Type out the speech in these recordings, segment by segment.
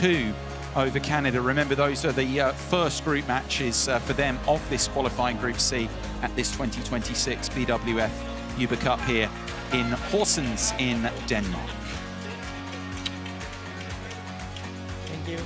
2 over Canada. Remember, those are the first group matches for them of this qualifying Group C at this 2026 BWF Uber Cup here in Horsens in Denmark. Thank you.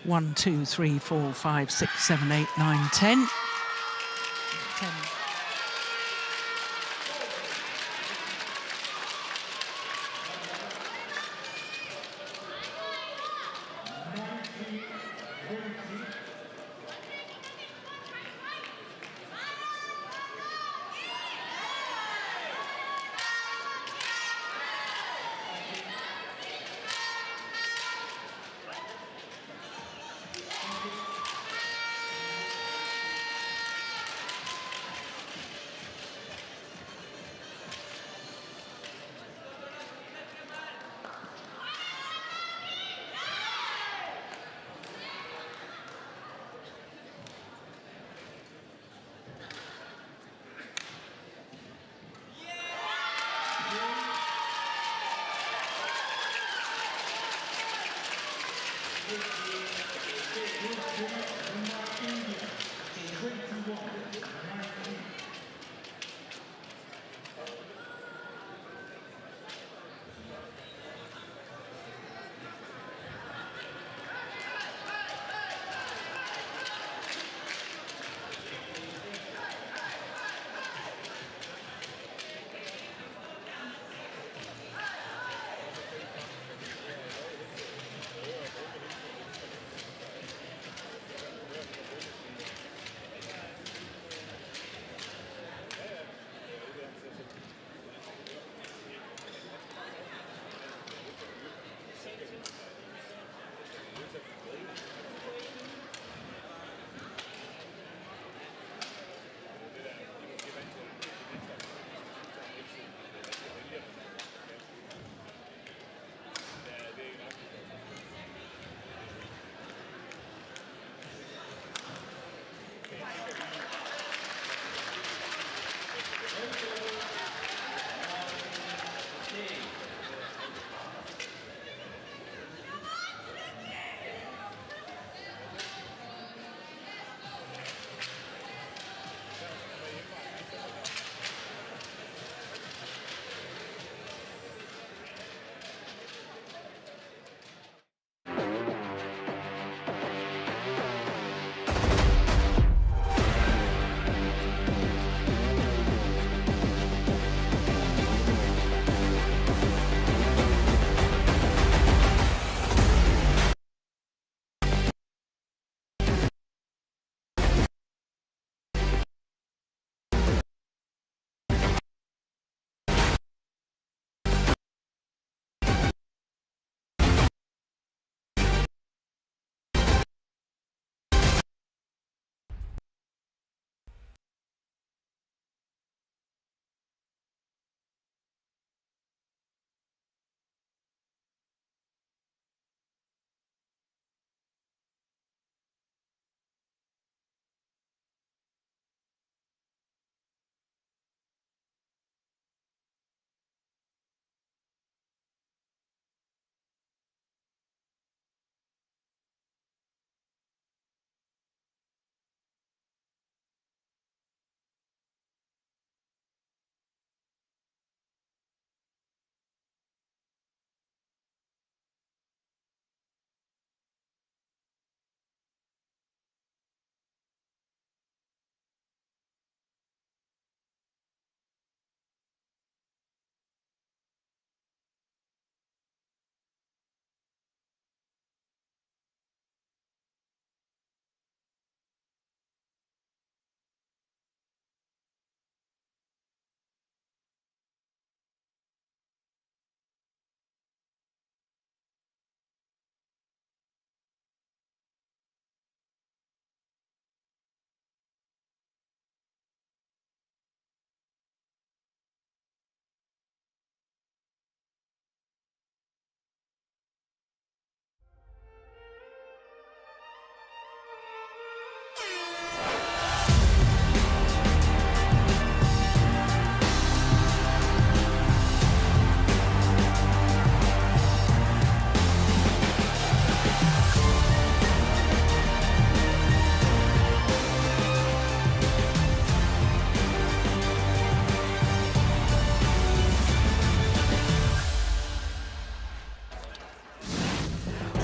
One, 2, 3, 4, 5, 6, 7, 8, 9, 10. 10.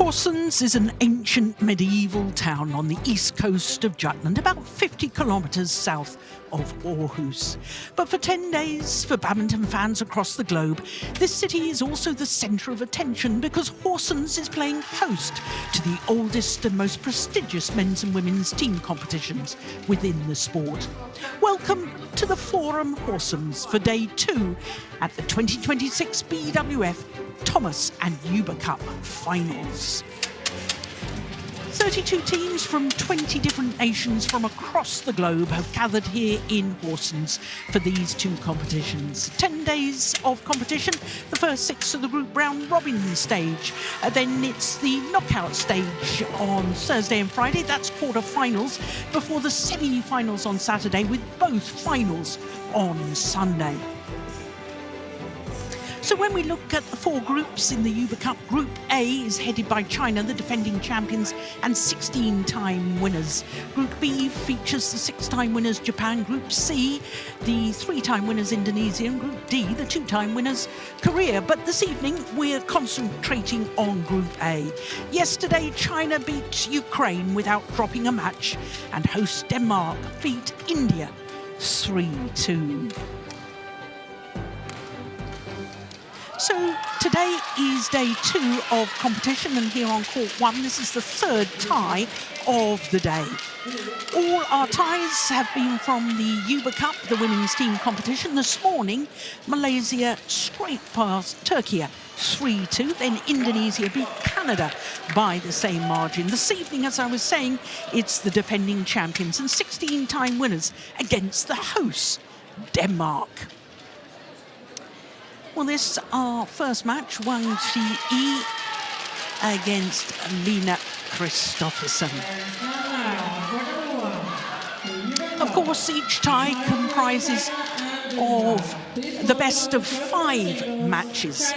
Horsens is an ancient medieval town on the east coast of Jutland, about 50 kilometres south of Aarhus. But for 10 days, for badminton fans across the globe, this city is also the centre of attention because Horsens is playing host to the oldest and most prestigious men's and women's team competitions within the sport. Welcome to the Forum Horsens for day 2 at the 2026 BWF Thomas and Uber Cup Finals. 32 teams from 20 different nations from across the globe have gathered here in Horsens for these two competitions. 10 days of competition, the first 6 of the group round robin stage. Then it's the knockout stage on Thursday and Friday, that's quarter-finals, before the semi-finals on Saturday with both finals on Sunday. So when we look at the 4 groups in the Uber Cup, Group A is headed by China, the defending champions and 16-time winners. Group B features the 6-time winners Japan. Group C, the 3-time winners Indonesia. And Group D, the 2-time winners Korea. But this evening we're concentrating on Group A. Yesterday China beat Ukraine without dropping a match, and host Denmark beat India 3-2. So today is day 2 of competition, and here on court 1, this is the 3rd tie of the day. All our ties have been from the Uber Cup, the women's team competition. This morning, Malaysia scraped past Turkey 3-2, then Indonesia beat Canada by the same margin. This evening, as I was saying, it's the defending champions and 16-time winners against the hosts, Denmark. Well, this is our first match, Wang Zhi Yi against Lina Christophersen. Of course, each tie comprises of the best of 5 matches.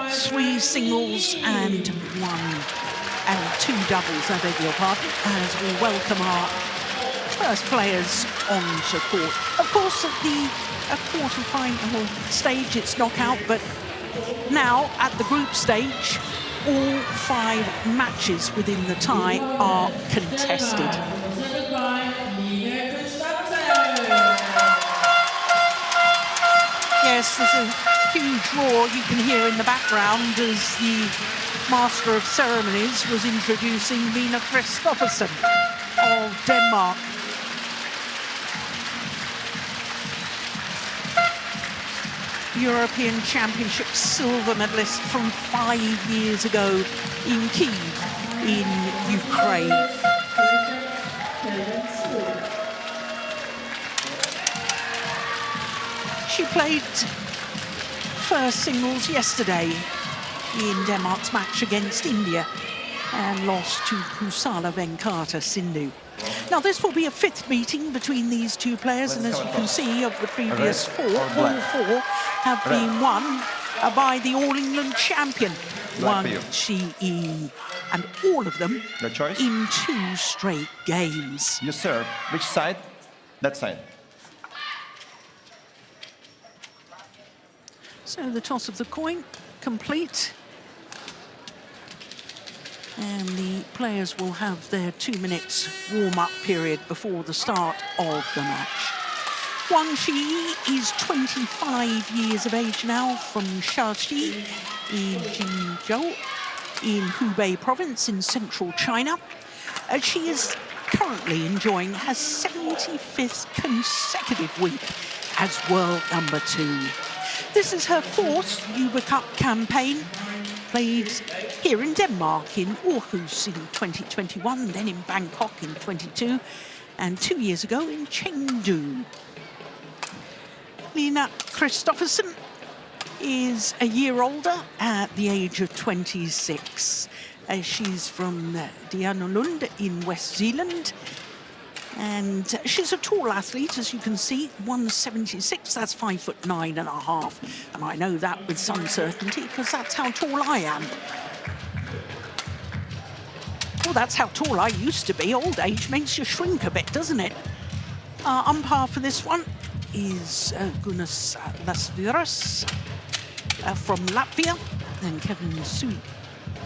3 singles and 2 doubles, I beg your pardon, as we welcome our first players onto court. Of course, at the quarter-final stage, it's knockout, but now at the group stage, all 5 matches within the tie are contested. Yes, there's a huge roar you can hear in the background as the Master of Ceremonies was introducing Lina Christophersen of Denmark. European Championships silver medalist from 5 years ago in Kyiv, in Ukraine. She played first singles yesterday in Denmark's match against India and lost to Kusala Venkata Sindhu. Now, this will be a 5th meeting between these 2 players, and as you can see, of the previous 4, all 4 have been won by the All-England champion, Wang Zhi Yi, and all of them in 2 straight games. You serve. Which side? That side. So the toss of the coin complete. And the players will have their 2 minutes warm-up period before the start of the match. Wang Zhi Yi is 25 years of age now, from Shaoxi in Jinzhou in Hubei province in central China. She is currently enjoying her 75th consecutive week as world number 2. This is her 4th Uber Cup campaign, played here in Denmark, in Aarhus in 2021, then in Bangkok in 22, and 2 years ago in Chengdu. Lina Christophersen is a year older at the age of 26. She's from Dianolund in West Zealand. And she's a tall athlete, as you can see, 176, that's 5'9½". And I know that with some certainty because that's how tall I am. Well, that's how tall I used to be. Old age makes you shrink a bit, doesn't it? Umpire for this one is Gunas Lasviras from Latvia, and Kevin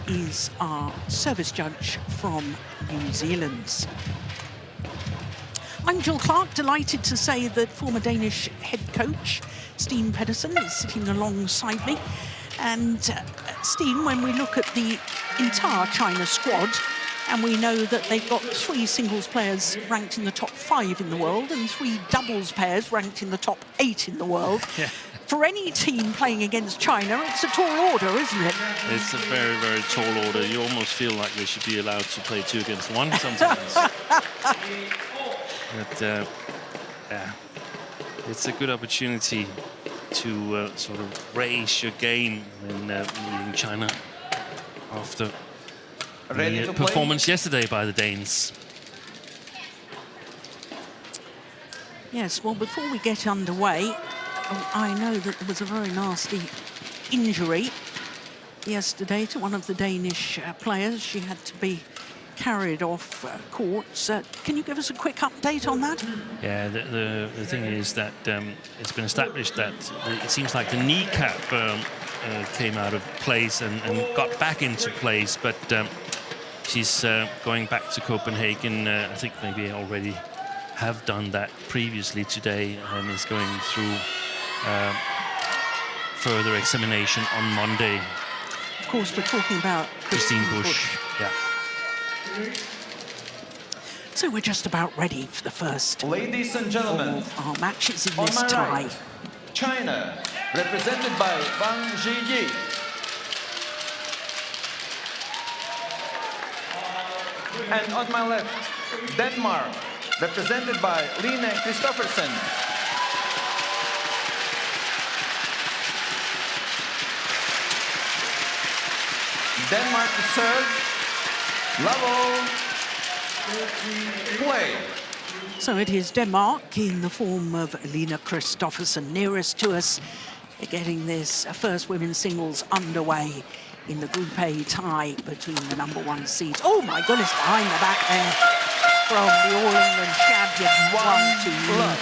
is our service judge from New Zealand. I'm Jill Clark, delighted to say that former Danish head coach Steen Pedersen is sitting alongside me. And Steen, when we look at the entire China squad, and we know that they've got 3 singles players ranked in the top 5 in the world and 3 doubles pairs ranked in the top 8 in the world. Yeah. For any team playing against China, it's a tall order, isn't it? It's a very, very tall order. You almost feel like they should be allowed to play 2 against 1 sometimes. But yeah, it's a good opportunity to sort of raise your game in meeting China after the performance yesterday by the Danes. Yes, well, before we get underway, I know that there was a very nasty injury yesterday to one of the Danish players. She had to be carried off courts. Can you give us a quick update on that? Yeah, the thing is that it's been established that it seems like the kneecap came out of place and got back into place, but she's going back to Copenhagen. I think maybe already have done that previously today and is going through further examination on Monday. Of course, we're talking about Christine Busch. Yeah. So we're just about ready for the first Ladies and gentlemen, of our matches in on this my tie. right, China, represented by Wang Zhi Yi. And on my left, Denmark, represented by Line Christophersen. Denmark to serve. Level. Play. So it is Denmark in the form of Line Christophersen nearest to us, getting this first women's singles underway in the Group A tie between the #1 seeds. Oh my goodness, behind the back there from the All England champion, Wang Zhi Yi.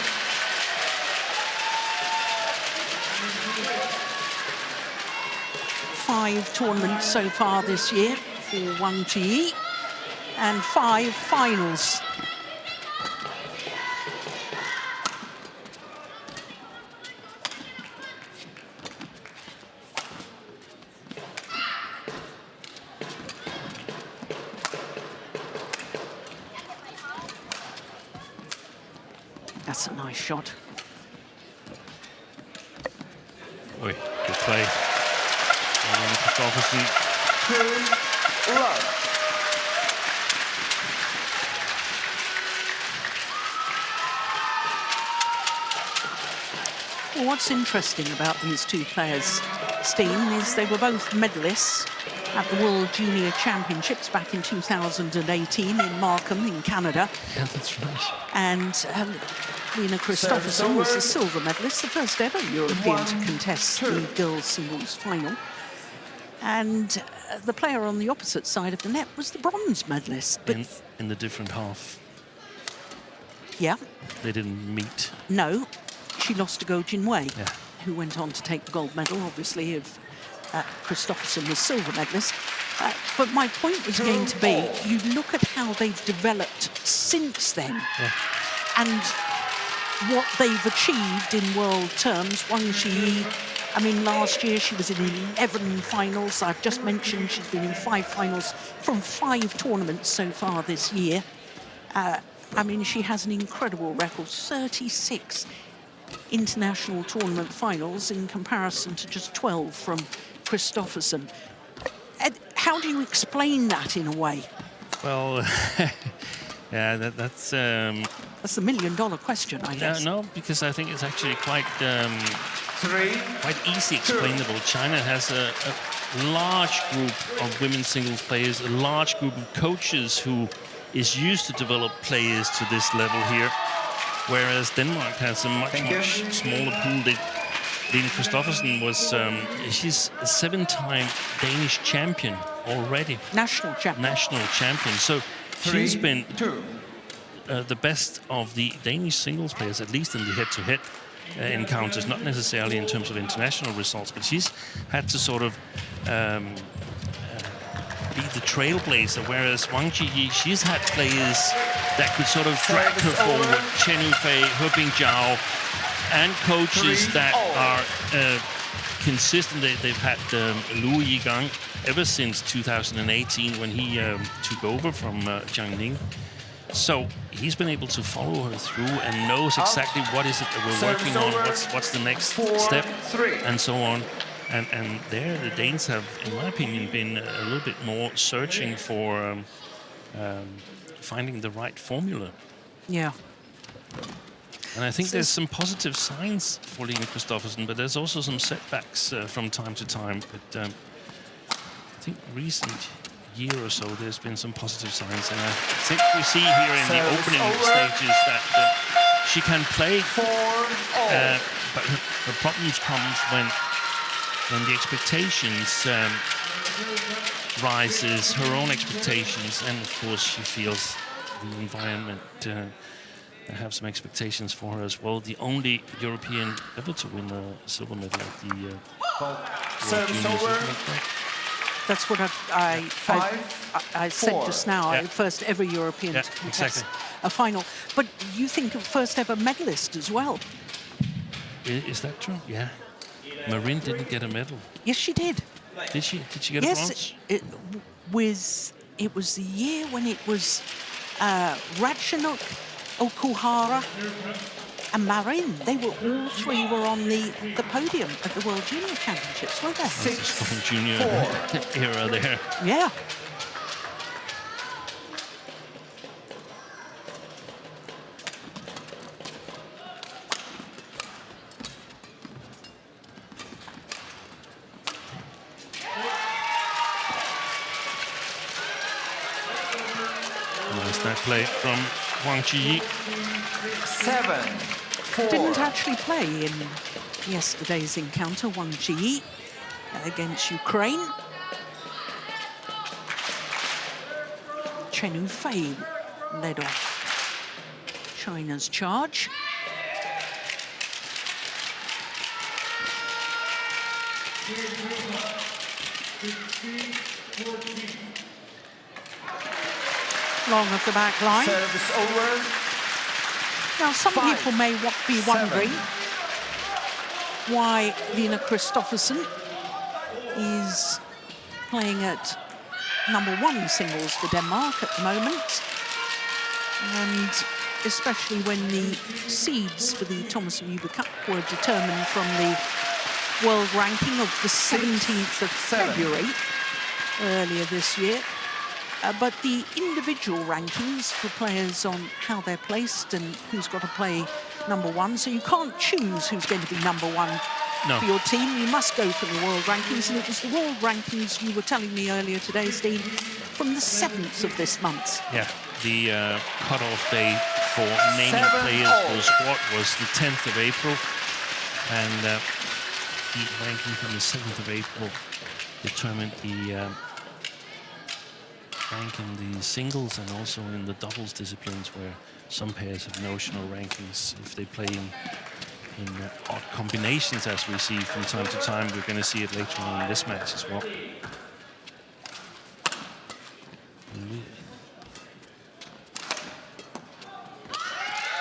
5 tournaments so far this year for Wang Zhi Yi and 5 finals. That's a nice shot. Oi, good play. Christophersen. 2 love. Well, what's interesting about these 2 players, Steen, is they were both medalists at the World Junior Championships back in 2018 in Markham in Canada. Yeah, that's right. And Line Christophersen was the silver medalist, the first ever European to contest the girls' singles final. And the player on the opposite side of the net was the bronze medalist. But In the different half. yeah, They didn't meet. no, she lost to Go Jinwei, Yeah. who went on to take the gold medal, obviously, if Christophersen was silver medalist. But my point was going to be, you look at how they've developed since then, Yeah. and what they've achieved in world terms. Wang Zhi Yi, I mean, last year she was in 11 finals. I've just mentioned she's been in 5 finals from 5 tournaments so far this year. I mean, she has an incredible record, 36 international tournament finals in comparison to just 12 from Christophersen. How do you explain that in a way? Well, yeah, that's... That's the million-dollar question, I guess. No, because I think it's actually quite 3. easy explainable. China has a large group of women's singles players, a large group of coaches who is used to develop players to this level here, whereas Denmark has a much smaller pool. Line Christophersen was, she's a 7-time Danish champion already. National champion. National champion. So she's been 2. The best of the Danish singles players, at least in the head-to-head encounters, not necessarily in terms of international results, but she's had to sort of be the trailblazer, whereas Wang Zhi Yi, she's had players that could sort of drag her forward. Chen Yufei, He Bingjiao, and coaches that are consistent. They've had Lu Yigang ever since 2018 when he took over from Jiang Ning. So he's been able to follow her through and knows exactly what is it that we're working on, what's the next step, and so on. And there, the Danes have, in my opinion, been a little bit more searching for finding the right formula. Yeah. And I think there's some positive signs for Line Christophersen, but there's also some setbacks from time to time. But I think recent year or so, there's been some positive signs. And I think we see here in the opening stages that she can play, but the problems comes when the expectations rises, her own expectations, and of course she feels the environment have some expectations for her as well. The only European ever to win a silver medal at the World Juniors. That's what I said just now. Yeah. First ever European to contest a final. But you think of first ever medalist as well? Is that true? Yeah. Marin didn't get a medal. Yes, she did. Did she? Did she get a bronze? Yes, it was the year when it was Ratchanok, Okuhara, and Marin. They were all three were on the podium at the World Junior Championships, weren't they? Strong junior era there. Yeah. Nice net play from Wang Zhi Yi. 7-4. Didn't actually play in yesterday's encounter, Wang Zhi Yi against Ukraine. Chen Yufei led off China's charge. Long of the back line. Service over. Now, some people may be wondering why Line Christophersen is playing at #1 singles for Denmark at the moment. And especially when the seeds for the Thomas and Uber Cup were determined from the world ranking of the 17th of February earlier this year. But the individual rankings for players on how they're placed and who's got to play #1, so you can't choose who's going to be #1 for your team. You must go for the world rankings, and it was the world rankings you were telling me earlier today, Steve, from the 7th of this month. Yeah, the cut-off day for naming players for the squad was the 10th of April, and the ranking from the 7th of April determined the rank in the singles and also in the doubles disciplines, where some pairs have notional rankings if they play in odd combinations, as we see from time to time. We're going to see it later on in this match as well.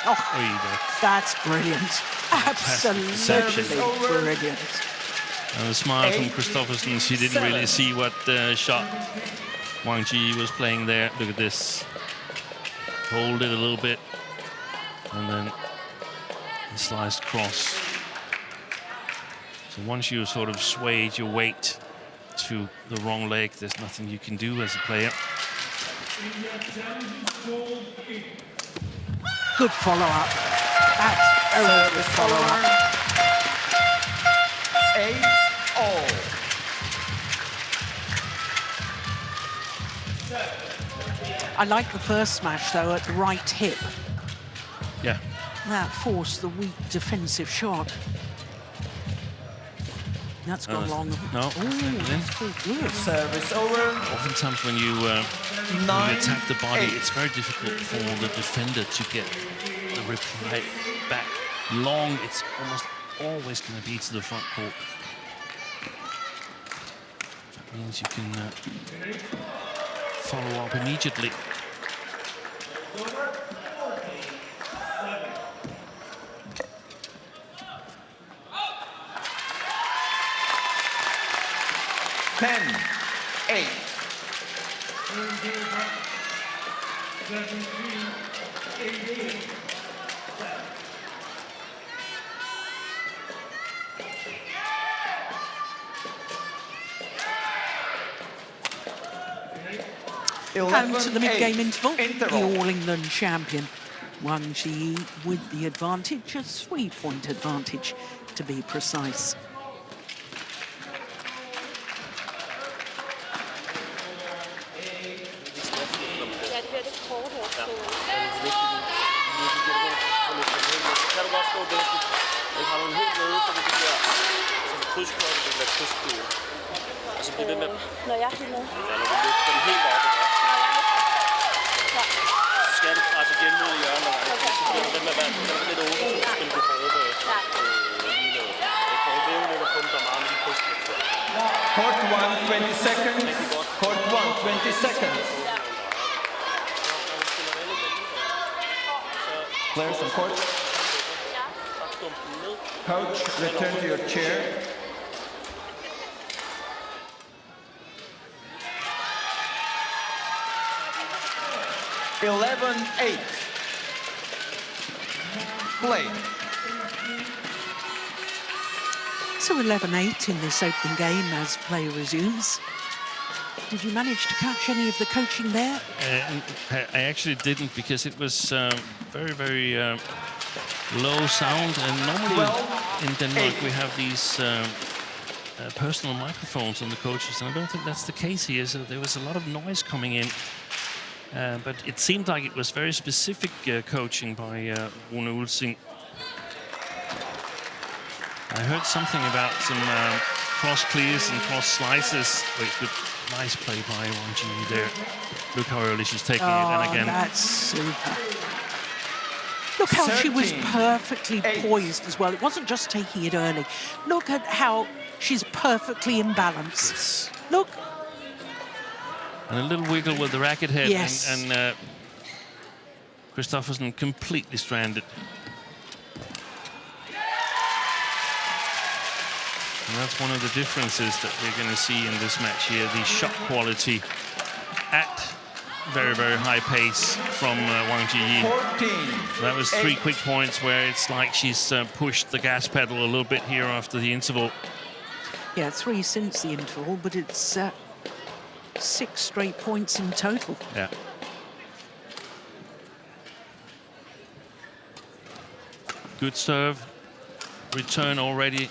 Oh, that's brilliant. Absolutely brilliant. And a smile from Christophersen. She didn't really see what shot Wang Zhi Yi was playing there. Look at this. Hold it a little bit. And then the sliced cross. So once you sort of swayed your weight to the wrong leg, there's nothing you can do as a player. Good follow-up. That's a really good follow-up. 8-all. I like the first smash, though, at the right hip. Yeah. That forced the weak defensive shot. That's gone long. No. That's good. Service over. Oftentimes when you attack the body, it's very difficult for the defender to get the reply back. Long, it's almost always going to be to the front court. Means you can follow up immediately. Ten, 8. 11, And to the mid-game 8. interval, Interval. the All-England champion, Wang Zhi Yi, with the advantage, a 3-point advantage, to be precise. Ja, det bliver lidt kort her. Så. Kan du godt stå bedst? Men har du en helt nede, så det bliver som krydskort, det bliver krydskode. Og så bliver det med... Når jeg er helt med. Ja, når du løfter den helt op, ikke? Ja. Så skal du presse igen mod hjørnet, okay. Så bliver det med at være lidt åben, så spiller du hårde. Ja. Jeg får væve lidt at pumpe dig meget med de krydskort. Court 1, 20 seconds. Court 1, 20 seconds. Players on court. Coach, return to your chair. Eleven, 8. Play. So 11-8 in this opening game as play resumes. Did you manage to catch any of the coaching there? I actually didn't, because it was very, very low sound. And normally in Denmark we have these personal microphones on the coaches, and I don't think that's the case here. So there was a lot of noise coming in. But it seemed like it was very specific coaching by Rune Ulsing. I heard something about some cross clears and cross slices. Wait, good, nice play by Wang Zhi Yi there. Look how early she's taking it, and again. That's super. Look how she was perfectly poised as well. It wasn't just taking it early. Look at how she's perfectly in balance. Yes. Look. And a little wiggle with the racket head, Yes. and Christophersen completely stranded. And that's one of the differences that we're going to see in this match here. The shot quality at very, very high pace from Wang Zhi Yi. 14. That was 3 quick points where it's like she's pushed the gas pedal a little bit here after the interval. Yeah, 3 since the interval, but it's 6 straight points in total. Yeah. Good serve. Return already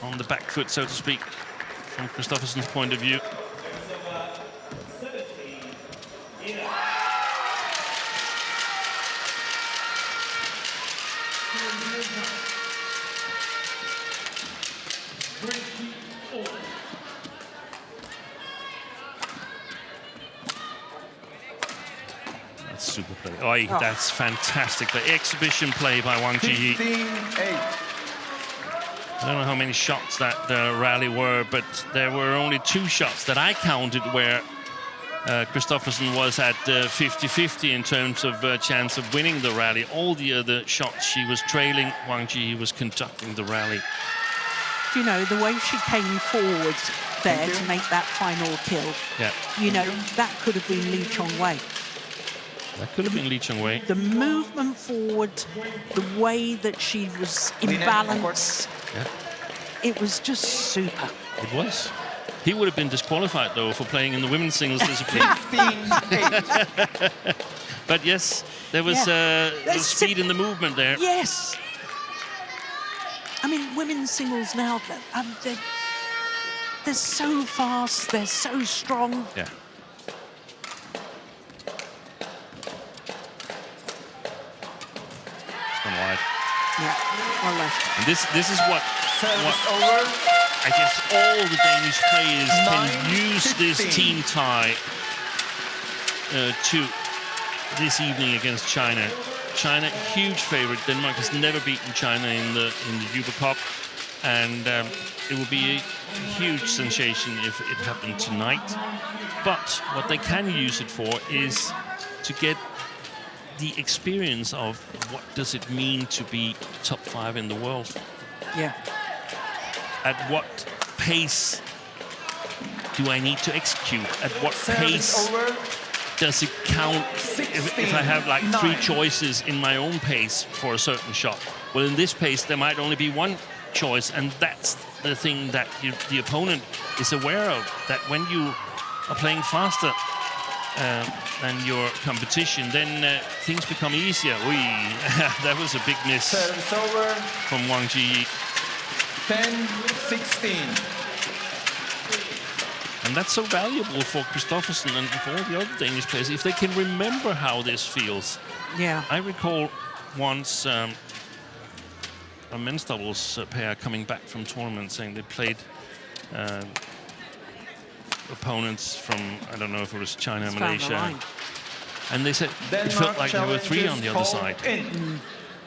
on the back foot, so to speak, from Christophersen's point of view. That's super play. Oh, that's fantastic. The exhibition play by Wang Zhi Yi. 15-8. I don't know how many shots that rally were, but there were only 2 shots that I counted where Christophersen was at 50-50 in terms of chance of winning the rally. All the other shots she was trailing. Wang Zhi Yi was conducting the rally. You know, the way she came forward there to make that final kill. Yeah. You know, that could have been Lee Chong-wei. That could have been Lee Chong-wei. The movement forward, the way that she was in balance, it was just super. It was. He would have been disqualified, though, for playing in the women's singles discipline. 15-8. But yes, there was speed in the movement there. Yes. I mean, women's singles now, they're so fast, they're so strong. Yeah. It's gone wide. Yeah, well left. And this is what Over. I guess all the Danish players can use this team tie to this evening against China. China, huge favorite. Denmark has never beaten China in the Uber Cup. and it would be a huge sensation if it happened tonight. But what they can use it for is to get the experience of what does it mean to be top 5 in the world. Yeah. At what pace do I need to execute? At what pace does it count if I have like 3 choices in my own pace for a certain shot? Well, in this pace, there might only be 1 choice, and that's the thing that the opponent is aware of, that when you are playing faster than your competition, then things become easier. That was a big miss from Wang Zhi Yi. 10-16. And that's so valuable for Christophersen and for all the other Danish players, if they can remember how this feels. Yeah. I recall once a men's doubles pair coming back from tournament saying they played opponents from, I don't know if it was China or Malaysia, and they said it felt like there were 3 on the other side.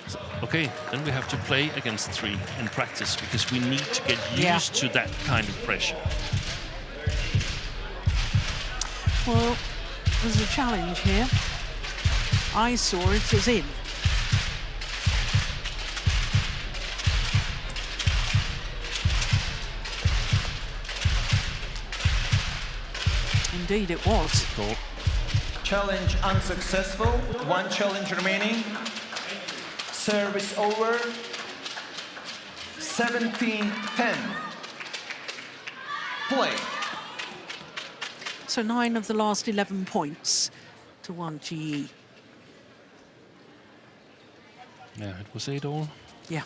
So, okay, then we have to play against 3 in practice, because we need to get used to that kind of pressure. Well, there's a challenge here. I saw it as in. Indeed it was. Cool. Challenge unsuccessful. 1 challenge remaining. Service over. 17-10. Play. So 9 of the last 11 points to Wang Zhi Yi. Yeah, it was 8 all. Yeah.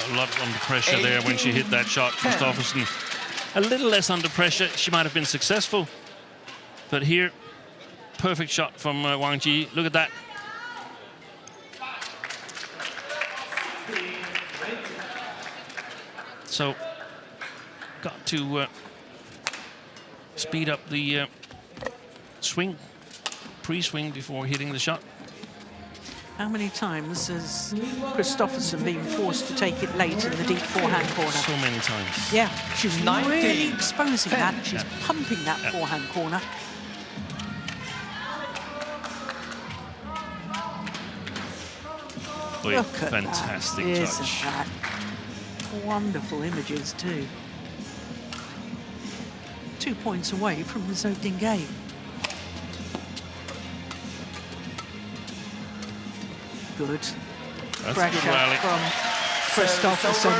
A lot under pressure there when she hit that shot. Christophersen a little less under pressure. She might have been successful. But here, perfect shot from Wang Zhi Yi. Look at that. So, got to speed up the swing, pre-swing before hitting the shot. How many times has Christophersen been forced to take it late in the deep forehand corner? So many times. Yeah, she's 19, really exposing 10. that. She's pumping that forehand corner. Look at Fantastic that. touch. Isn't that wonderful images too. 2 points away from his opening game. Good. That's Pressure a good rally. from Christophersen.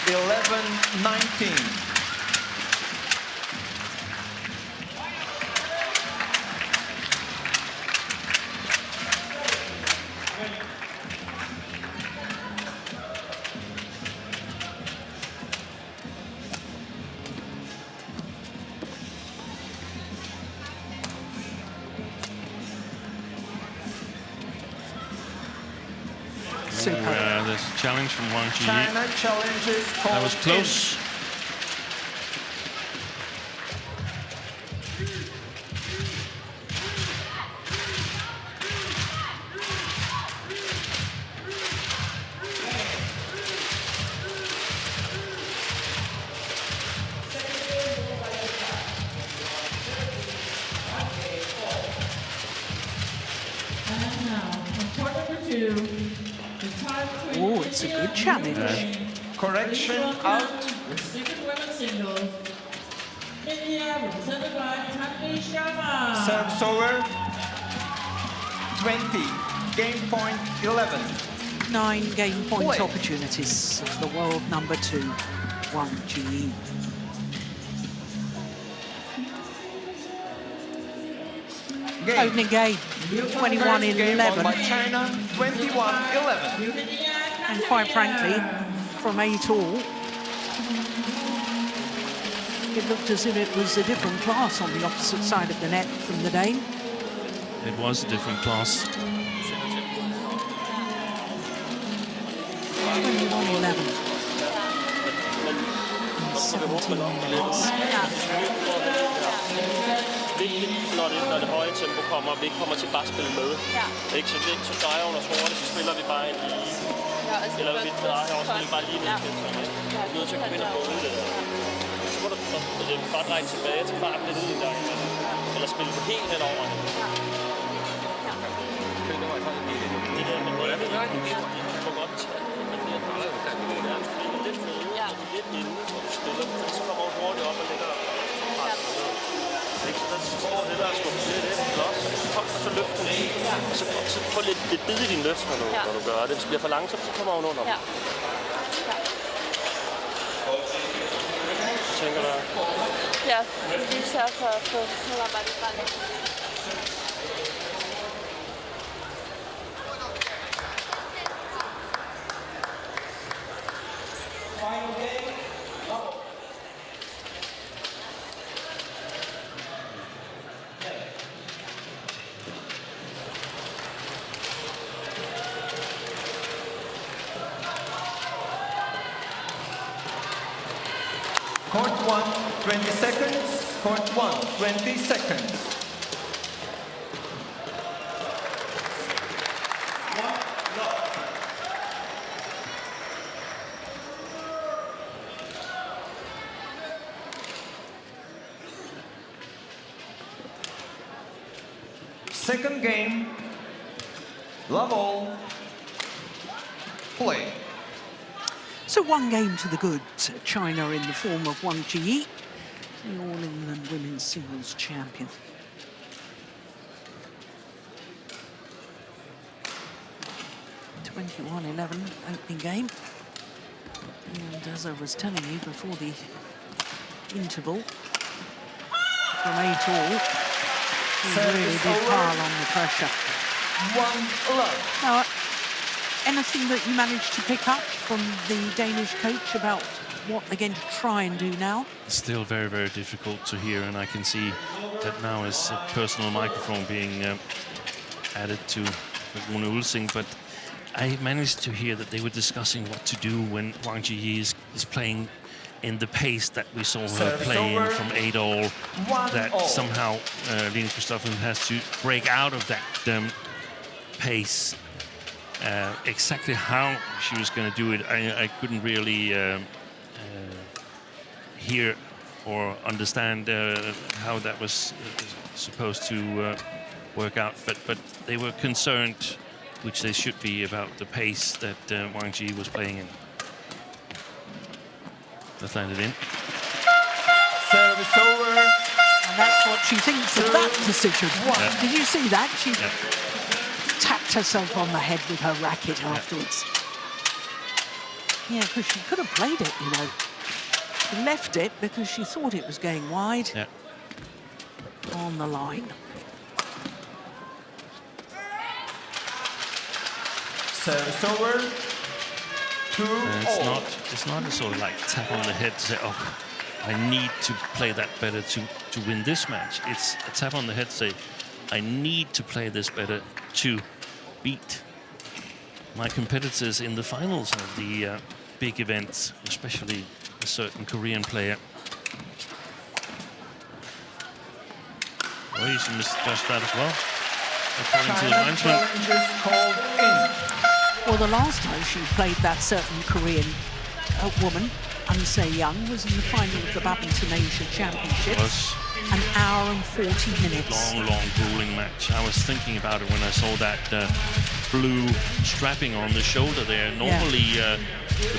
11-19. Super. There's a challenge from Wang Zhi Yi. China challenges called That was close. Oh, it's a good challenge. Correction out. Service over. 20. Game point 11. 9 game point Play. opportunities for the world number 2, Wang Zhi Yi. Game. Opening game, First game won 21-11. by China, 21-11. And quite frankly, from 8 all, it looked as if it was a different class on the opposite side of the net from the Dane. It was a different class. 21-11. Men 17 minutes. Vigtigt, når det høje tempo kommer, og vi ikke kommer til bare at spille med. Ja. Ikke? Så det er ikke så drejer under trådene, så spiller vi bare en lige. Eller vi drejer herovre, spiller bare lige ned. Vi er nødt til at komme ind og få det. Så må du bare dreje tilbage til farten lidt ud en gang. Eller spille det helt hen over. Det der med noget, du får godt tage. Men det er nærmest lidt nede, og lidt inde, hvor du spiller. Så kommer du hurtigt op og lægger dig. Så står det der og skubber lidt ind, og så løfter du. Og så får lidt bid i din løft, når du gør det. Hvis det bliver for langsomt, så kommer hun under. Så tænker du... Ja, vi sørger for at få arbejdet fra det. Court 1, 20 seconds. Court 1, 20 seconds. Second game. Love all. Play. So 1 game to the good. China in the form of Wang Zhi Yi, the All England Women's Singles Champion. (21-11) opening game. And as I was telling you before the interval, from 8-all, he really did pile on the pressure. 1-love. Now, anything that you managed to pick up from the Danish coach about what they're going to try and do now? Still very, very difficult to hear, and I can see that now is a personal microphone being added to Rune Ulsing, but I managed to hear that they were discussing what to do when Wang Zhi Yi is playing in the pace that we saw her playing from 8-all, that somehow Line Christophersen has to break out of that pace. Exactly how she was going to do it, I couldn't really hear or understand how that was supposed to work out. But they were concerned, which they should be, about the pace that Wang Zhi was playing in. That landed in. Service over. And that's what she thinks of that decision. Yeah. Did you see that? She Yeah. tapped herself on the head with her racket afterwards. Yeah, because she could have played it, you know. She left it because she thought it was going wide. Yeah. On the line. Service over. 2-all. It's not a sort of like tap on the head to say, oh, I need to play that better to win this match. It's a tap on the head to say, I need to play this better to beat my competitors in the finals of the big events, especially a certain Korean player. Oh, you should misjudge that as well, according to the China linesman. challenges called in. Well, the last time she played that certain Korean woman, An-se Young, was in the final of the Badminton Asia Championships. Was An hour and 40 minutes. long, grueling match. I was thinking about it when I saw that blue strapping on the shoulder there. Normally, the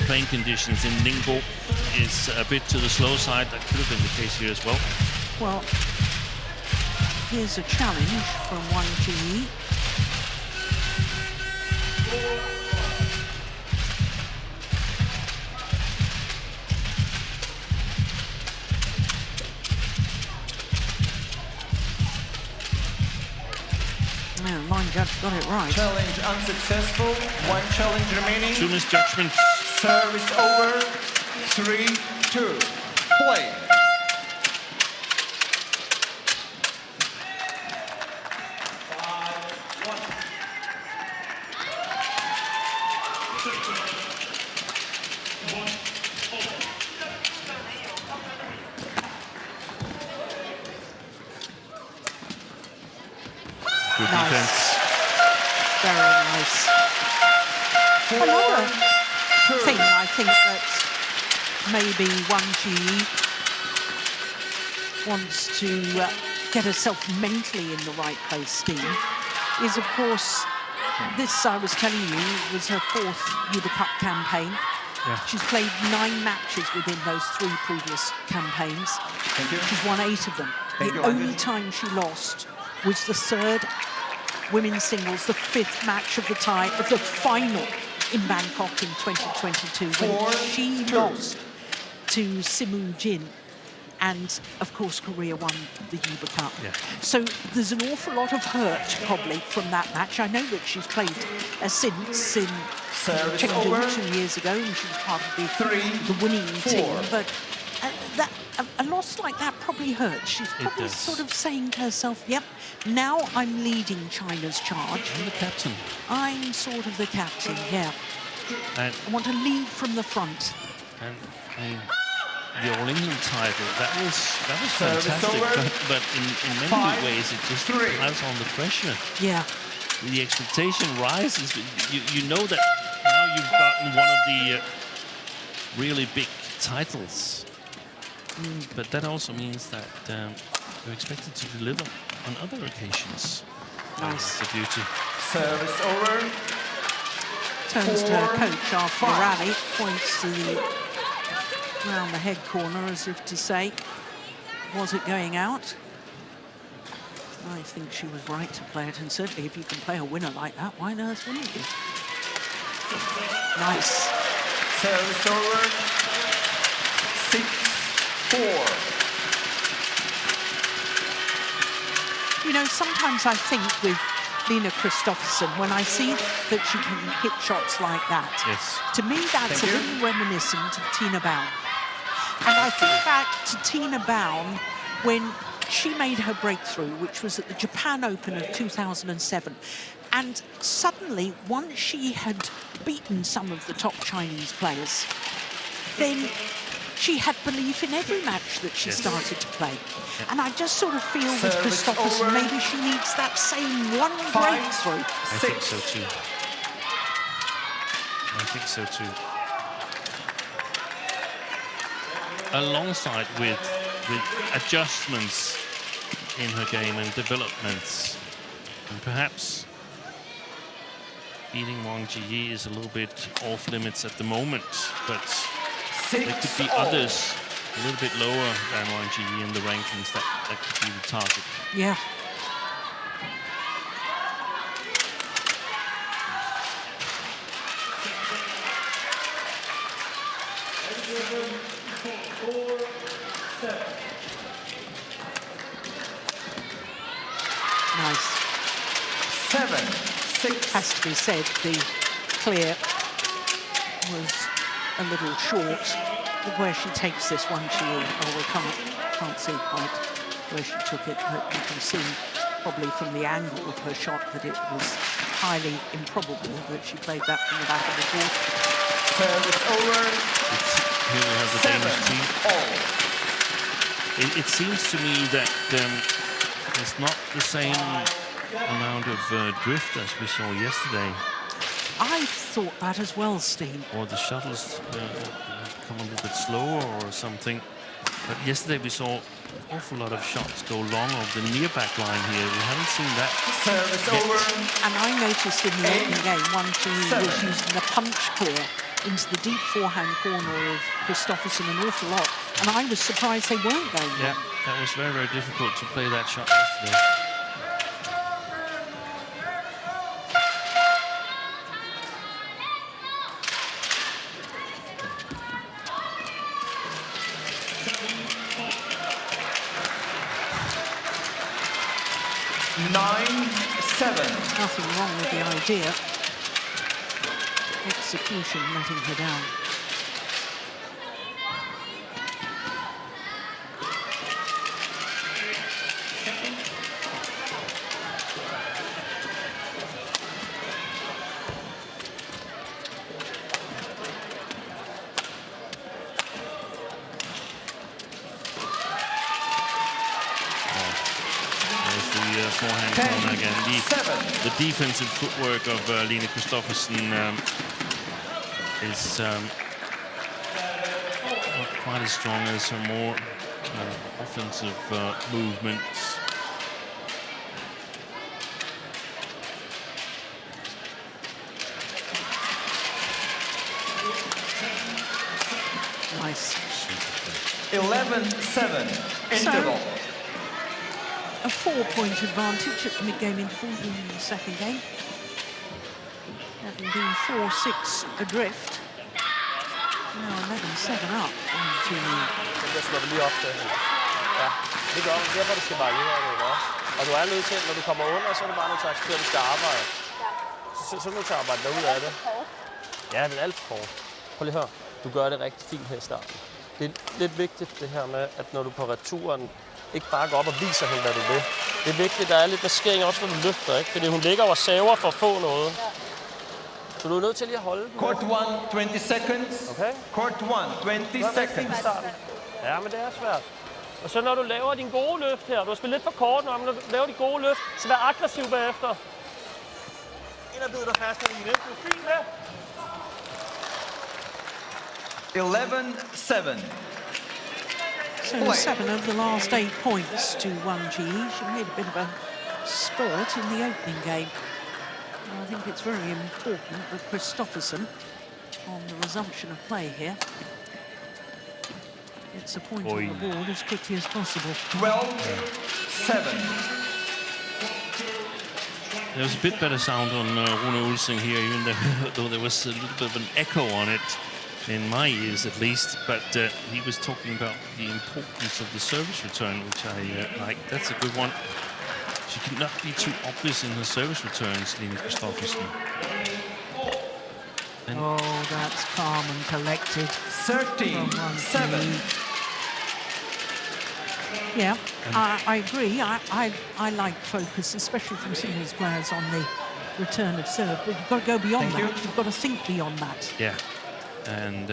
playing conditions in Ningbo is a bit to the slow side. That could have been the case here as well. Well, here's a challenge from Wang Zhi Yi. Line judge got it right. Challenge unsuccessful. 1 challenge remaining. 2 misjudgments. Service over. 3-2. Play. Good Nice. defense. Very nice. Another thing I think that maybe Wang Zhi Yi wants to get herself mentally in the right place, Steve, is of course, this I was telling you was her 4th Uber Cup campaign. Yeah. She's played 9 matches within those 3 previous campaigns. Thank you. She's won 8 of them. Thank The you, only Wang. time she lost was the 3rd women's singles, the 5th match of the tie of the final in Bangkok in 2022 when she 4-2. lost to Simu Jin. And of course, Korea won the Uber Cup. Yeah. So there's an awful lot of hurt probably from that match. I know that she's played since in Service Chengdu over. 2 years ago, and she was part of the 3-4. winning team. But a loss like that probably hurts. She's probably does. sort of saying to herself, "Yep, now I'm leading China's charge. I'm the captain. I'm sort of the captain. Yeah, And I want to lead from the front." And I mean, the All England title, that was Service fantastic, over. but in many 5-3. ways it just piles on the pressure. Yeah, The expectation rises. You know that now you've gotten one of the really big titles, but that also means that you're expected to deliver on other occasions. nice. That's the beauty. Service over. Turns to her 4-5. coach after the rally, points to the round the head corner as if to say, was it going out? I think she was right to play it, and certainly if you can play a winner like that, why on earth wouldn't you? Nice. Service over. 6-4. You know, sometimes I think with Line Christophersen, when I see that she can hit shots like that, Yes. to me that's Thank a you. little reminiscent of Tina Baum. And I think back to Tina Baum when she made her breakthrough, which was at the Japan Open of 2007. And suddenly, once she had beaten some of the top Chinese players, then she had belief in every match that she started to play. And I just sort of feel with Service Christophersen, over. maybe she needs that same one breakthrough. 5-6. I think so too. I think so too. Alongside with adjustments in her game and developments, and perhaps beating Wang Zhi Yi is a little bit off limits at the moment, but there could be 6-0. others a little bit lower than Wang Zhi Yi in the rankings that could be the target. Yeah. Nice. 7-6. Has to be said, the clear was a little short of where she takes this one. We can't see quite where she took it, but you can see probably from the angle of her shot that it was highly improbable that she played that from the back of the court. Service over. Here we have the Danish team. 7-all. It seems to me that it's not the same amount of drift as we saw yesterday. I thought that as well, Steen. Or the shuttles come a little bit slower or something. But yesterday we saw an awful lot of shots go long of the near back line here. We haven't seen that. Service yet. over. And I noticed in the opening game, Wang Zhi Yi was 7. using the punch clear into the deep forehand corner of Christophersen an awful lot. And I was surprised they weren't going Yeah, long. that was very, very difficult to play that shot yesterday. Nothing wrong with the idea. Execution letting her down. There's the forehand corner again. The defensive footwork of Line Christophersen is not quite as strong as her more offensive movements. Nice. 11-7 interval. A 4-point advantage at the mid-game interval in the second game. Having been 4-6 adrift. Now 11-7 up to... Jeg slår det lige op til. Ja, det gør man. Derfor det skal variere det, ikke? Og du er nødt til, når du kommer under, så er du bare nødt til at acceptere, at du skal arbejde. Så er du nødt til at arbejde derud af det. Ja, den er alt for kort. Prøv lige at høre. Du gør det rigtig fint her i starten. Det er lidt vigtigt det her med, at når du på returen ikke bare går op og viser hende, hvad du vil. Det er vigtigt, der er lidt maskering også, når du løfter, ikke? Fordi hun ligger og saver for at få noget. Så du er nødt til lige at holde den. Court 1, 20 seconds. Okay. Court 1, 20 seconds. Ja, men det er svært. Og så når du laver din gode løft her, du har spillet lidt for kort, når du laver de gode løft, så vær aggressiv bagefter. Ind og bid dig fast, Line. Du er fint med. 11-7. So 7 of the last 8 points to Wang Zhi Yi. She made a bit of a spurt in the opening game. I think it's very important that Christophersen, on the resumption of play here, gets a point on the board as quickly as possible. 12-7. There was a bit better sound on Rune Olsing here, even though there was a little bit of an echo on it, in my ears at least. But he was talking about the importance of the service return, which I like. That's a good one. She cannot be too obvious in her service returns, Line Christophersen. Oh, that's calm and collected. 13-7. Yeah, I agree. I like focus, especially from singles players, on the return of serve. But you've got to go beyond that. You've got to think beyond that. Yeah, and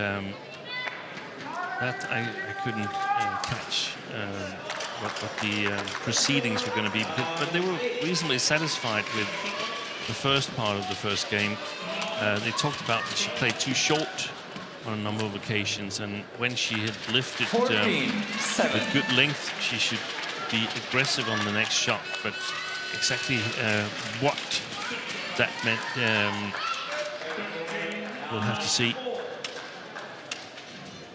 that I couldn't catch what the proceedings were going to be, but they were reasonably satisfied with the first part of the first game. They talked about that she played too short on a number of occasions, and when she had lifted with good length, she should be aggressive on the next shot. But exactly what that meant, we'll have to see.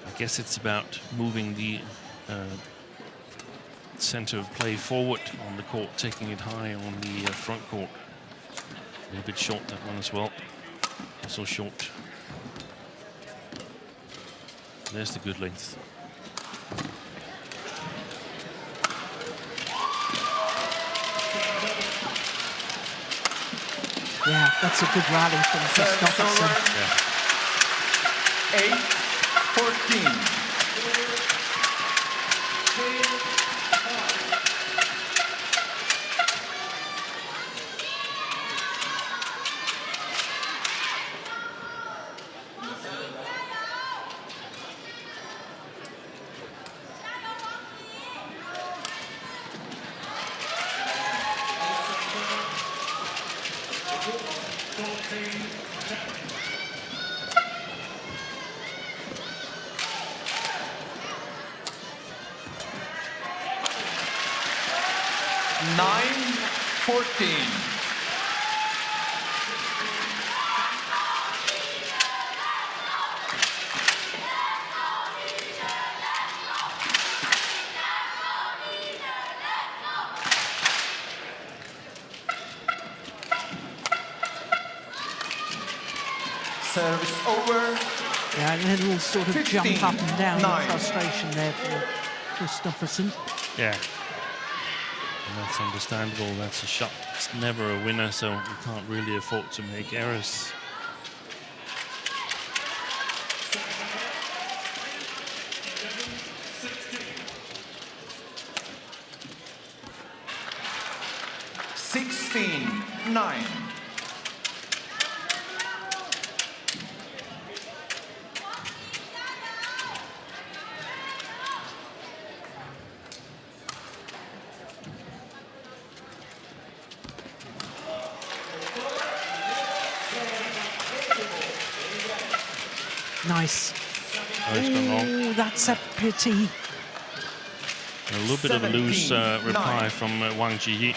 I guess it's about moving the center of play forward on the court, taking it high on the front court. A little bit short, that one as well. Also short. There's the good length. Yeah, that's a good rally from Christophersen. Yeah. 8-14. Service over. Yeah, a little sort of 15, jump up and down 9. in frustration there for Christophersen. Yeah, and that's understandable. That's a shot. It's never a winner, so you can't really afford to make errors. Nine. Nice. Oh, it's gone wrong. Oh, that's a pity. A little bit of a loose reply from Wang Zhi Yi.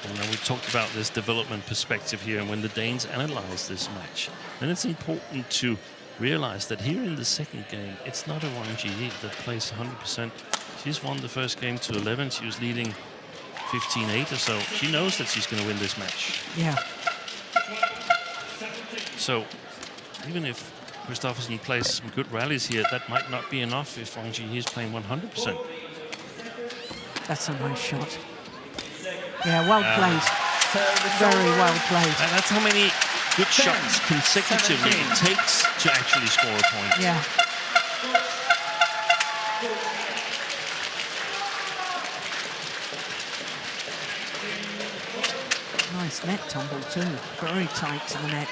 And we talked about this development perspective here, and when the Danes analyze this match, then it's important to realize that here in the second game, it's not a Wang Zhi Yi that plays 100%. She's won the first game to 11. She was leading 15-8 or so. She knows that she's going to win this match. Yeah. So even if Christophersen plays some good rallies here, that might not be enough if Wang Zhi Yi is playing 100%. That's a nice shot. Yeah, well played. Very well played. And that's how many good shots consecutively it takes to actually score a point. Yeah. Nice net tumble too. Very tight to the net.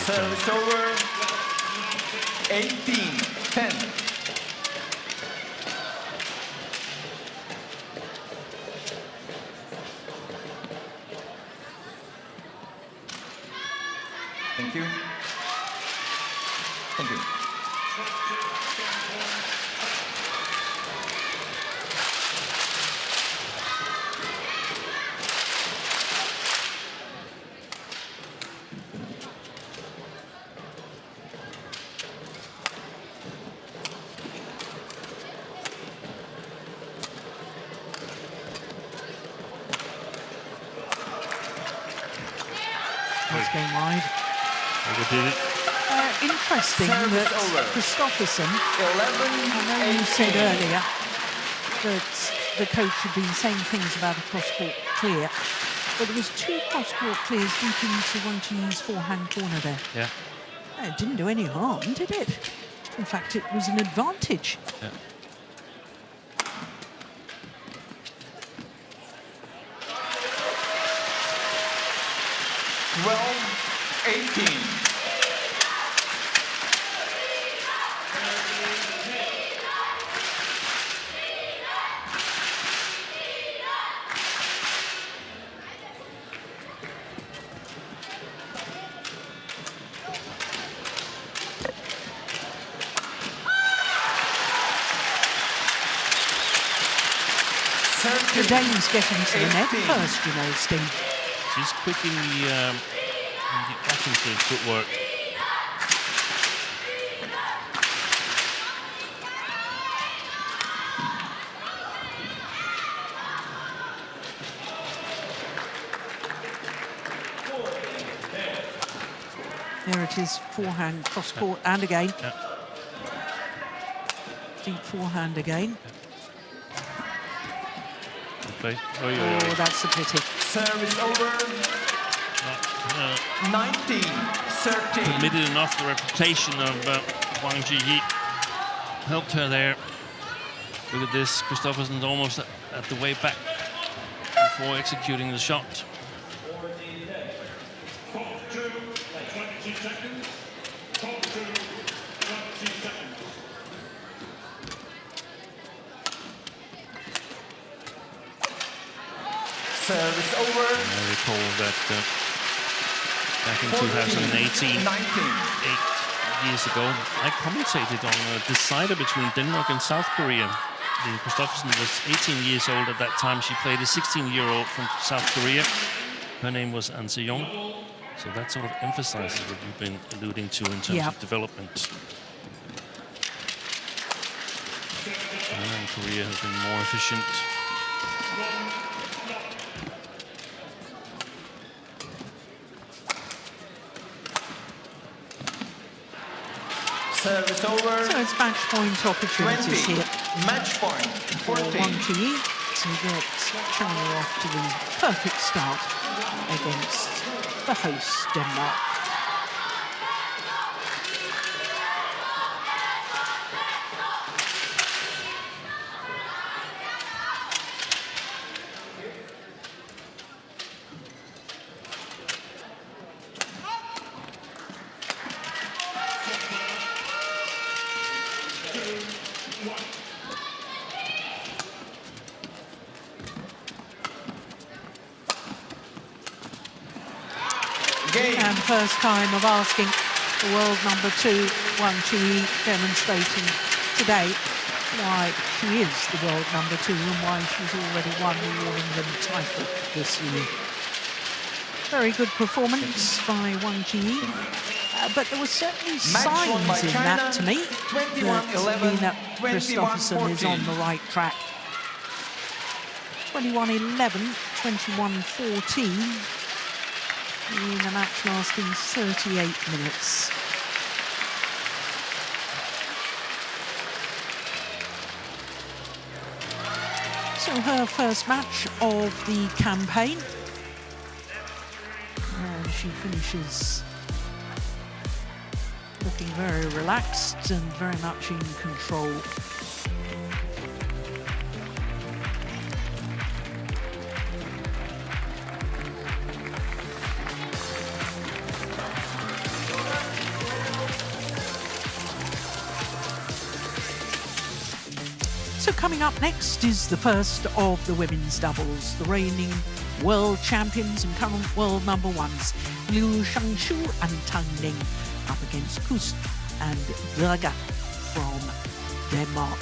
Service over. 18-10. Thank you. Thank you. Nice game wide. Did it. Interesting that Christophersen, I know you said earlier that the coach had been saying things about a cross-court clear, but there was 2 cross-court clears deep into Wang Zhi Yi's forehand corner there. Yeah. It didn't do any harm, did it? In fact, it was an advantage. Yeah. The Danes getting to the net first, you know, Steve. She's quick in the offensive footwork. There it is, forehand, cross-court, and again. Yeah. Deep forehand again. Play. Oh, Oh, that's a pity. Service over. 19-13. Committed enough. The reputation of Wang Zhi Yi helped her there. Look at this. Christophersen's almost at the way back before executing the shot. Service over. I recall that back in 2018, 8 years ago, I commentated on a decider between Denmark and South Korea. Christophersen was 18 years old at that time. She played a 16-year-old from South Korea. Her name was An Se-young. So that sort of emphasizes what you've been alluding to in terms of development. And Korea has been more efficient. Service over. So it's match point opportunities 20. here. Match point. For 14. Wang Zhi Yi to get China off to the perfect start against the host Denmark. and first time of asking the world number 2, Wang Zhi Yi, demonstrating today why she is the world number 2 and why she's already won the All England title this year. Very good performance by Wang Zhi Yi, but there were certainly signs in that to me that Christophersen is on the right track. 21-11, 21-14 in a match lasting 38 minutes. So her first match of the campaign. And she finishes looking very relaxed and very much in control. So coming up next is the first of the women's doubles. The reigning world champions and current world number 1s, Liu Shangshu and Tang Ning, up against Kus and Verga from Denmark.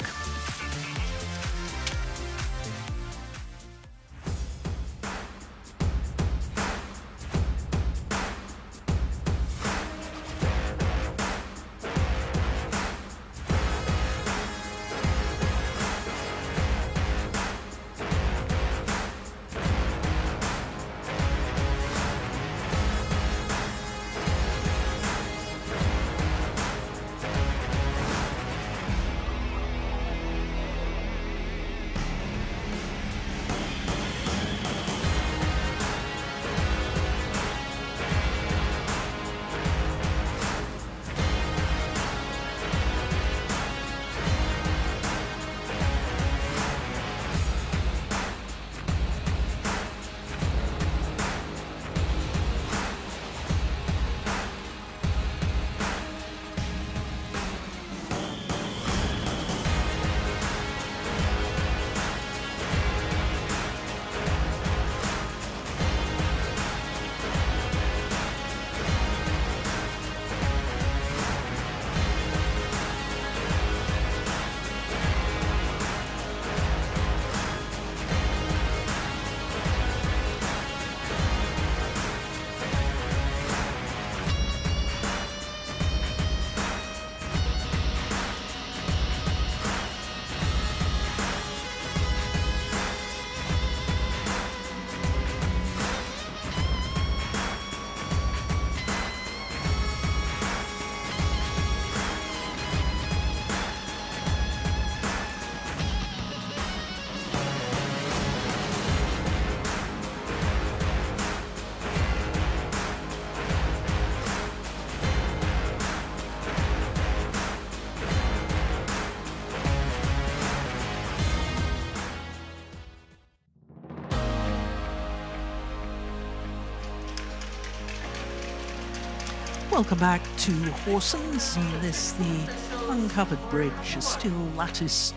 Welcome back to Horsens, and this the uncovered bridge, a steel lattice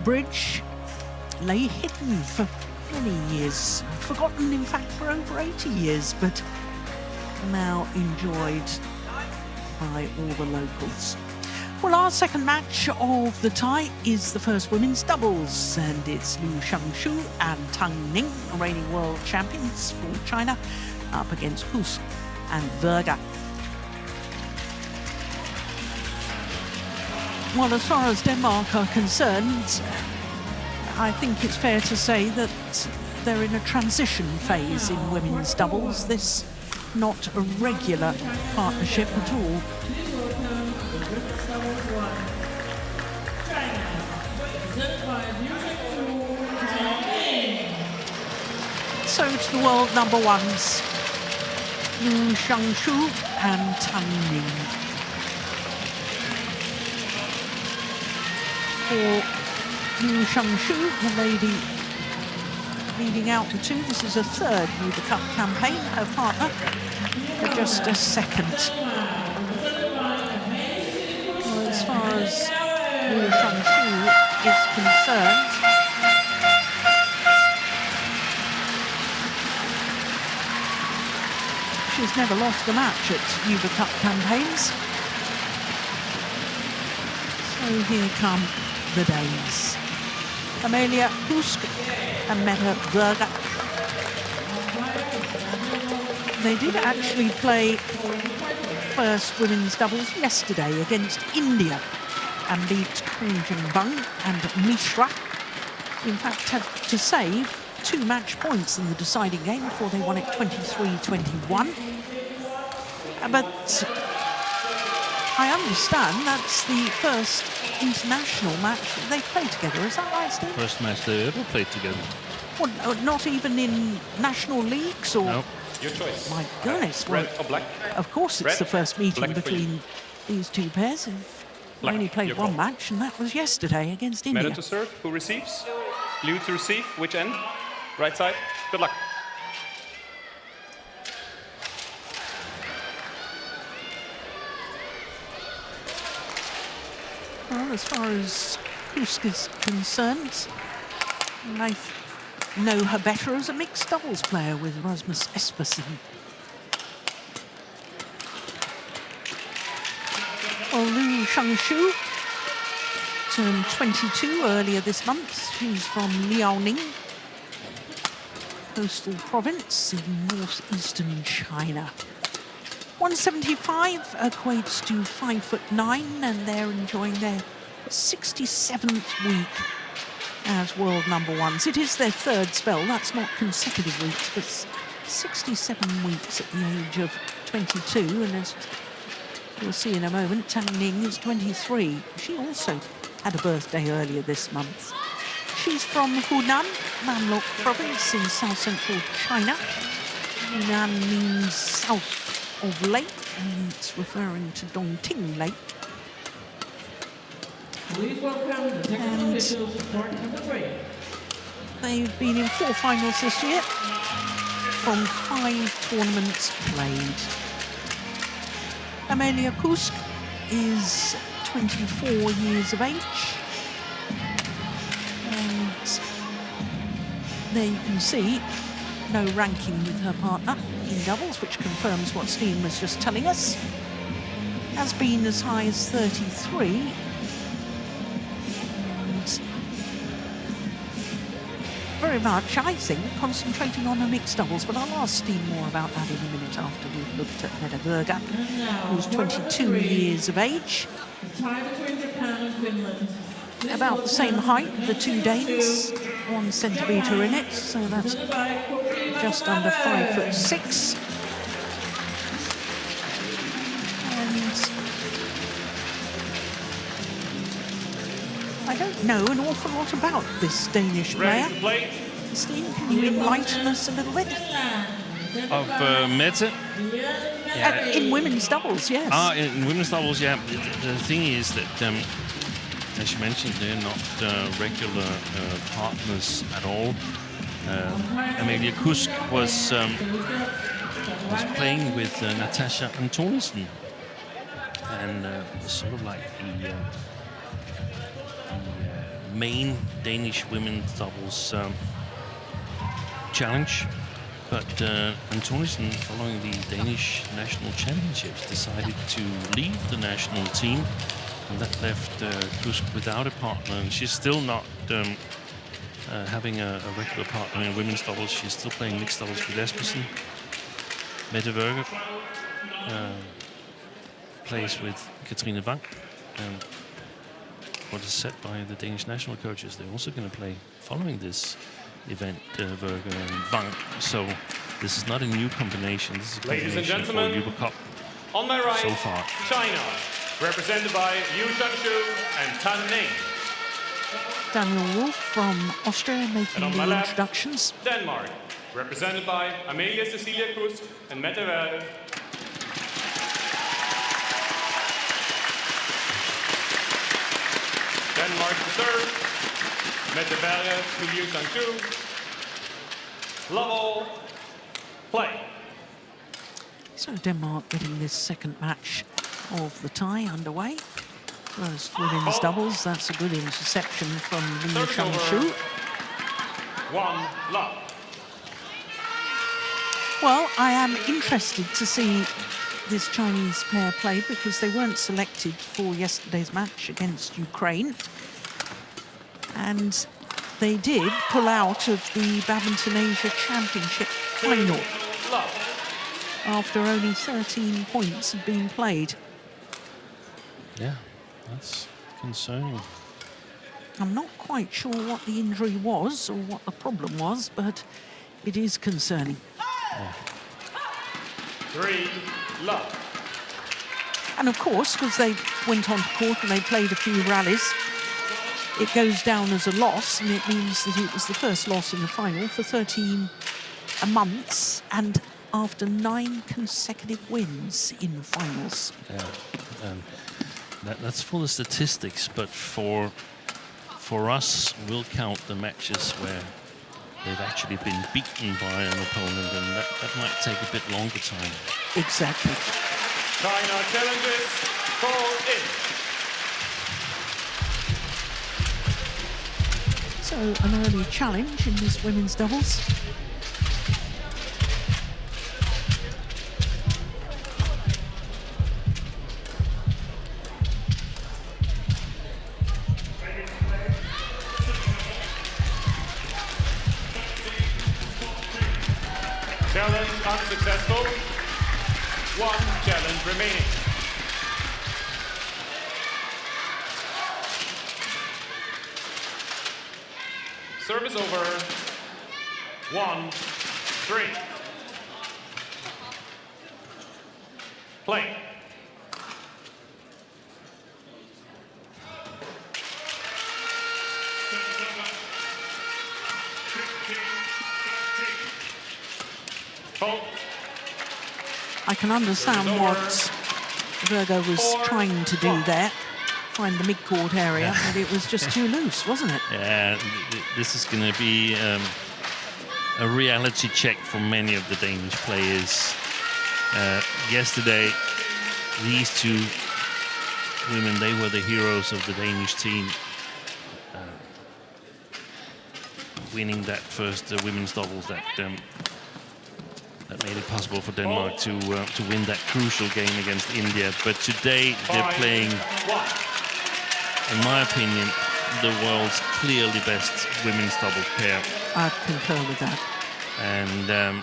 bridge, lay hidden for many years, forgotten in fact for over 80 years, but now enjoyed by all the locals. Well, our second match of the tie is the first women's doubles, and it's Liu Shangshu and Tang Ning, reigning world champions for China, up against Kus and Verga. Well, as far as Denmark are concerned, I think it's fair to say that they're in a transition phase in women's doubles. This not a regular partnership at all. So to the world number 1s, Liu Shangshu and Tang Ning. For Liu Shangshu, the lady leading out the two, this is a third Uber Cup campaign. Her partner for just a second. Well, as far as Liu Shangshu is concerned, has never lost a match at UBA Cup campaigns. So here come the Danes. Amelia Kusk and Mette Berger. They did actually play first women's doubles yesterday against India and beat Kunjun Bang and Mishra. In fact, had to save 2 match points in the deciding game before they won it 23-21. But I understand that's the first international match that they've played together. Is that right, Steve? First match they ever played together. Well, not even in national leagues or... No. Your choice. My goodness. Red Well, or black? of course it's Red, the first meeting black for you. between these two pairs. They've Black, only played your one call. match, and that was yesterday against India. Meadow to serve. Who receives? Blue to receive. Which end? Right side. Good luck. Well, as far as Kusk is concerned, I know her better as a mixed doubles player with Rasmus Espersen. Well, Liu Shangshu turned 22 earlier this month. She's from Liaoning, coastal province in northeastern China. 175 equates to 5'9", and they're enjoying their 67th week as world number ones. It is their 3rd spell. That's not consecutive weeks, but 67 weeks at the age of 22. And as we'll see in a moment, Tang Ning is 23. She also had a birthday earlier this month. She's from Hunan, Mamluk province in south-central China. Hunan means south of lake, and it's referring to Dongting Lake. And they've been in 4 finals this year from 5 tournaments played. Amelia Kusk is 24 years of age. And there you can see no ranking with her partner in doubles, which confirms what Steen was just telling us. Has been as high as 33. And very much, I think, concentrating on her mixed doubles, but I'll ask Steen more about that in a minute after we've looked at Mette Berger, who's 22 years of age. About the same height, the 2 Danes, 1 centimetre in it, so that's just under 5'6". And I don't know an awful lot about this Danish player. Ready to play? Steve, can you enlighten us a little bit? Of Mette? Yeah. In women's doubles, yes. In women's doubles, yeah. The thing is that, as you mentioned, they're not regular partners at all. Amelia Kusk was playing with Natasha Antonissen, and sort of like the main Danish women's doubles challenge. But Antonissen, following the Danish national championships, decided to leave the national team, and that left Kusk without a partner. And she's still not having a regular partner in women's doubles. She's still playing mixed doubles with Espersen. Mette Berger plays with Katrine Wang. And what is said by the Danish national coaches, they're also going to play following this event, Berger and Wang. So this is not a new combination. This is a Ladies and combination gentlemen, for UBA Cup on my right, so far. China, represented by Liu Shangshu and Tan Ning. Daniel Wolf from Austria making And on my the left, introductions. Denmark, represented by Amelia Cecilia Kusk and Mette Berger. Denmark to serve. Mette Berger to Liu Shangshu. Love all. Play. So Denmark getting this 2nd match of the tie underway. First women's doubles, that's a good interception from Liu Service Shangshu. over. 1 love. Well, I am interested to see this Chinese pair play because they weren't selected for yesterday's match against Ukraine. And they did pull out of the Badminton Asia Championship final after only 13 points had been played. Yeah, that's concerning. I'm not quite sure what the injury was or what the problem was, but it is concerning. 3 love. And of course, because they went on to court and they played a few rallies, it goes down as a loss, and it means that it was the first loss in the final for 13 months and after 9 consecutive wins in finals. Yeah, that's for the statistics, but for us, we'll count the matches where they've actually been beaten by an opponent, and that might take a bit longer time. Exactly. China challenges, call in. So an early challenge in this women's doubles. Challenge unsuccessful. 1 challenge remaining. Service over. 1-3. Play. Fault. I can understand what Virgo was trying to do there, find the mid-court area, but it was just too loose, wasn't it? Yeah, this is going to be a reality check for many of the Danish players. Yesterday, these 2 women, they were the heroes of the Danish team. Winning that first women's doubles that made it possible for Denmark to win that crucial game against India. But today they're playing, in my opinion, the world's clearly best women's doubles pair. I concur with that. And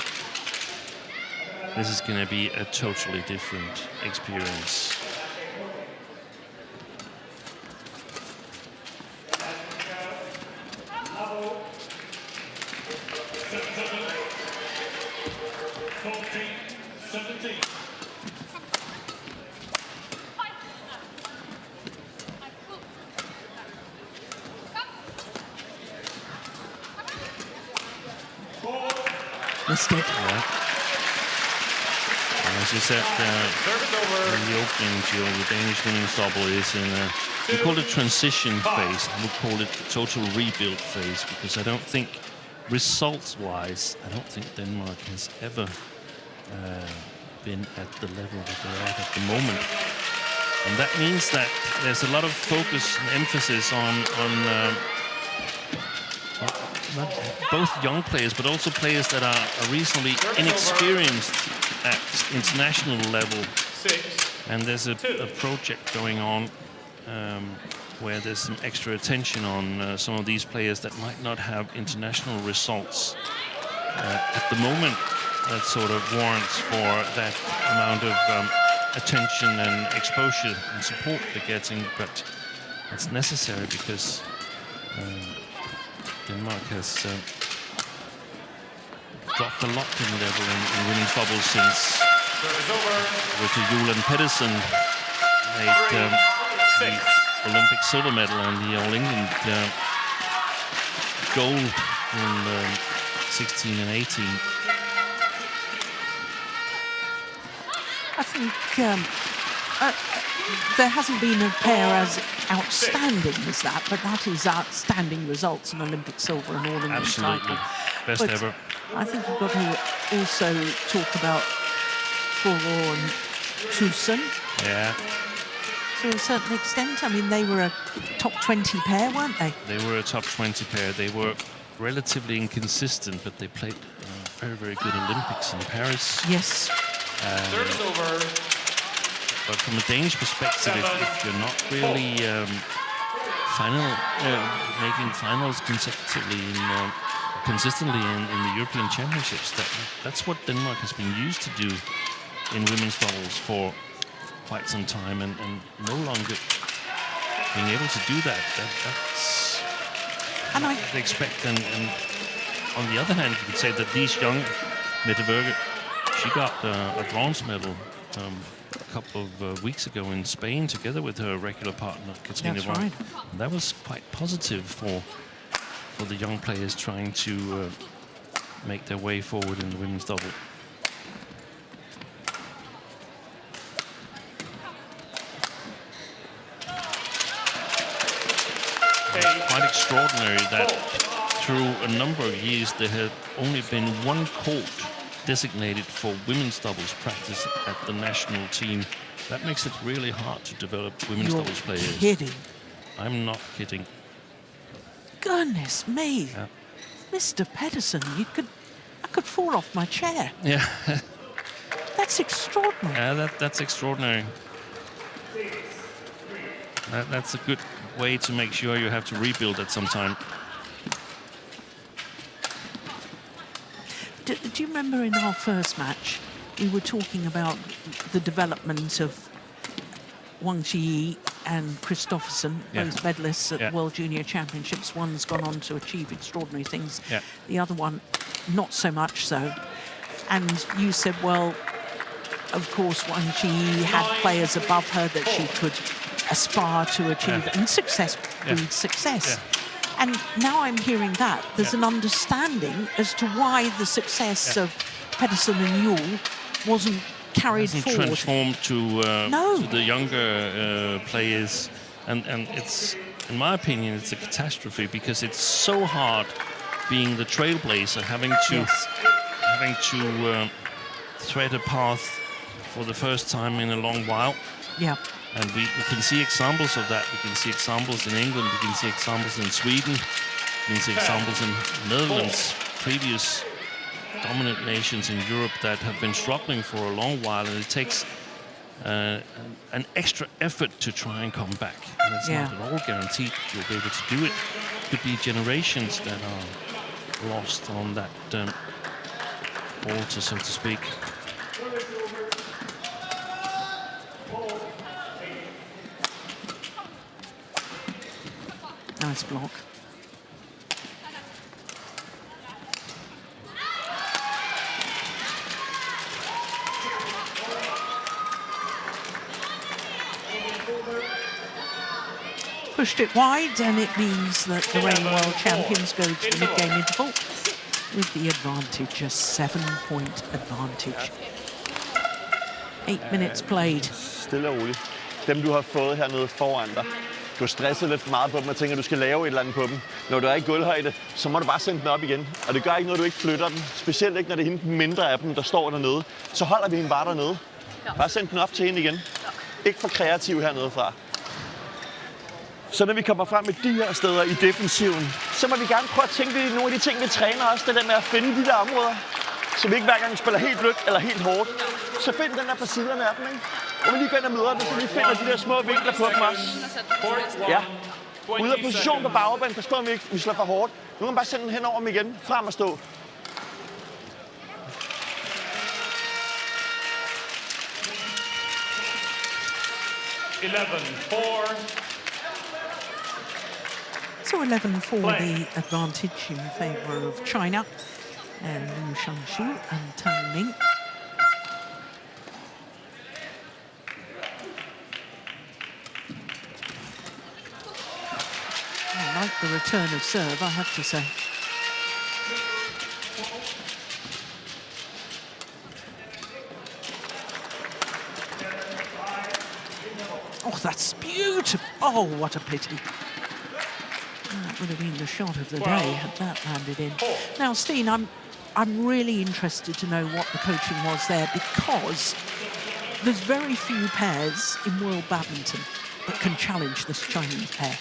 this is going to be a totally different experience. Missed it. Yeah. As you said in the opening, Jill, the Danish women's double is in a, we call it transition phase. I would call it the total rebuild phase, because I don't think, results-wise, I don't think Denmark has ever been at the level that they're at the moment. And that means that there's a lot of focus and emphasis on both young players, but also players that are reasonably inexperienced at international level. And there's a project going on where there's some extra attention on some of these players that might not have international results at the moment. That sort of warrants for that amount of attention and exposure and support they're getting, but it's necessary because Denmark has dropped a lot in level in women's doubles since Richard Julen Pedersen made the Olympic silver medal and the All England gold in 16 and 18. I think there hasn't been a pair as outstanding as that, but that is outstanding results, an Olympic silver and All England Absolutely. title. Best But ever. I think you've got to also talk about Florent and Horsens. Yeah, To a certain extent. I mean, they were a top 20 pair, weren't they? they were a top 20 pair. They were relatively inconsistent, but they played very, very good Olympics in Paris. Yes. Service over. But from a Danish perspective, if you're not really making finals consistently in the European Championships, that's what Denmark has been used to do in women's doubles for quite some time, and no longer being able to do that's And what they expect. And on the other hand, you could say that these young Mette Berge, she got a bronze medal a couple of weeks ago in Spain, together with her regular partner Katrine That's Wang. right. And that was quite positive for the young players trying to make their way forward in the women's double. It's quite extraordinary that through a number of years there had only been one court designated for women's doubles practice at the national team. That makes it really hard to develop women's doubles players. You're kidding. I'm not kidding. Goodness me. Yeah. Mr. Pedersen, I could fall off my chair. Yeah. That's extraordinary. Yeah, that's extraordinary. That's a good way to make sure you have to rebuild at some time. Do you remember in our first match, we were talking about the development of Wang Zhi Yi and Christophersen, both medalists at World Junior Championships. One's gone on to achieve extraordinary things. Yeah. The other one, not so much so. And you said, well, of course, Wang Zhi Yi had players above her that she could aspire to achieve, and success breeds success. Yeah. And now I'm hearing that there's an understanding as to why the success of Pedersen and Yule wasn't carried forward. Transformed to the younger players, and it's, in my opinion, it's a catastrophe, because it's so hard being the trailblazer, having to thread a path for the first time in a long while. Yeah. And we can see examples of that. We can see examples in England, we can see examples in Sweden, we can see examples in the Netherlands, previous dominant nations in Europe that have been struggling for a long while, and it takes an extra effort to try and come back. And it's not at all guaranteed you'll be able to do it. Could be generations that are lost on that altar, so to speak. Nice block. Pushed it wide, and it means that the reigning world champions go to the mid-game interval with the advantage, a 7-point advantage. 8 minutes played. Stille og roligt. Dem, du har fået hernede foran dig. Du har stresset lidt for meget på dem, og tænker, at du skal lave et eller andet på dem. Når du er i gulvhøjde, så må du bare sende den op igen. Og det gør ikke noget, du ikke flytter den. Specielt ikke, når det er hende den mindre af dem, der står dernede. Så holder vi hende bare dernede. Bare send den op til hende igen. Ikke for kreativ hernede fra. Så når vi kommer frem med de her steder i defensiven, så må vi gerne prøve at tænke lidt i nogle af de ting, vi træner også. Det der med at finde de der områder, så vi ikke hver gang spiller helt blødt eller helt hårdt. Så find den der på siderne af dem, ikke? Og vi lige går ind og møder dem, så vi finder de der små vinkler på dem også. Ja. Ude af position på bagbanen, pas på, om vi slår for hårdt. Nu kan man bare sende den hen over dem igen, frem og stå. So 11-4, the advantage in favour of China. And Liu Shangshu and Tang Ning. I like the return of serve, I have to say. Oh, that's beautiful. Oh, what a pity. That would have been the shot of the day had that landed in. Now, Steen, I'm really interested to know what the coaching was there, because there's very few pairs in world badminton that can challenge this Chinese pair.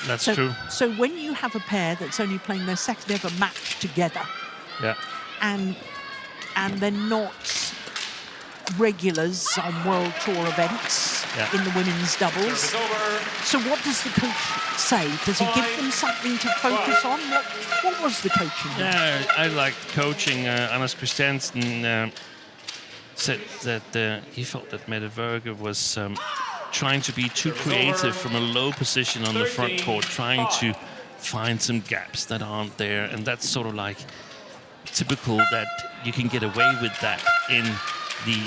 That's true. So when you have a pair that's only playing their second ever match together, and they're not regulars on World Tour events in the women's doubles. So what does the coach say? Does he give them something to focus on? What was the coaching? Yeah, I liked coaching. Anders Christiansen said that he felt that Mette Berger was trying to be too creative from a low position on the front court, trying to find some gaps that aren't there, and that's sort of like typical that you can get away with that in the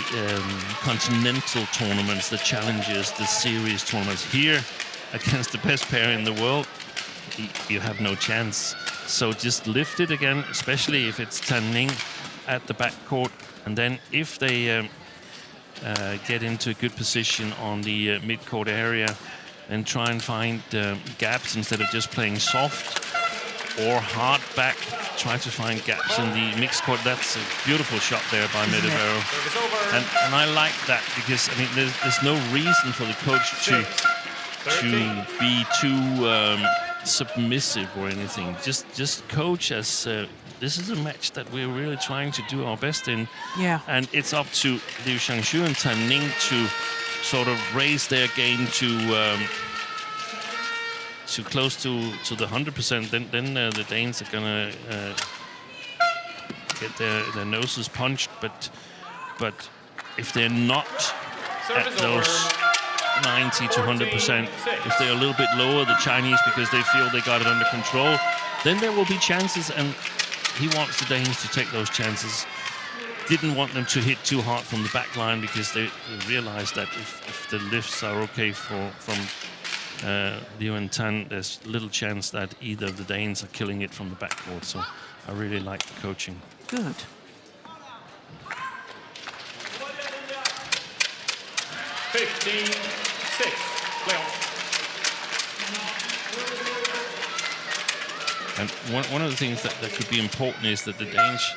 continental tournaments, the challenges, the series tournaments. Here, against the best pair in the world, you have no chance. So just lift it again, especially if it's Tan Ning at the back court, and then if they get into a good position on the mid-court area, and try and find gaps instead of just playing soft or hard back. Try to find gaps in the mixed court. That's a beautiful shot there by Mette Berger. And I like that because, I mean, there's no reason for the coach to be too submissive or anything. Just coach as this is a match that we're really trying to do our best in. Yeah. And it's up to Liu Xiangxu and Tan Ning to sort of raise their game to close to the 100%. Then the Danes are gonna get their noses punched. But if they're not at those 90 to 100%, if they're a little bit lower, the Chinese, because they feel they got it under control, then there will be chances, and he wants the Danes to take those chances. Didn't want them to hit too hard from the back line because they realized that if the lifts are okay from Liu and Tan, there's little chance that either of the Danes are killing it from the backboard. So I really like the coaching. Good. And one of the things that could be important is that the Danes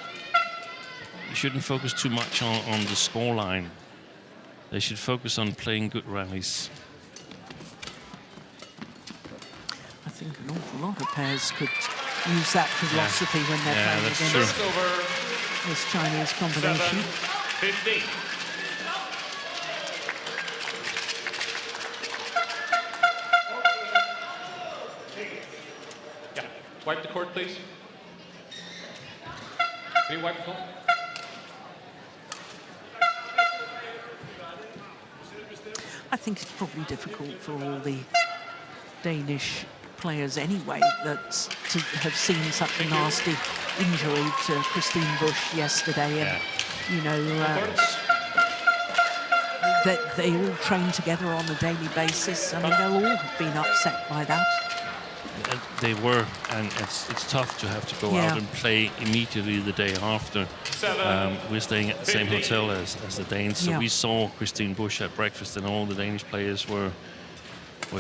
shouldn't focus too much on the scoreline. They should focus on playing good rallies. I think an awful lot of pairs could use that philosophy when they're playing against this Chinese combination. 15. Yeah, wipe the court, please. Can you wipe the court? I think it's probably difficult for all the Danish players anyway that to have seen such a nasty injury to Christine Busch yesterday, and you know that they all train together on a daily basis. I mean, they'll all have been upset by that. They were, and it's tough to have to go out and play immediately the day after. We're staying at the same hotel as the Danes, so we saw Christine Busch at breakfast, and all the Danish players were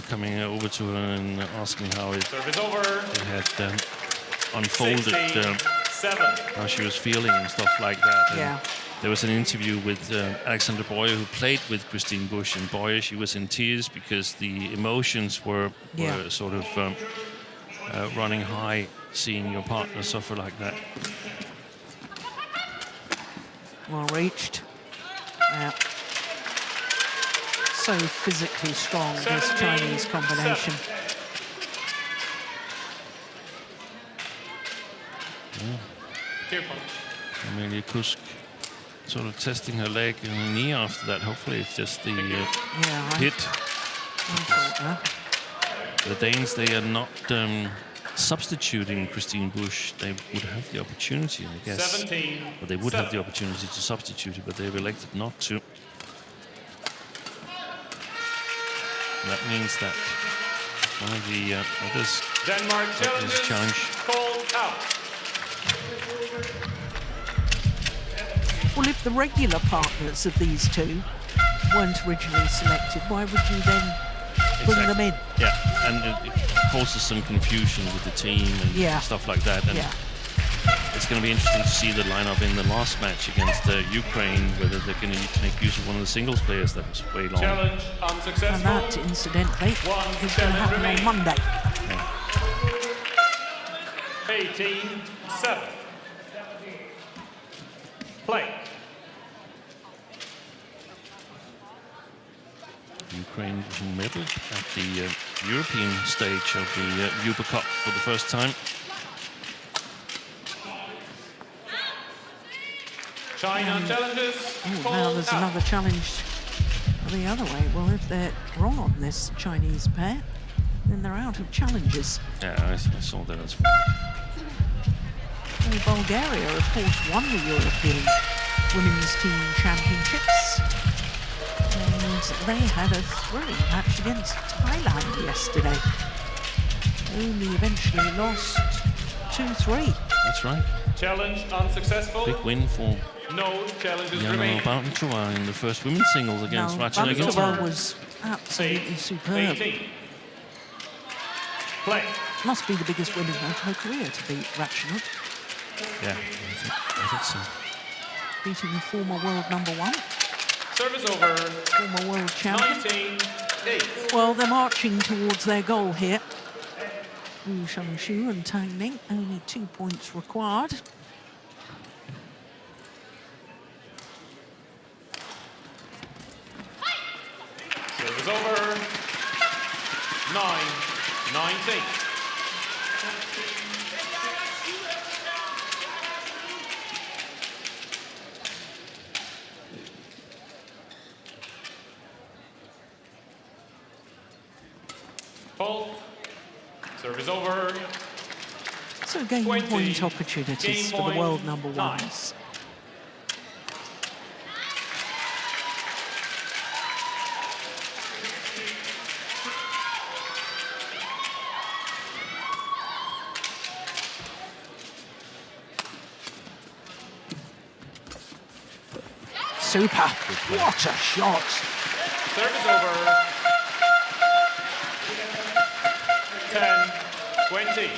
coming over to her and asking how it had unfolded, how she was feeling and stuff like that. And there was an interview with Alexander Boyer, who played with Christine Busch, and Boyer, she was in tears because the emotions were sort of running high, seeing your partner suffer like that. Well reached. So physically strong, this Chinese combination. Amelia Kusk sort of testing her leg and her knee after that. Hopefully it's just the hit. The Danes, they are not substituting Christine Busch. They would have the opportunity, I guess. 17. But they would have the opportunity to substitute it, but they've elected not to. That means that one of the others Denmark challenge called out. Well, if the regular partners of these two weren't originally selected, why would you then bring them in? Yeah, and it causes some confusion with the team and stuff like that. And it's going to be interesting to see the lineup in the last match against Ukraine, whether they're going to make use of one of the singles players that was way long. Challenge unsuccessful. And that, incidentally, is going to happen on Monday. 18-7. Play. Ukraine medal at the European stage of the Uber Cup for the first time. China challenges. Oh, now there's another challenge the other way. Well, if they're wrong on this Chinese pair, then they're out of challenges. Yeah, I saw that as well. Well, Bulgaria, of course, won the European Women's Team Championships. And they had a thrilling match against Thailand yesterday. Only eventually lost 2-3. That's right. Challenge unsuccessful. Big win for No challenges Jana remaining. Bautova in the first women's singles against Now, Ratchanova. Bautova was absolutely superb. 18. Play. Must be the biggest win of her career to beat Ratchanova, Yeah, I think so. beating the former world #1, Service over. former world champion. 19-8. Well, they're marching towards their goal here. Wu Shangshu and Tang Ning, only 2 points required. Service over. 9-19. Fault. Service over. So game 20. point opportunities Game for the world point #1s. Super. What a shot. Service over. 10-20.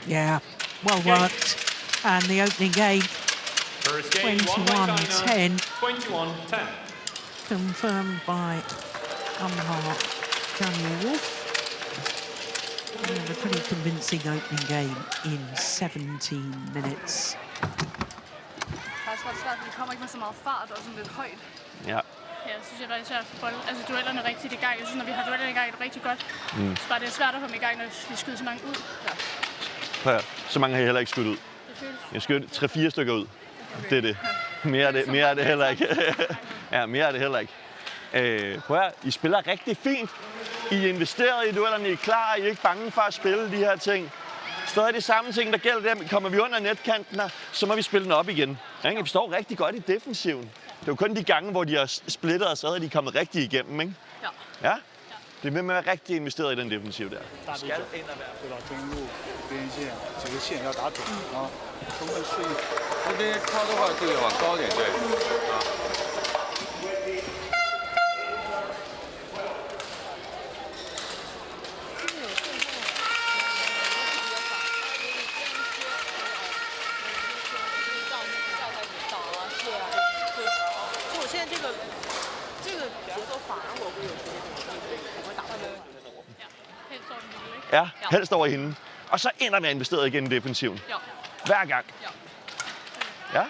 Yeah, well worked. And the opening game, First game, won by China, 21-10. 21-10. confirmed by umpire Daniel Wolf. And a pretty convincing opening game in 17 minutes. Faktisk ret svært, fordi det kommer ikke med så meget fart og sådan lidt højt. Ja. Ja, jeg synes, det er rigtig svært for altså duellerne rigtigt i gang. Jeg synes, når vi har duellerne i gang, er det rigtig godt. Så bare det er svært at komme i gang, når vi skyder så mange ud. Ja. Prøv at høre. Så mange har jeg heller ikke skudt ud. Jeg skød 3-4 stykker ud. Okay. Det er det. Mere er det heller ikke. Ja, mere er det heller ikke. Prøv at høre. I spiller rigtig fint. I er investeret i duellerne, I er klar, I er ikke bange for at spille de her ting. Stadig de samme ting, der gælder dem. Kommer vi under netkanten her, så må vi spille den op igen. Vi står rigtig godt i defensiven. Det er jo kun de gange, hvor de har splittet os, så er de kommet rigtig igennem, ikke? Ja. Ja? Det er med at være rigtig investeret i den defensiv der. skal ind og være. Det var中路边线，几个线要打准啊，充分适应。这边抛的话，这个往高点对啊。Ja, helst over hende. Og så ender med at investere igen i defensiven. Ja. Hver gang. Ja. Ja?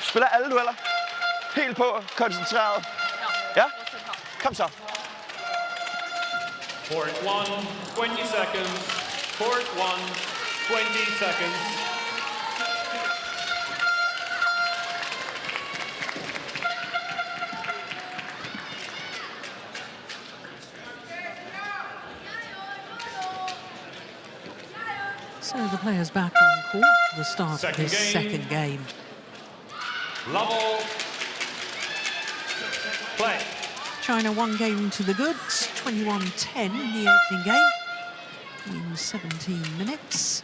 Spiller alle dueller. Helt på, koncentreret. Ja? Kom så. Court 1, 20 seconds. Court 1, 20 seconds. So the players back on court for the start of this second game. Level. Play. China one game to the goods, 21-10 in the opening game in 17 minutes.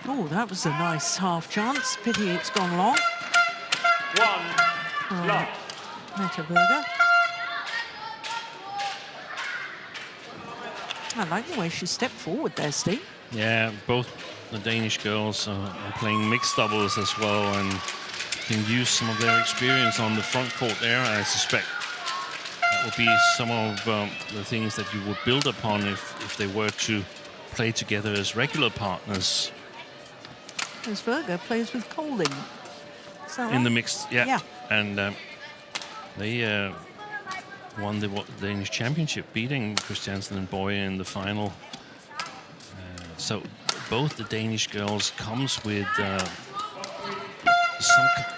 Oh, that was a nice half chance. Pity it's gone long. 1 love. Metaburger. I like the way she stepped forward there, Steve. Yeah, both the Danish girls are playing mixed doubles as well and can use some of their experience on the front court there. I suspect that would be some of the things that you would build upon if they were to play together as regular partners. As Berger plays with Kolding. In the mixed, yeah. Yeah. And they won the Danish championship, beating Christophersen and Boye in the final. So both the Danish girls comes with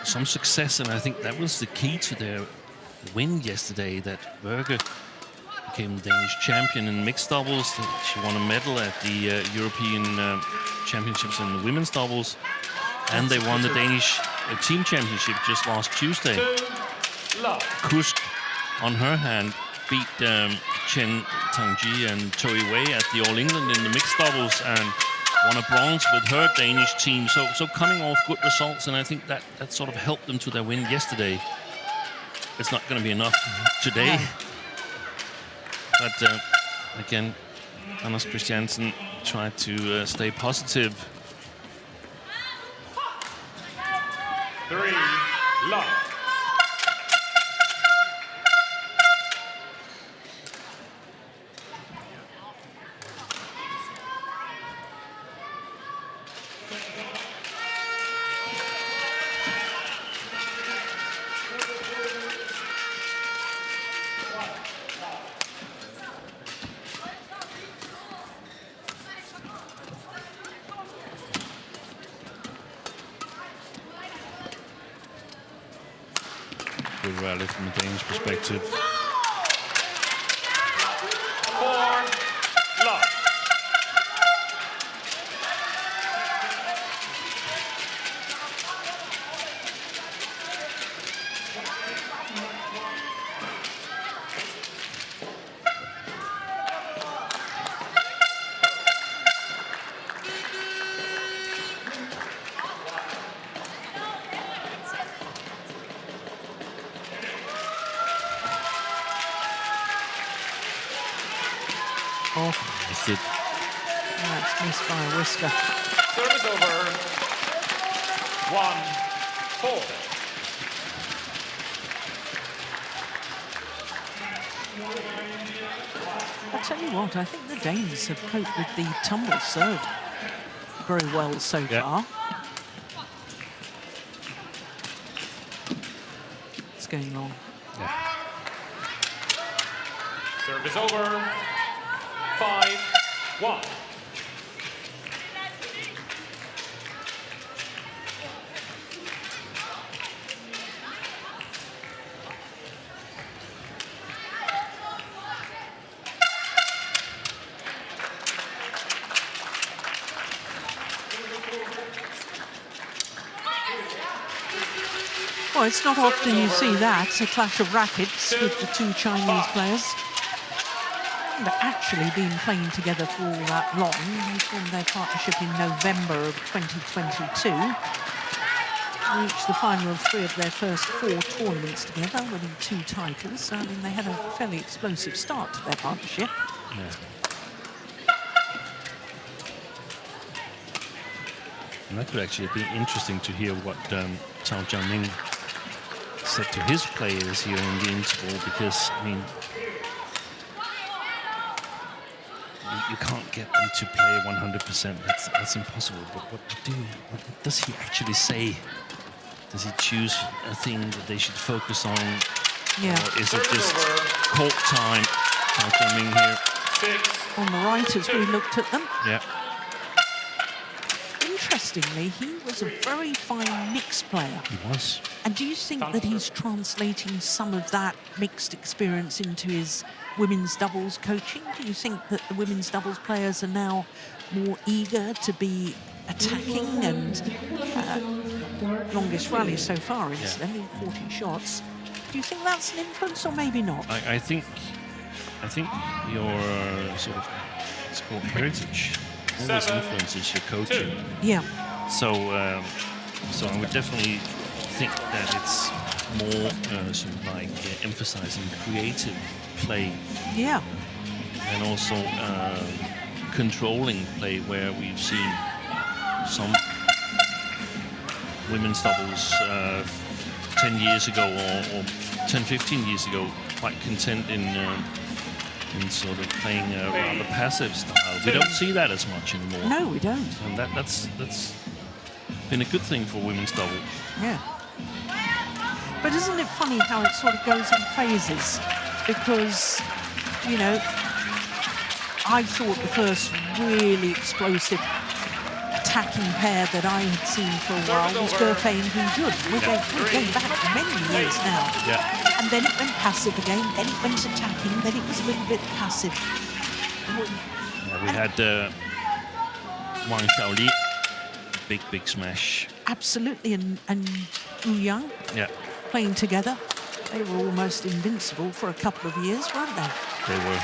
some success, and I think that was the key to their win yesterday, that Berger became Danish champion in mixed doubles. She won a medal at the European Championships in the women's doubles, and they won the Danish team championship just last Tuesday. Kusk, on her hand, beat Chen Tangji and Toi Wei at the All England in the mixed doubles and won a bronze with her Danish team. So coming off good results, and I think that sort of helped them to their win yesterday. It's not going to be enough today. No. But again, Anders Christiansen tried to stay positive. 3 love. Good rally from the Danish perspective. 4 love. Oh, That's it. that's missed by a whisker. Service over. 1-4. I tell you what, I think the Danes have coped with the tumble serve very well so far. What's going on? Service over. 5-1. Well, it's not often you see that, a clash of rackets with the two Chinese players. They've actually been playing together for all that long. They formed their partnership in November of 2022. Reached the final of 3 of their first 4 tournaments together, winning 2 titles. So, I mean, they had a fairly explosive start to their partnership. Yeah. And that could actually be interesting to hear what Cao Jiangming said to his players here in the interval, because, I mean, you can't get them to play 100%. That's impossible. But what does he actually say? Does he choose a thing that they should focus on? Yeah. Or is it just court time? Cao Jiangming here. On the right, as we looked at them. Yeah. Interestingly, he was a very fine mixed player. He was. And do you think that he's translating some of that mixed experience into his women's doubles coaching? Do you think that the women's doubles players are now more eager to be attacking? And longest rally so far, incidentally, 40 shots. Do you think that's an influence, or maybe not? I think your sort of, it's called heritage, always influences your coaching. Yeah. So so I would definitely think that it's more sort of like emphasizing creative play. Yeah. and also controlling play, where we've seen some women's doubles 10 years ago or 10, 15 years ago quite content in sort of playing a rather passive style. We don't see that as much anymore. No, we don't. And that's been a good thing for women's double. Yeah. But isn't it funny how it sort of goes in phases? Because, you know, I thought the first really explosive attacking pair that I had seen for a while was Gerfei and Hu Jun. We're going back many years now. Yeah. And then it went passive again, then it went attacking, then it was a little bit passive. Yeah, we had Wang Zhi Yi, big smash. Absolutely, and Wu Yang playing together. They were almost invincible for a couple of years, weren't they? They were.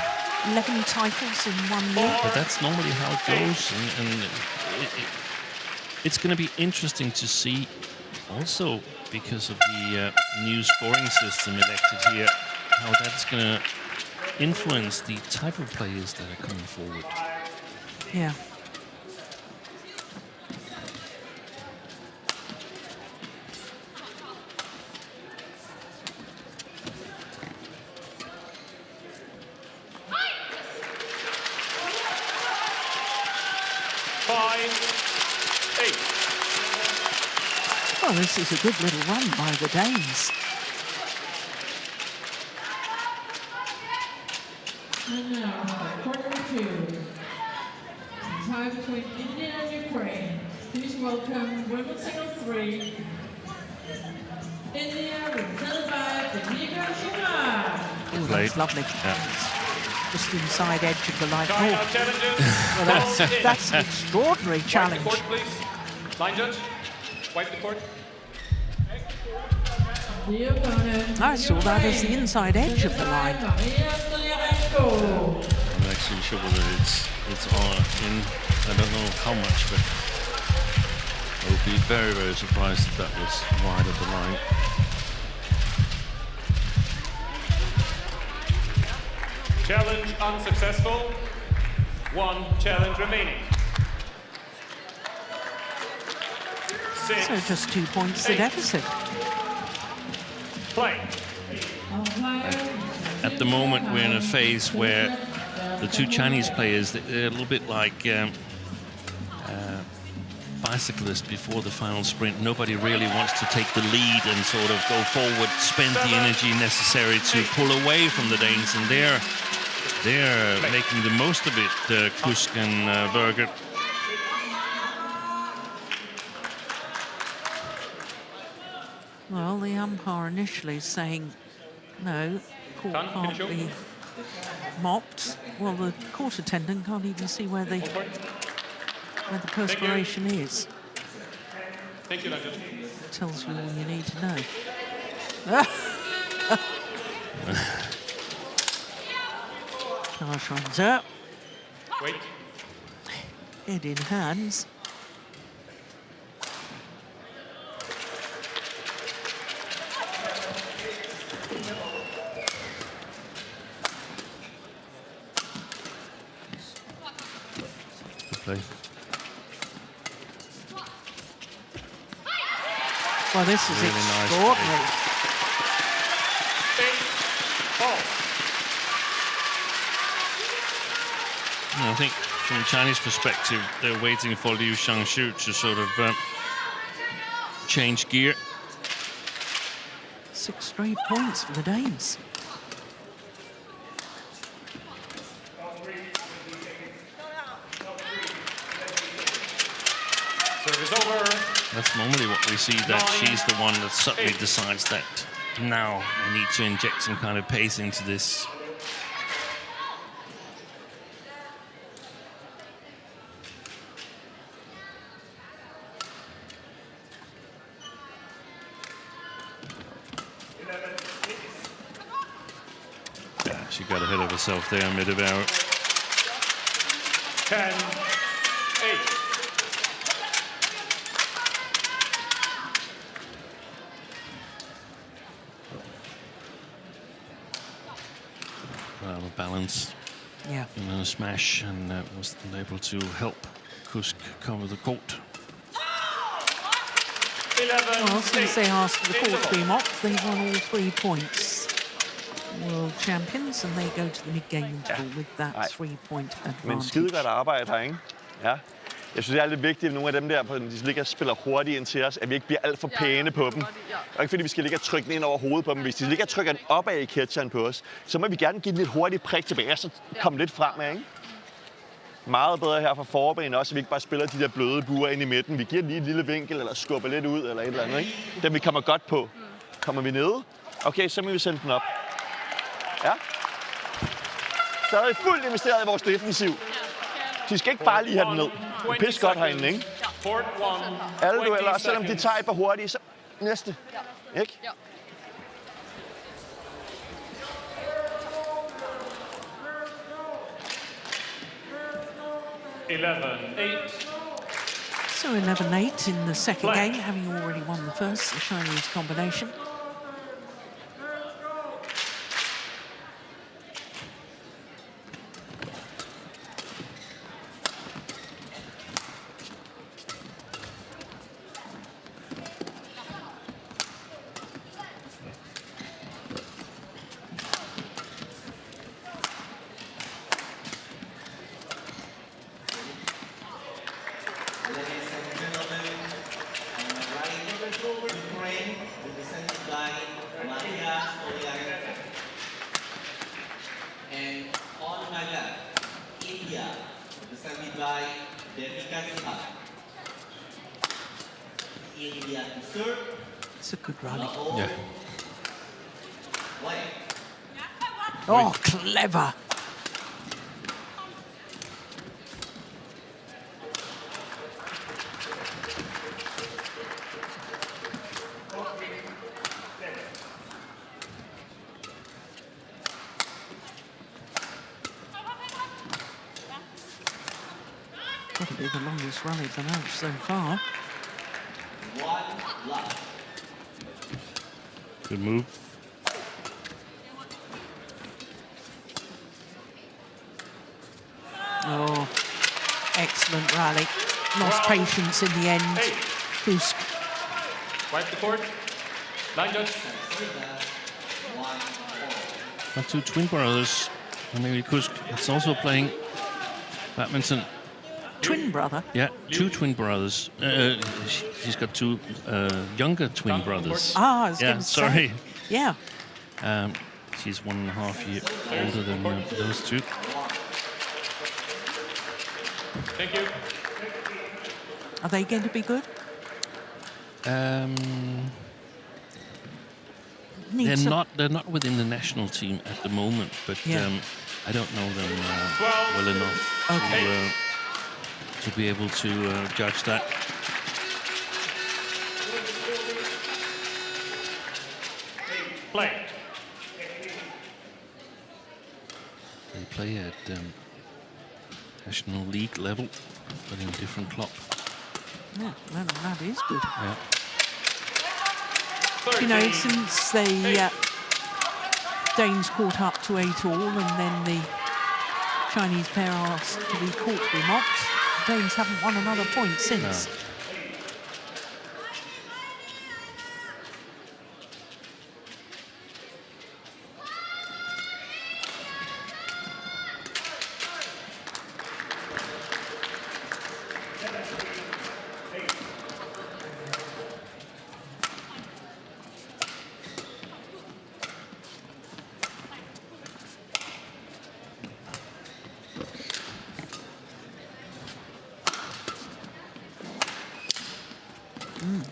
11 titles in 1 year. But that's normally how it goes, and it's going to be interesting to see also, because of the new scoring system elected here, how that's going to influence the type of players that are coming forward. Yeah. Well, this is a good little run by the Danes. And now, quarter two. Tie between India and Ukraine. Please welcome women's single 3. India, represented by Danica Shima. Oh, that's lovely. Yeah. Just inside edge of the line. Oh, well, that's an extraordinary challenge. Wipe the court, please. Line judge, wipe the court. I saw that as the inside edge of the line. I'm actually sure whether it's on in. I don't know how much, but I would be very, very surprised if that was wide of the line. Challenge unsuccessful. 1 challenge remaining. 6. So just 2 points the deficit. Play. At the moment, we're in a phase where the two Chinese players, they're a little bit like bicyclists before the final sprint. Nobody really wants to take the lead and sort of go forward, spend the energy necessary to pull away from the Danes, and they're making the most of it, Kusk and Berger. Well, the umpire initially saying no, court can't be mopped. Well, the court attendant can't even see where the perspiration is. Thank you, Judge. Tells you all you need to know. Charge runs up. Wait. Head in hands. Play. Well, this is Really nice extraordinary. I think from Chinese perspective, they're waiting for Liu Shangshu to sort of change gear. 6 straight points for the Danes. Service over. That's normally what we see, that she's the one that suddenly decides that now I need to inject some kind of pace into this. Yeah, she got ahead of herself there mid-hour. 10-8. Balance. in a smash and was unable to help Kusk cover the court. Well, since they asked for the court to be mocked, they've won all 3 points. World champions, and they go to the mid-game interval with that 3-point advantage. Men skide godt arbejde her, ikke? Ja. Jeg synes, det er lidt vigtigt, at nogle af dem der, de ligger og spiller hurtigt ind til os, at vi ikke bliver alt for pæne på dem. Og ikke fordi vi skal ligge og trykke den ind over hovedet på dem. Hvis de ligger og trykker den opad i catcheren på os, så må vi gerne give den lidt hurtigt prik tilbage, og så komme lidt fremad, ikke? Meget bedre her fra forbanen også, at vi ikke bare spiller de der bløde buer ind i midten. Vi giver lige et lille vinkel, eller skubber lidt ud, eller et eller andet, ikke? Dem vi kommer godt på. Kommer vi ned? Okay, så må vi sende den op. Ja. Stadig fuldt investeret i vores defensiv. De skal ikke bare lige have den ned. Det er pisse godt herinde, ikke? Alle dueller, og selvom de tager et par hurtige, så næste. Ikke? So 11-8 in the second game, having already won the first, the Chinese combination. It's a good rally. Yeah. Oh, clever. Got to be the longest rally of the match so far. Good move. Oh, excellent rally. Lost patience in the end. Kusk. Wipe the court. Line judge. Got 2 twin brothers. And maybe Kusk is also playing badminton. Twin brother? Yeah, 2 twin brothers. She's got 2 younger twin brothers. Ah, I was yeah, going to sorry. say. Yeah. She's 1.5 years older than those 2. Thank you. Are they going to be good? They're not within the national team at the moment, but I don't know them well enough to be able to judge that. Play. They play at national league level, but in a different club. Yeah, that is good. Yeah. You know, since the Danes caught up to 8 all, and then the Chinese pair asked for the court to be mocked, the Danes haven't won another point since. No.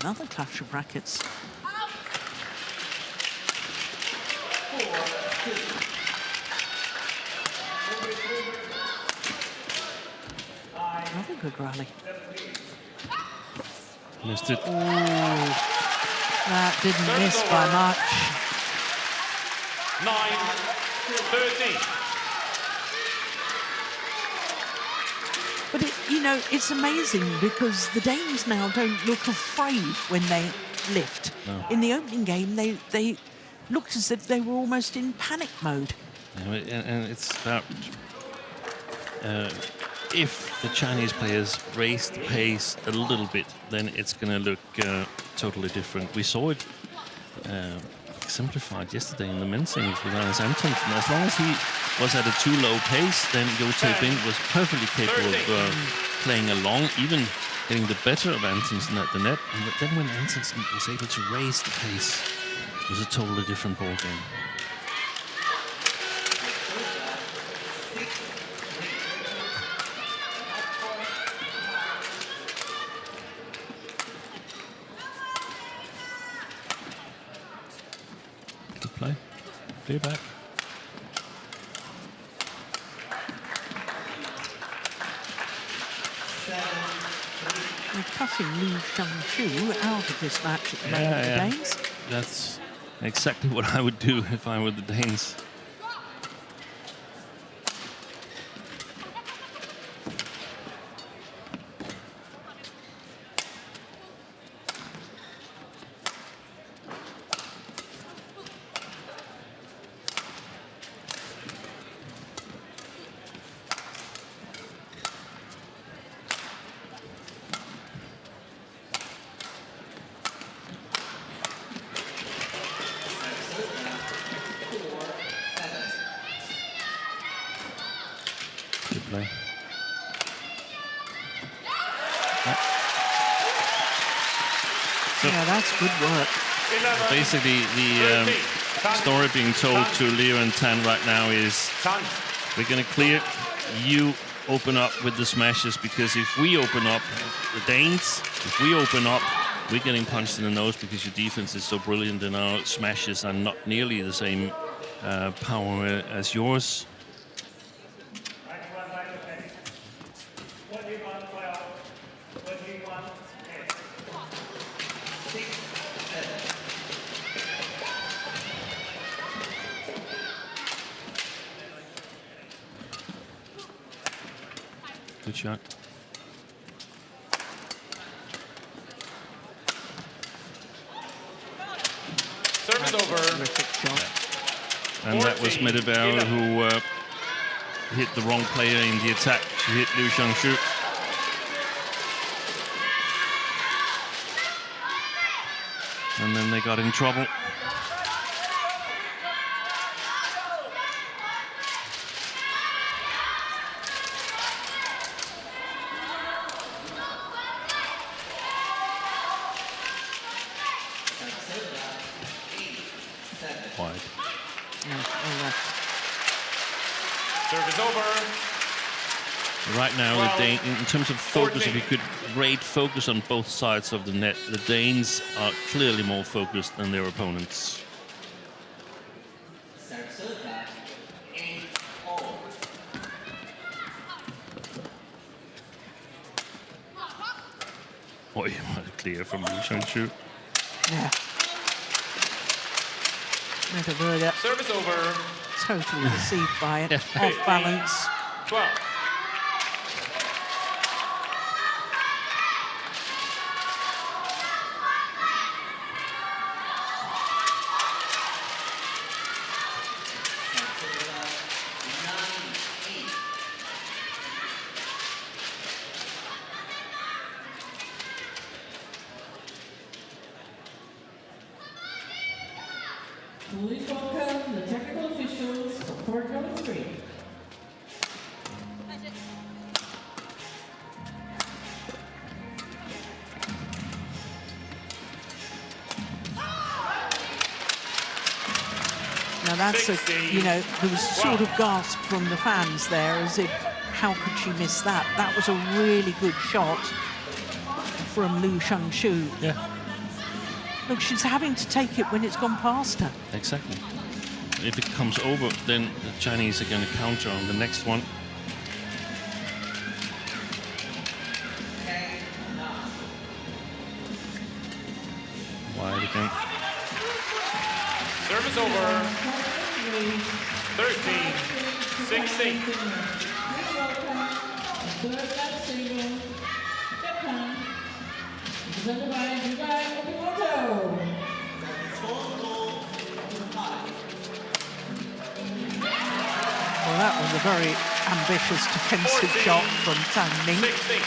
Another clash of rackets. Another good rally. Missed it. Oh, that didn't miss by much. 9-13. But you know, it's amazing because the Danes now don't look afraid when they lift. No. In the opening game, they looked as if they were almost in panic mode. Yeah, and it's about if the Chinese players raise the pace a little bit, then it's going to look totally different. We saw it exemplified yesterday in the men's singles with Anders Antonsen. As long as he was at a too low pace, then Jo Tae-bin was perfectly capable of playing along, even getting the better of Antonsen at the net. And then when Antonsen was able to raise the pace, it was a totally different ball game. Good play. Clear back. We're cutting Liu Shang-Chu out of this match at the moment, the Danes. That's exactly what I would do if I were the Danes. Play. So yeah, that's good work. Basically, the story being told to Leo and Tan right now is we're going to clear. You open up with the smashes, because if we open up, the Danes, if we open up, we're getting punched in the nose because your defense is so brilliant and our smashes are not nearly the same power as yours. Good shot. Service over. Terrific shot. And that was Medebau who hit the wrong player in the attack. She hit Liu Shang-Chu. And then they got in trouble. Wide. Service over. Right now, the Dane, in terms of focus, if you could rate focus on both sides of the net, the Danes are clearly more focused than their opponents. Oh, you might clear from Liu Shang-Chu. Yeah. Medebau Service over. totally deceived by it. Off balance. 12. Please welcome the technical officials for court number 3. Now that's a, you know, there was a sort of gasp from the fans there, as if, how could she miss that? That was a really good shot from Liu Shang-Chu. Yeah. Look, she's having to take it when it's gone past her. Exactly. If it comes over, then the Chinese are going to counter on the next one. Wide again. Service over. 13-16. Third left single, Japan, presented by Yugai Okimoto. Well, that was a very ambitious defensive shot from Tang Ning. 16.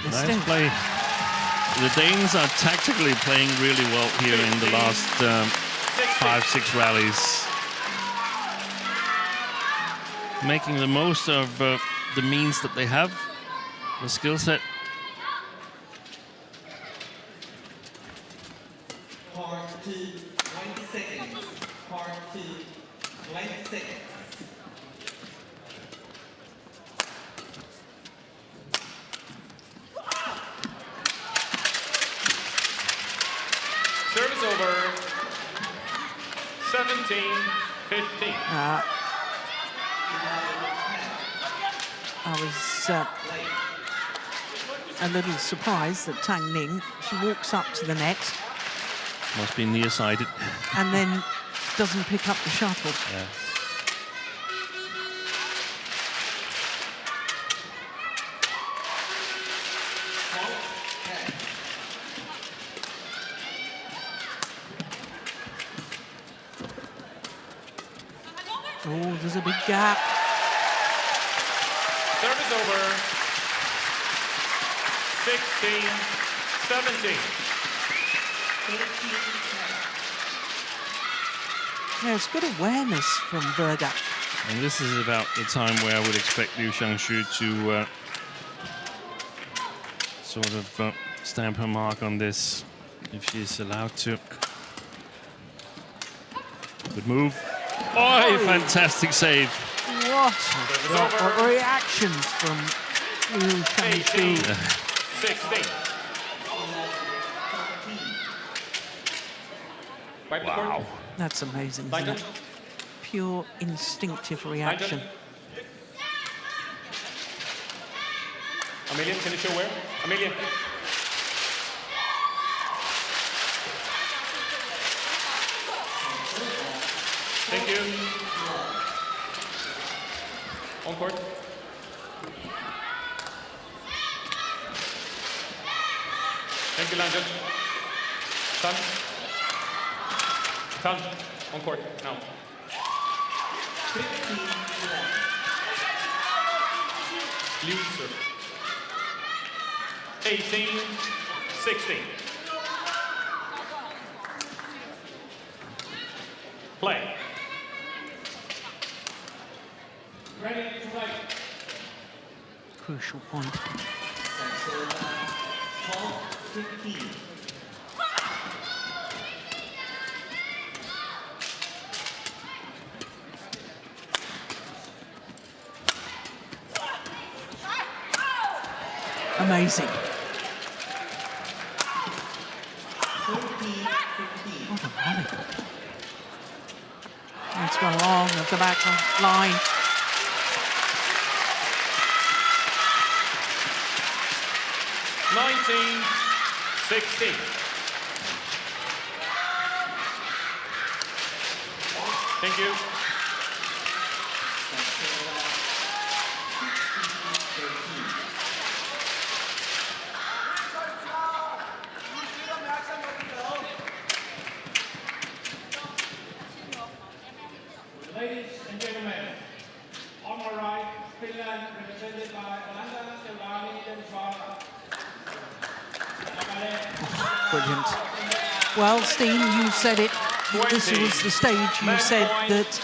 Nice play. The Danes are tactically playing really well here in the last 5-6 rallies. Making the most of the means that they have, the skill set. Part 2, 20 seconds. Part 2, 20 seconds. Service over. 17-15. I was a little surprised that Tang Ning, she walks up to the net. Must be nearsighted. And then doesn't pick up the shuttle. Yeah. Oh, there's a big gap. Service over. 16-17. Yeah, it's good awareness from Verga. And this is about the time where I would expect Liu Xiangshu to sort of stamp her mark on this, if she's allowed to. Good move. Oh, fantastic save. What reactions from Liu Xiangshu. 16. Wow. That's amazing, isn't it? Pure instinctive reaction. Amelia, can you show where? Amelia. Thank you. On court. Thank you, Langdon. Tan. Tan, on court, now. Liu serve. 18-16. Play. Ready to play. Crucial point. 15. Amazing. What a volley. It's gone long at the back line. (19-16). Thank you. Ladies and gentlemen, on my right, Finland, represented by Olanda Selvani Densvara. Brilliant. Well, Steen, you said it. This was the stage. You said that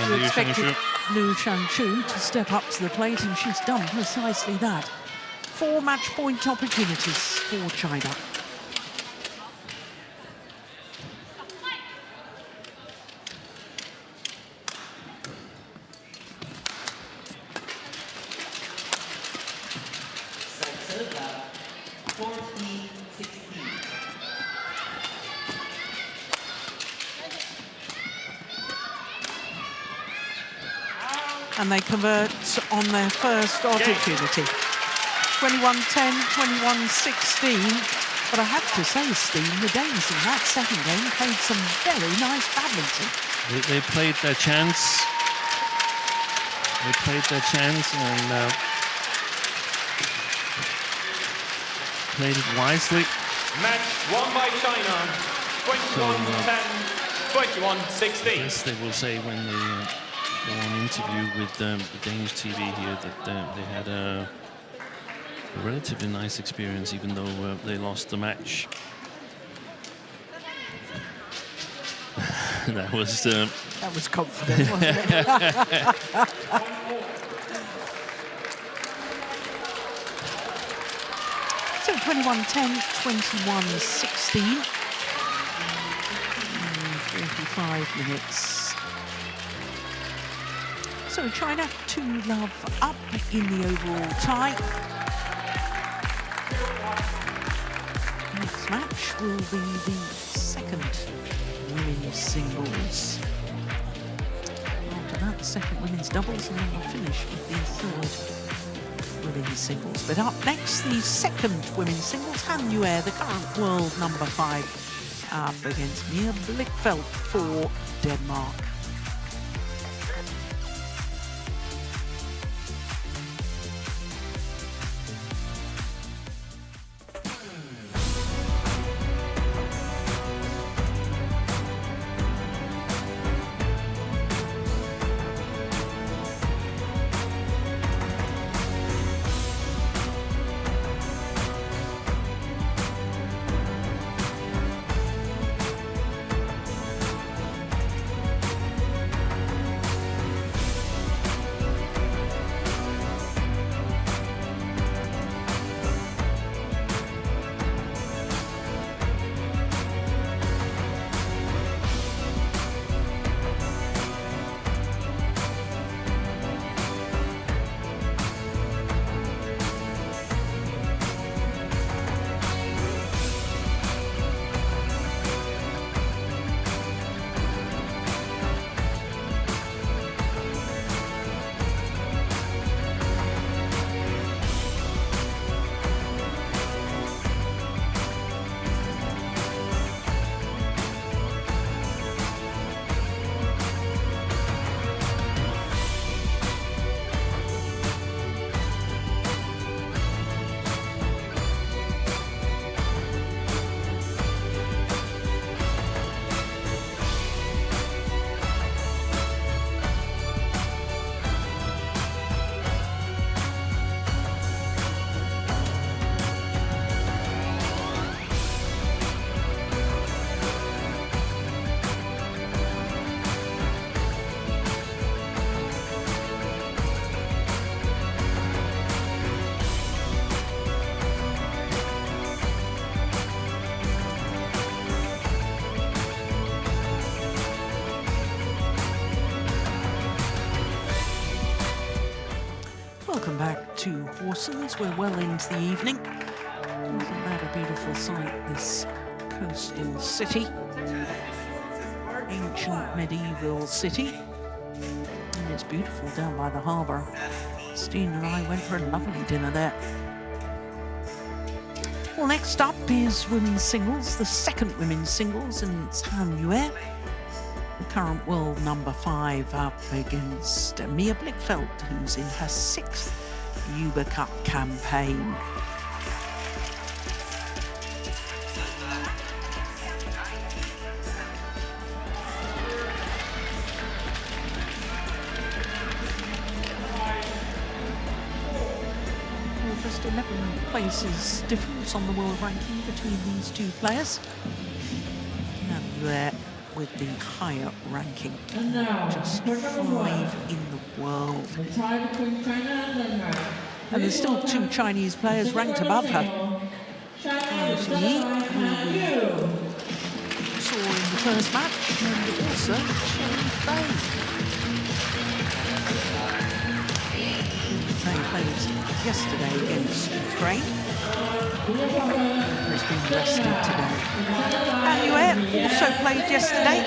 you expected Liu Xiangshu to step up to the plate, and she's done precisely that. 4 match point opportunities for China. And they convert on their first opportunity. 21-10, 21-16. But I have to say, Steve, the Danes in that second game played some very nice badminton. They played their chance. They played their chance and played it wisely. Match won by China, 21-10, 21-16. Yes, they will say when they go on interview with the Danish TV here that they had a relatively nice experience, even though they lost the match. That was confident, wasn't it? So 21-10, 21-16. 45 minutes. So China 2-love up in the overall tie. Next match will be the second women's singles. After that, the second women's doubles, and then we'll finish with the third women's singles. But up next, the second women's singles, Han Yue, the current world number 5, up against Mia Blichfeldt for Denmark. Welcome back to Horsens. We're well into the evening. Isn't that a beautiful sight, this coastal city? Ancient medieval city. And it's beautiful down by the harbour. Steen and I went for a lovely dinner there. Well, next up is women's singles, the second women's singles, and it's Han Yue, the current world number 5, up against Mia Blichfeldt, who's in her 6th Uber Cup campaign. Well, just 11 places difference on the world ranking between these two players. And there with the higher ranking, just 5 in the world. And there's still 2 Chinese players ranked above her. Wang Zhi Yi, who we saw in the first match, and also Chen Fei. Fei played yesterday against Ukraine. Has been rested today. Han Yue also played yesterday.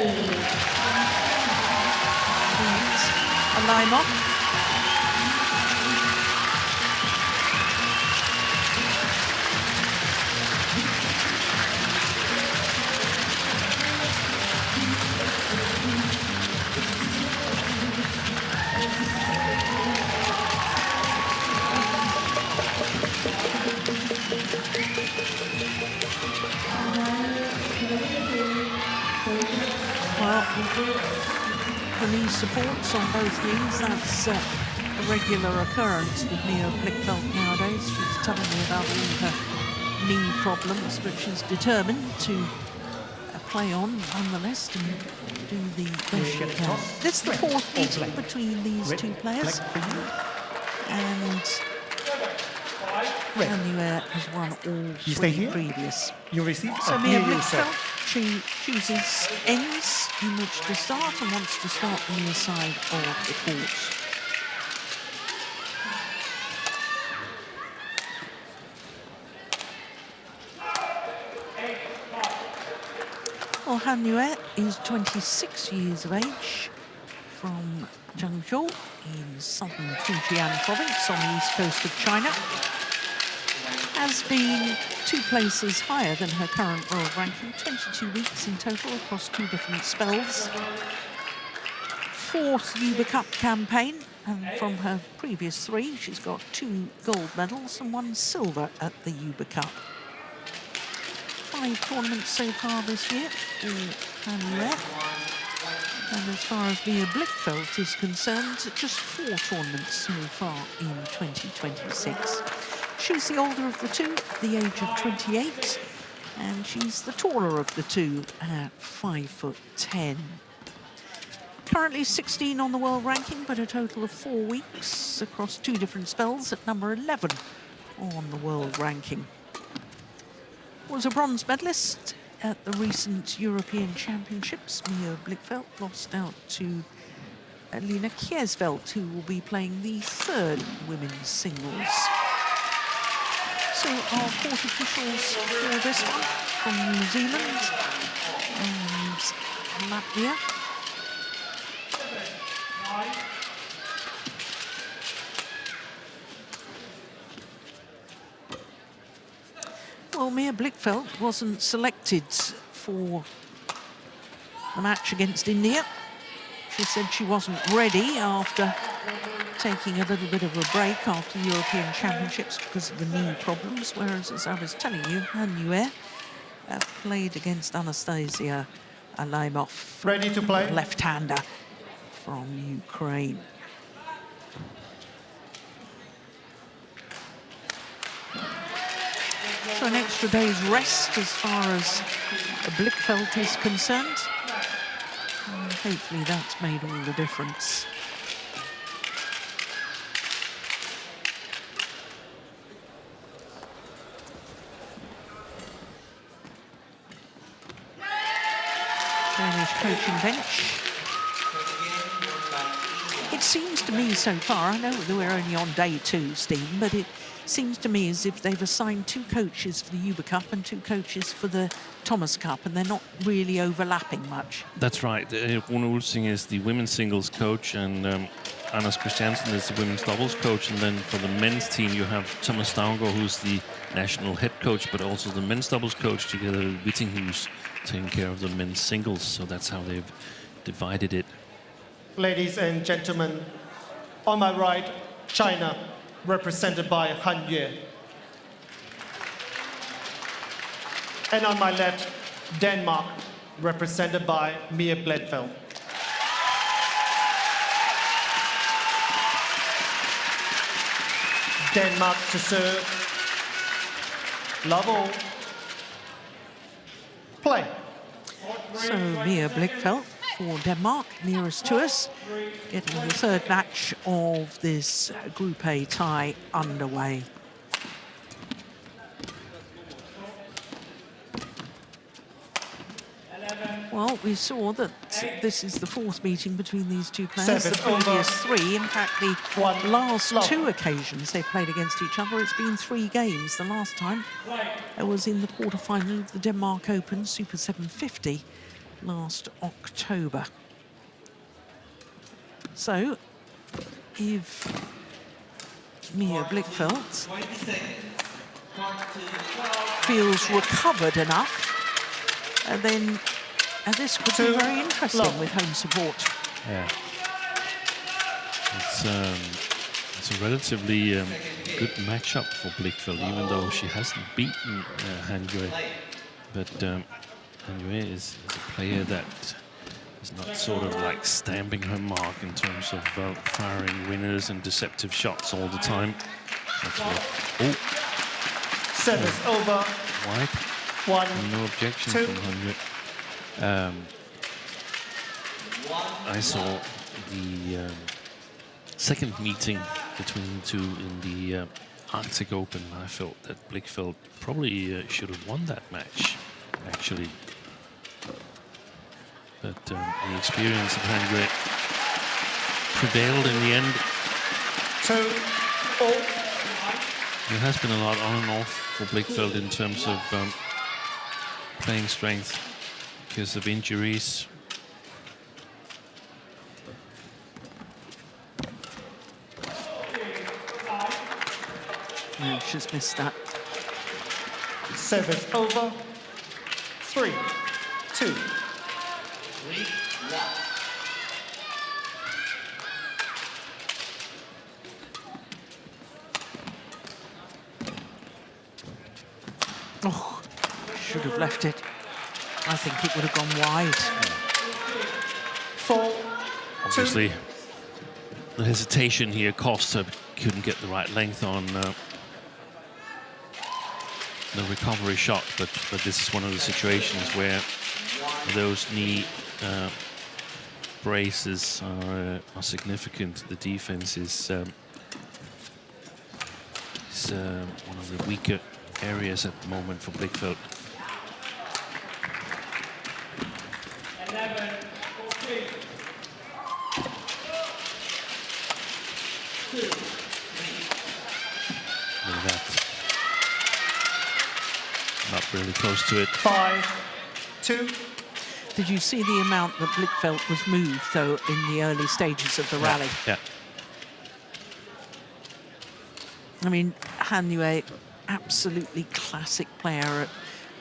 He's a line off got the knee supports on both knees. That's a regular occurrence with Mia Blichfeldt nowadays. She's telling me about all her knee problems, but she's determined to play on nonetheless and do the best she can. This is the fourth meeting between these two players, and Annuaire has won all three previous. You receive. So Mia Blichfeldt, she chooses ends in which to start and wants to start the near side of the court. Well, Annuaire is 26 years of age, from Zhengzhou in southern Fujian province on the east coast of China. Has been 2 places higher than her current world ranking, 22 weeks in total across 2 different spells. 4th Uber Cup campaign, and from her previous 3, she's got 2 gold medals and 1 silver at the Uber Cup. 5 tournaments so far this year for Annuaire. And as far as Mia Blichfeldt is concerned, just 4 tournaments so far in 2026. She's the older of the two, at the age of 28, and she's the taller of the two at 5'10". Currently 16 on the world ranking, but a total of 4 weeks across 2 different spells at number 11 on the world ranking. Was a bronze medalist at the recent European Championships. Mia Blichfeldt lost out to Lina Kjærsveld, who will be playing the 3rd women's singles. So our court officials for this one from New Zealand and Latvia. Well, Mia Blichfeldt wasn't selected for the match against India. She said she wasn't ready after taking a little bit of a break after the European Championships because of the knee problems, whereas, as I was telling you, Annuaire played against Anastasia Alaimov, ready to play, left-hander from Ukraine. So an extra day's rest as far as Blichfeldt is concerned. And hopefully that's made all the difference. Danish coaching bench. It seems to me so far, I know that we're only on day 2, Steve, but it seems to me as if they've assigned 2 coaches for the Uber Cup and 2 coaches for the Thomas Cup, and they're not really overlapping much. That's right. Rune Ulsing is the women's singles coach, and Anders Christiansen is the women's doubles coach. And then for the men's team, you have Thomas Stavngård, who's the national head coach, but also the men's doubles coach, together with Witting, who's taking care of the men's singles. So that's how they've divided it. Ladies and gentlemen, on my right, China, represented by Annuaire. And on my left, Denmark, represented by Mia Blichfeldt. Denmark to serve. Love all. Play. So Mia Blichfeldt for Denmark, nearest to us, getting the 3rd match of this Group A tie underway. Well, we saw that this is the 4th meeting between these 2 players. The previous 3, in fact, the last 2 occasions they played against each other, it's been 3 games. The last time it was in the quarterfinal of the Denmark Open Super 750 last October. So, if Mia Blichfeldt feels recovered enough, then this could be very interesting with home support. Yeah. It's a relatively good matchup for Blichfeldt, even though she hasn't beaten Annuaire. But Annuaire is a player that She's not sort of like stamping her mark in terms of firing winners and deceptive shots all the time. That's what. Oh. Service over. White. 1, no objection 2. from Hun Yue. I saw the second meeting between the two in the Arctic Open. I felt that Blichfeldt probably should have won that match, actually. But the experience of Han Yue prevailed in the end. 2-all. There has been a lot on and off for Blichfeldt in terms of playing strength because of injuries. No, she's missed that. Service over. 3, 2. Oh, should have left it. I think it would have gone wide. 4, 2. Obviously, the hesitation here cost her. Couldn't get the right length on the recovery shot, but this is one of the situations where those knee braces are significant. The defense is one of the weaker areas at the moment for Blichfeldt. 11, 14. Look at that. Not really close to it. 5, 2. Did you see the amount that Blichfeldt was moved, though, in the early stages of the rally? Yeah. I mean, Han Yue, absolutely classic player at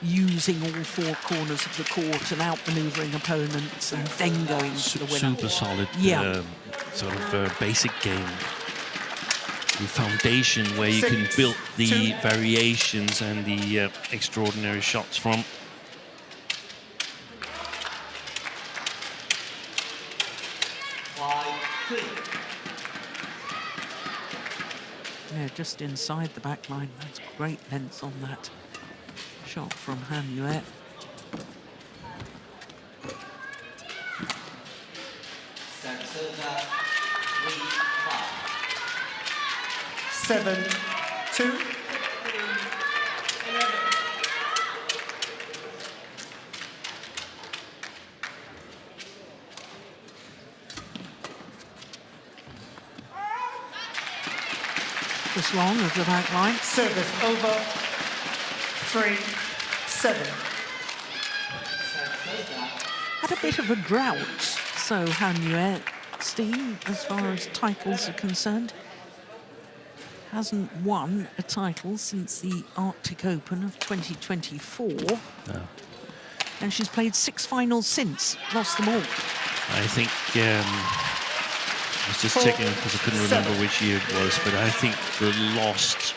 using all four corners of the court and outmaneuvering opponents and then going to the winner. Super solid, yeah. Sort of basic game. The foundation where you can build the variations and the extraordinary shots from. Yeah, just inside the back line. That's great length on that shot from Han Yue. Seven, 2. Just long of the back line. Service over. 3, 7. Had a bit of a drought, so Han Yue, Steve, as far as titles are concerned. Hasn't won a title since the Arctic Open of 2024. No. And she's played 6 finals since, lost them all. I think, I was just checking because I couldn't remember which year it was, but I think the lost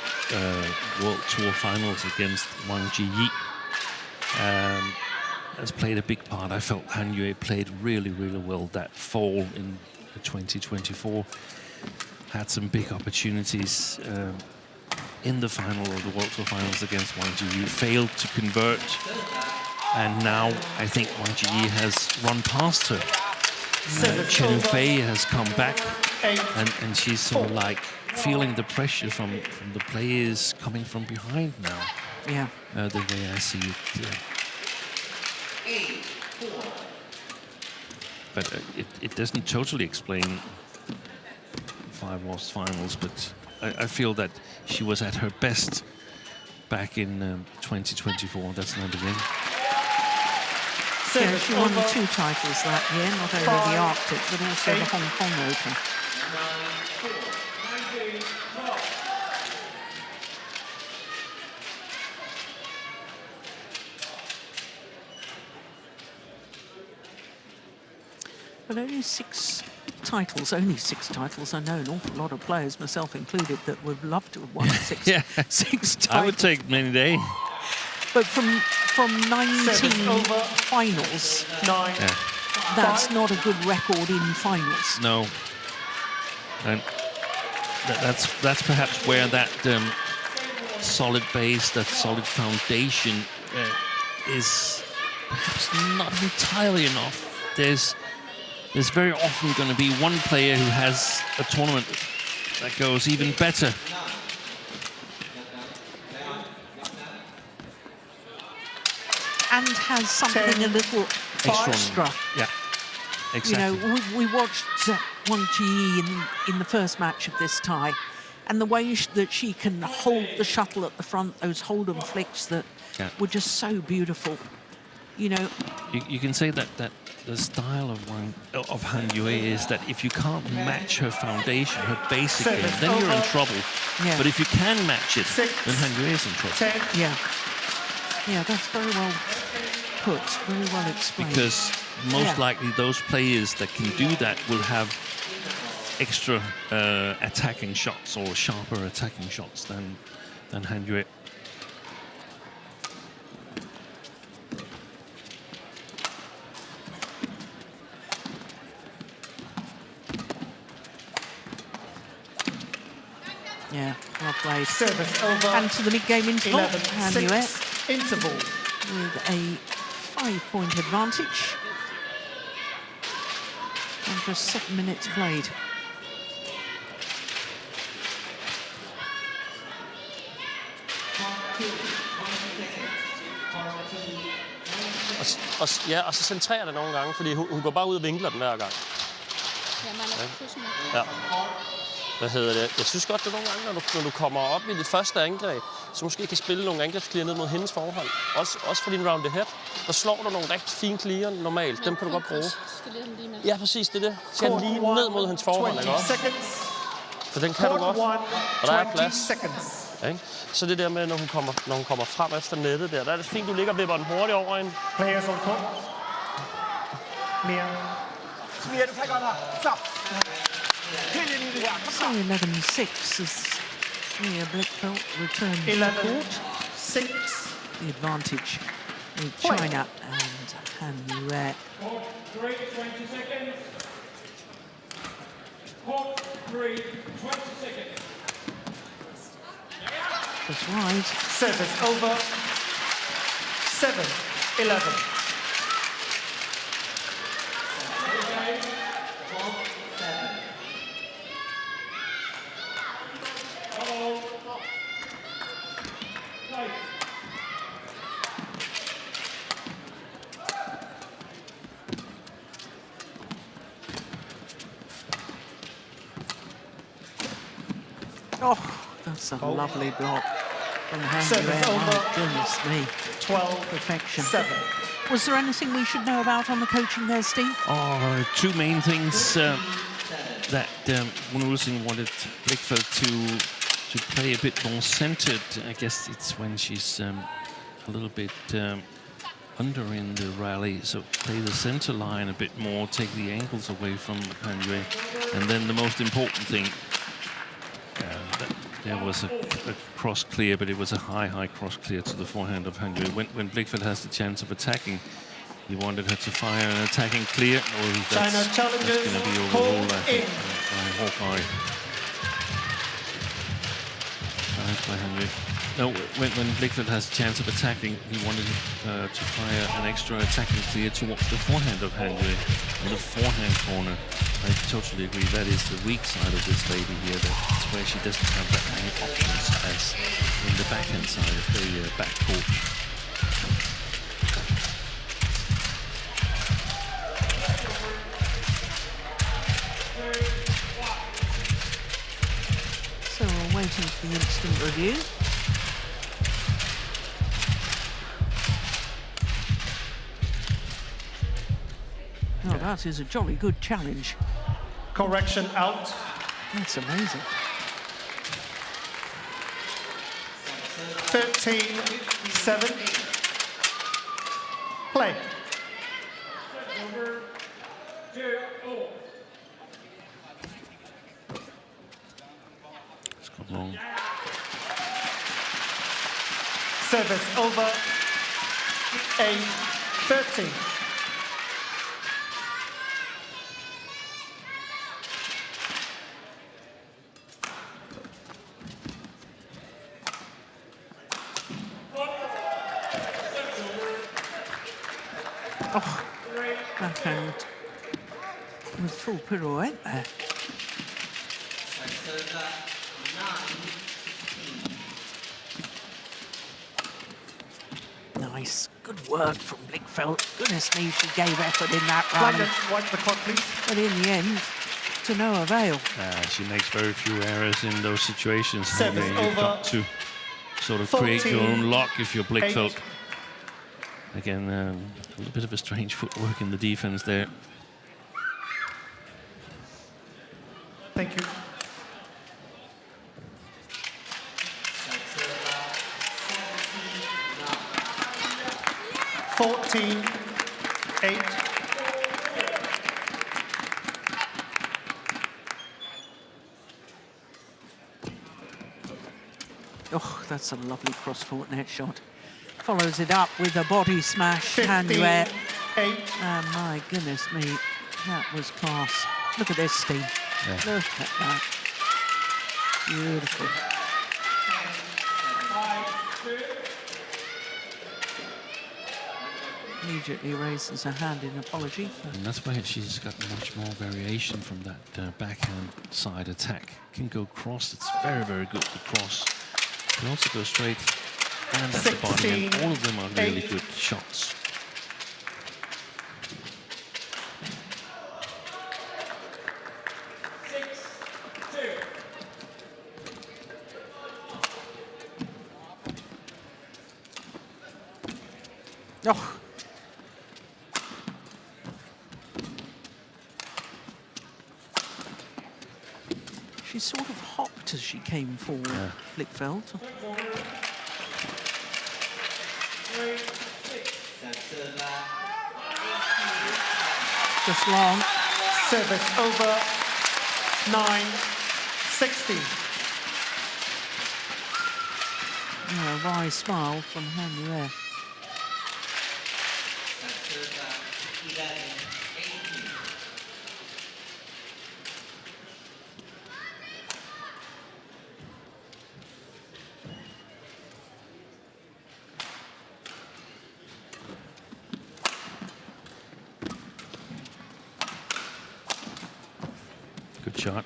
World Tour finals against Wang Zhi Yi has played a big part. I felt Han Yue played really, really well that fall in 2024. Had some big opportunities in the final of the World Tour finals against Wang Zhi Yi, failed to convert, and now I think Wang Zhi Yi has run past her. Chen Fei has come back, and she's sort of like feeling the pressure from the players coming from behind now. Yeah. The way I see it. But it doesn't totally explain 5 lost finals, but I feel that she was at her best back in 2024. That's not again. Yeah, she won 2 titles that year, not only the Arctic, but also the Hong Kong Open. But only 6 titles, I know an awful lot of players, myself included, that would love to have won 6 titles. I would take many days. But from 19 finals, that's not a good record in finals. No. And that's perhaps where that solid base, that solid foundation is perhaps not entirely enough. There's very often going to be one player who has a tournament that goes even better. And has something a little extra. Yeah, exactly. You know, we watched Wang Zhi Yi in the first match of this tie, and the way that she can hold the shuttle at the front, those hold and flicks that were just so beautiful. You know, you can say that the style of Han Yue is that if you can't match her foundation, her basic game, then you're in trouble. Yeah. But if you can match it, then Han Yue is in trouble. Yeah. Yeah, that's very well put, very well explained. Because most likely those players that can do that will have extra attacking shots or sharper attacking shots than Han Yue. Yeah, well played. Service over. And to the mid-game interval, Han Yue interval with a 5-point advantage. And just 7 minutes played. Og så centrerer det nogle gange, fordi hun går bare ud og vinkler den hver gang. Ja. Hvad hedder det? Jeg synes godt, det er nogle gange, når du kommer op i dit første angreb, så måske kan spille nogle angrebsklier ned mod hendes forhold. Også for din round the head. Der slår du nogle rigtig fine klier normalt. Dem kan du godt bruge. Ja, præcis, det er det. Skal lige ned mod hendes forhold, ikke også? For den kan du godt. Og der er plads. Ja, så det der med, når hun kommer frem efter nettet der er det fint, du ligger og vipper den hurtigt over en. Players on court. Mia, du kan godt her. Så. So 11-6 as Mia Blichfeldt returns to court. 6. The advantage with China and Han Yue. Court 3, 20 seconds. Court 3, 20 seconds. That's right. Service over. 7-11. Oh, that's a lovely block from Han Yue. My goodness me. 12, perfection. 7. Was there anything we should know about on the coaching there, Steve? Oh, two main things that Wang Zhi Yi wanted Blichfeldt to play a bit more centered. I guess it's when she's a little bit under in the rally, so play the center line a bit more, take the angles away from Han Yue. And then the most important thing, there was a cross clear, but it was a high cross clear to the forehand of Han Yue. When Blichfeldt has the chance of attacking, he wanted her to fire an attacking clear. That's going to be overruled, I think, by Hawkeye. By Han Yue. No, when Blichfeldt has a chance of attacking, he wanted to fire an extra attacking clear towards the forehand of Han Yue. In the forehand corner, I totally agree. That is the weak side of this lady here. That's where she doesn't have that many options as in the backhand side of the back court. So we're waiting for the instant review. Oh, that is a jolly good challenge. Correction out. That's amazing. 13-7. Play. It's gone wrong. Service over. 8-13. Oh, backhand with full pirouette there. Nice, good work from Blichfeldt. Goodness me, she gave effort in that run. Wipe the clock, please. But in the end, to no avail. She makes very few errors in those situations. Service You've over. got to sort of create your own luck if you're Blichfeldt. Again, a little bit of a strange footwork in the defense there. Thank you. Fourteen, 8. Oh, that's a lovely cross-court net shot. Follows it up with a body smash, hand-wet. 8. And my goodness me, that was class. Look at this, Steve. Yeah. Look at that. Beautiful. Immediately raises her hand in apology. And that's why she's got much more variation from that backhand side attack. Can go cross, it's very, very good to cross. Can also go straight and at the body, and all of them are really good shots. Oh. She sort of hopped as she came forward, Blichfeldt. Just long. Service over. 9-16. Yeah, a wry smile from Henry. Good shot.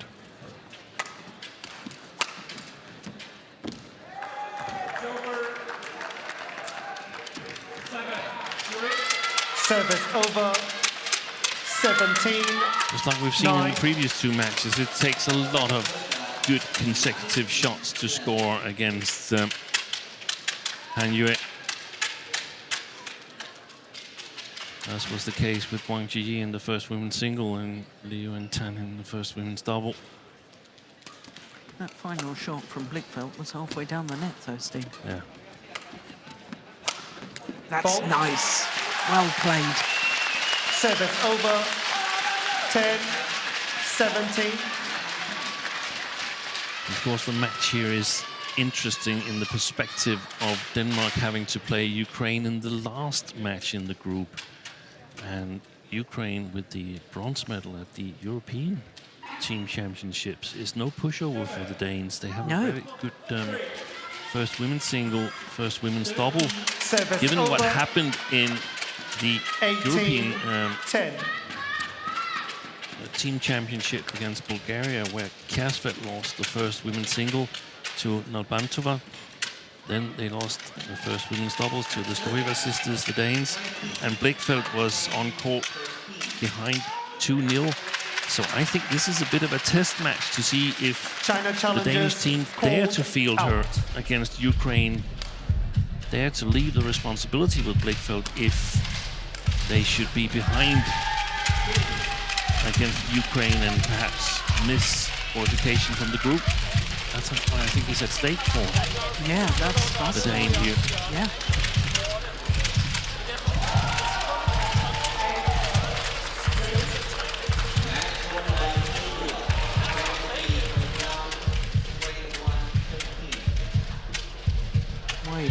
Service over. 17. Just like we've seen in the previous two matches, it takes a lot of good consecutive shots to score against Han Yue. As was the case with Wang Zhi Yi in the first women's single and Liu and Tan in the first women's double. That final shot from Blichfeldt was halfway down the net, though, Steve. Yeah. That's nice. Well played. Service over. 10-17. Of course, the match here is interesting in the perspective of Denmark having to play Ukraine in the last match in the group. And Ukraine, with the bronze medal at the European Team Championships, is no pushover for the Danes. They have a very good first women's single, first women's double. Service Given what over. happened in the 18, European 10. Team Championship against Bulgaria, where Christophersen lost the first women's single to Nalbantova. Then they lost the first women's doubles to the Stoeva sisters, the Danes. And Blichfeldt was on court behind 2-0. So I think this is a bit of a test match to see if the Danish team dare to field her against Ukraine, dare to leave the responsibility with Blichfeldt if they should be behind against Ukraine and perhaps miss qualification from the group. That's what I think is at stake for that's the Dane here. Yeah.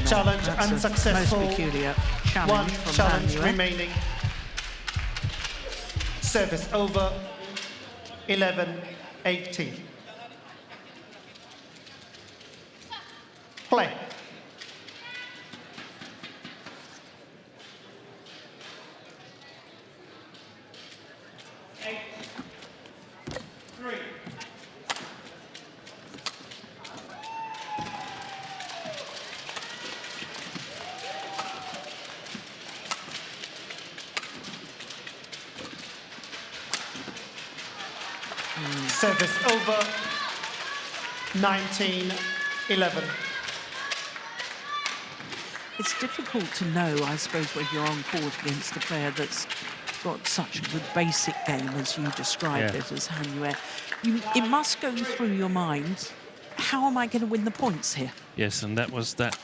Challenge That's a unsuccessful. most peculiar challenge One from challenge Han Yue. remaining. Service over. 11-18. Play. Service over. 19-11. It's difficult to know, I suppose, when you're on court against a player that's got such a good basic game as you described it as Han Yue. It must go through your mind, how am I going to win the points here? Yes, and that was that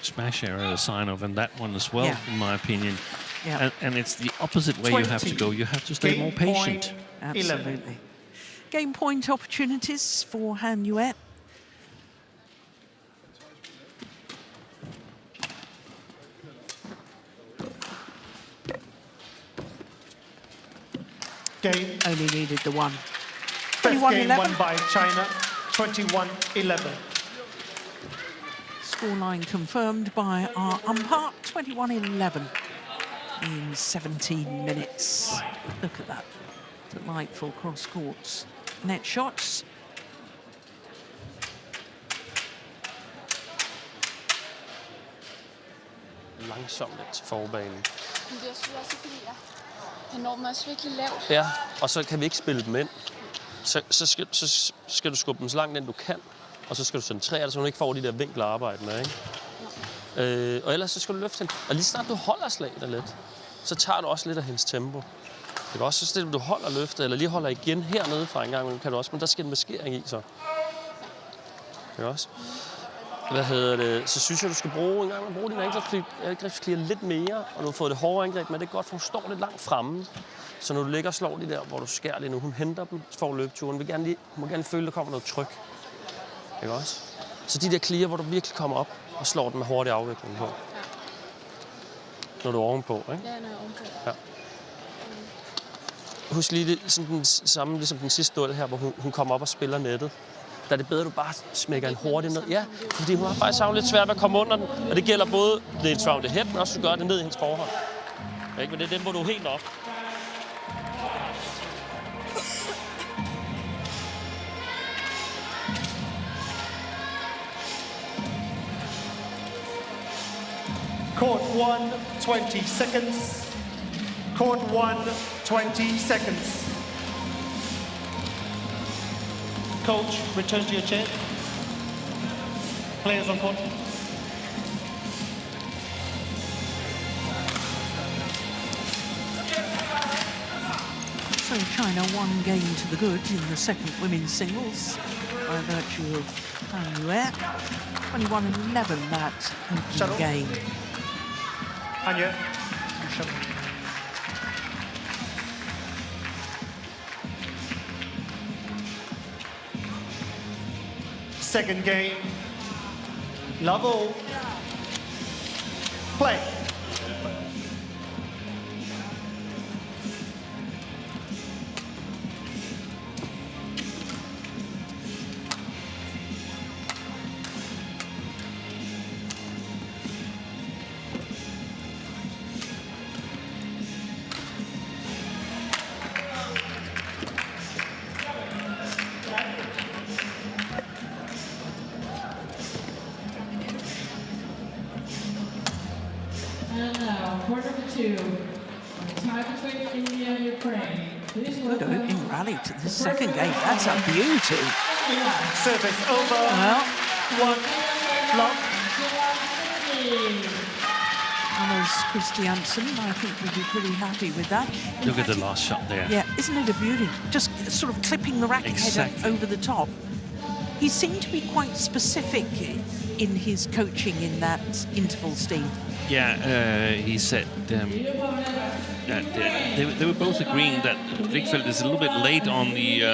smash error, a sign of, and that one as well, in my opinion. Yeah. And it's the opposite way you have to go. You have to stay more patient. Absolutely. Game point opportunities for Han Yue. Game. Only needed the one. First game won by China, 21-11. Scoreline confirmed by our umpire, 21-11 in 17 minutes. Look at that. Delightful cross-courts. Net shots. Langsomt lidt til forbanen. Men det er også fordi, han når dem også virkelig lavt. Ja, og så kan vi ikke spille dem ind. Så skal du skubbe dem så langt ind, du kan. Og så skal du centrere det, så du ikke får de der vinkler arbejde med, ikke? Og ellers så skal du løfte hende. Og lige snart du holder slaget lidt, så tager du også lidt af hendes tempo. Det kan også så du holder løftet, eller lige holder igen hernede fra en gang, kan du også, men der skal en maskering i, så. Det er også. Så synes jeg, du skal bruge din angrebsklier lidt mere, og du har fået det hårde angreb, men det er godt, for hun står lidt langt fremme. Så når du ligger og slår de der, hvor du skærer lige nu, hun henter dem, så får løbeturen. Hun må gerne føle, at der kommer noget tryk. Ikke også? Så de der klier, hvor du virkelig kommer op og slår dem med hurtig afvikling på. Når du er ovenpå, ikke? Ja, når jeg er ovenpå. Ja. Husk lige det, sådan den samme, ligesom den sidste duel her, hvor hun kommer op og spiller nettet. Der er det bedre, at du bare smækker en hurtigt ned. Ja, fordi hun har faktisk lidt svært ved at komme under den. Og det gælder både det round the head, men også at du gør det ned i hendes forhånd. Ikke? Men det er den, hvor du er helt op. Court 1, 20 seconds. Court 1, 20 seconds. Coach, return to your chair. Players on court. So China one game to the good in the second women's singles by virtue of Han Yue. 21-11 that opening game. Han Yue. Second game. Level. Play. And now, quarter to two, tie between India and Ukraine. Good opening rally to the second game. That's a beauty. Service over. Well, one love. Anders Christiansen, I think, would be pretty happy with that. Look at the last shot there. Yeah, isn't it a beauty? Just sort of clipping the racket head over the top. He seemed to be quite specific in his coaching in that interval, Steve. Yeah, he said that they were both agreeing that Blichfeldt is a little bit late on the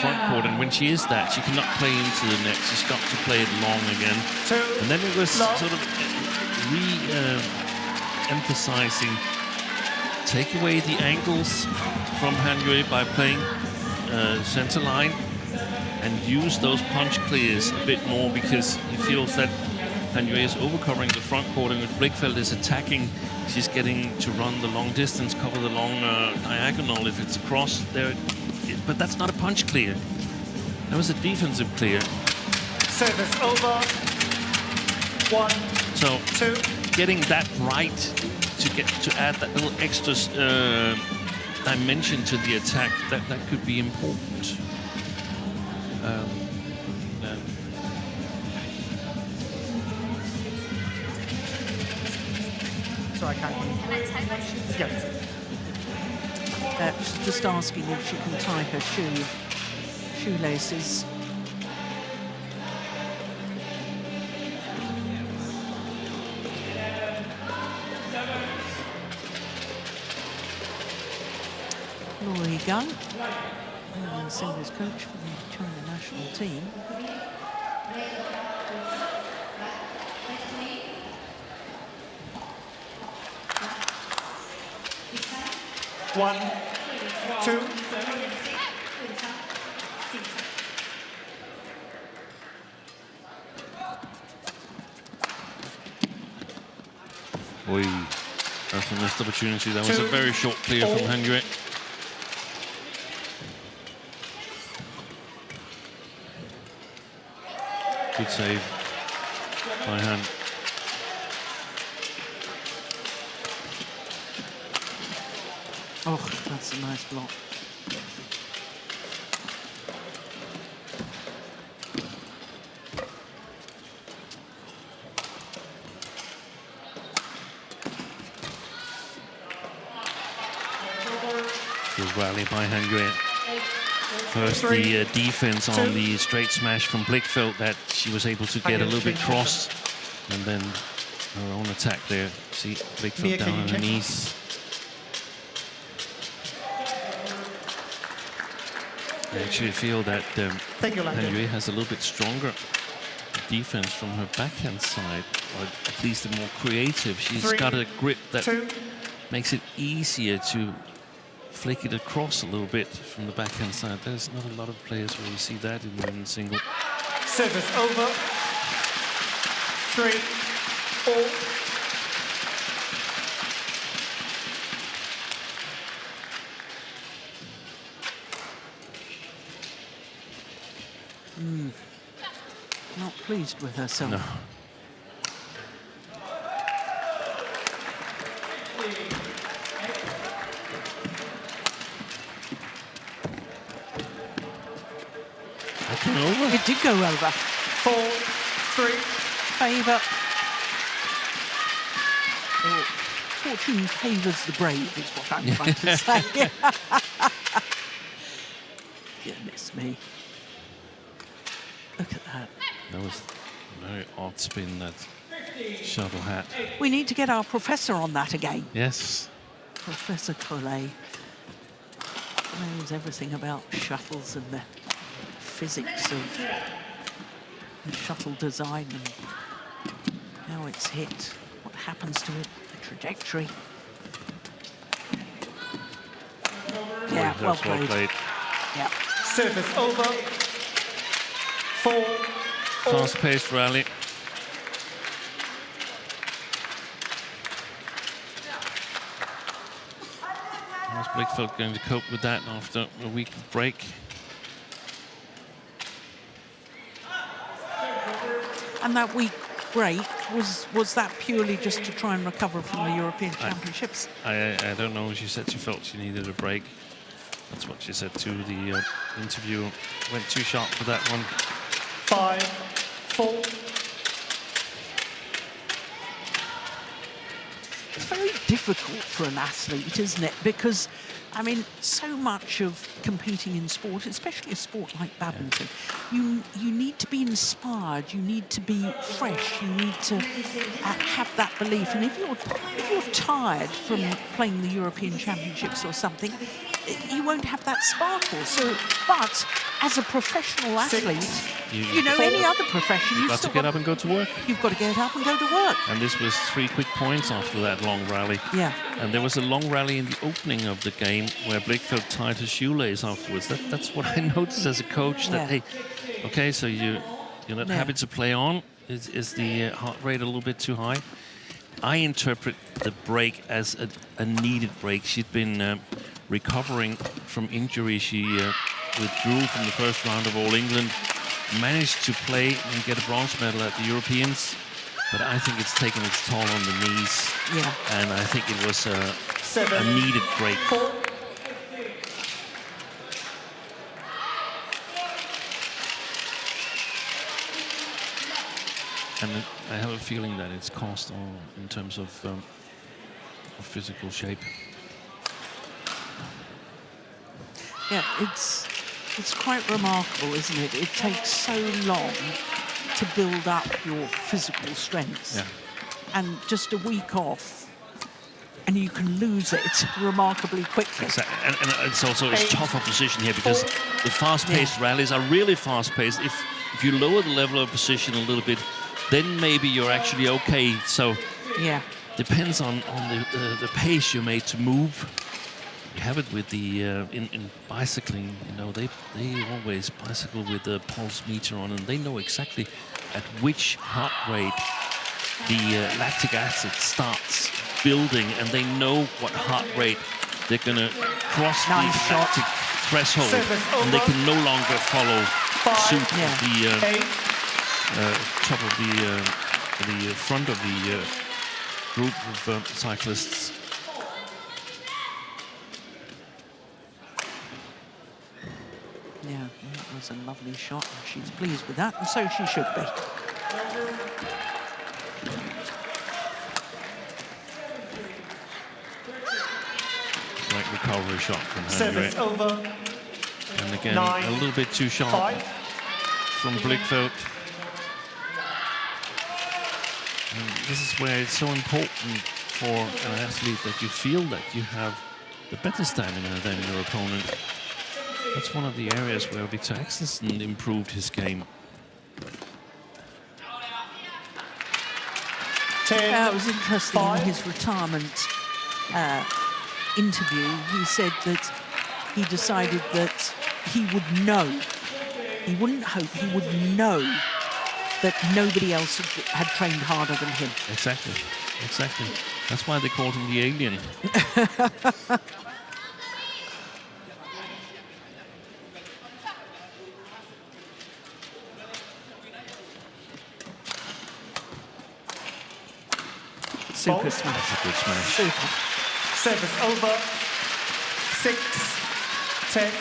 front court, and when she is that, she cannot play into the net. She's got to play it long again. And then it was sort of re-emphasizing, take away the angles from Han Yue by playing center line, and use those punch clears a bit more, because he feels that Han Yue is overcovering the front court, and if Blichfeldt is attacking, she's getting to run the long distance, cover the long diagonal if it's across there. But that's not a punch clear. That was a defensive clear. Service over. 1, so 2. Getting that right to add that little extra dimension to the attack, that could be important. Sorry, I can't hear you. Yeah. She's just asking if she can tie her shoelaces. Lori Gung, singles coach for the China national team. One, two. Oi, that's a missed opportunity. That was a very short clear from Hungary. Good save by Han. Oh, that's a nice block. Good rally by Hungary. First, the defense on the straight smash from Blichfeldt that she was able to get a little bit cross, and then her own attack there. See Blichfeldt down on her knees. I actually feel that Hungary has a little bit stronger defense from her backhand side, or at least a more creative. She's got a grip that makes it easier to flick it across a little bit from the backhand side. There's not a lot of players where you see that in women's single. Service over. 3, 4. Not pleased with herself. No. Over. It did go over. 4, 3. Favour. Oh, fortune favours the brave, is what I'm trying to say. Goodness me. Look at that. That was a very odd spin, that shuttle hat. We need to get our professor on that again. Yes. Professor Collet knows everything about shuttles and the physics of the shuttle design and how it's hit, what happens to it, the trajectory. Yeah, well played. Yeah. Service over. 4. Fast-paced rally. How's Blichfeldt going to cope with that after a week of break? And that week break, was that purely just to try and recover from the European Championships? I don't know. She said she felt she needed a break. That's what she said to the interview. Went too sharp for that one. 5, 4. It's very difficult for an athlete, isn't it? Because, I mean, so much of competing in sport, especially a sport like badminton, you need to be inspired, you need to be fresh, you need to have that belief. And if you're tired from playing the European Championships or something, you won't have that sparkle. So, but as a professional athlete, you know, any other profession, you've got to get up and go to work. You've got to get up and go to work. And this was 3 quick points after that long rally. Yeah. And there was a long rally in the opening of the game where Blichfeldt tied her shoelace afterwards. That's what I noticed as a coach, that, hey, okay, so you're not happy to play on. Is the heart rate a little bit too high? I interpret the break as a needed break. She'd been recovering from injury. She withdrew from the first round of All England, managed to play and get a bronze medal at the Europeans, but I think it's taken its toll on the knees. Yeah. And I think it was a needed break. 4. And I have a feeling that it's cost all in terms of physical shape. Yeah, it's quite remarkable, isn't it? It takes so long to build up your physical strength. Yeah. And just a week off, and you can lose it remarkably quickly. Exactly. And it's also a tough opposition here because the fast-paced rallies are really fast-paced. If you lower the level of position a little bit, then maybe you're actually okay. So yeah, depends on the pace you're made to move. You have it with the in bicycling. You know, they always bicycle with the pulse meter on, and they know exactly at which heart rate the lactic acid starts building, and they know what heart rate they're going to cross the lactic threshold, and they can no longer follow suit the top of the front of the group of cyclists. Yeah, that was a lovely shot. She's pleased with that, and so she should be. Great recovery shot from Service over. And again, a little bit too sharp from Blichfeldt. And this is where it's so important for an athlete that you feel that you have the better stamina than your opponent. That's one of the areas where Victor Axelsen improved his game. It was interesting in his retirement interview. He said that he decided that he would know, he wouldn't hope, he would know that nobody else had trained harder than him. Exactly, exactly. That's why they called him the alien. Super smash. That's a good smash. Super. Service over. 6-10.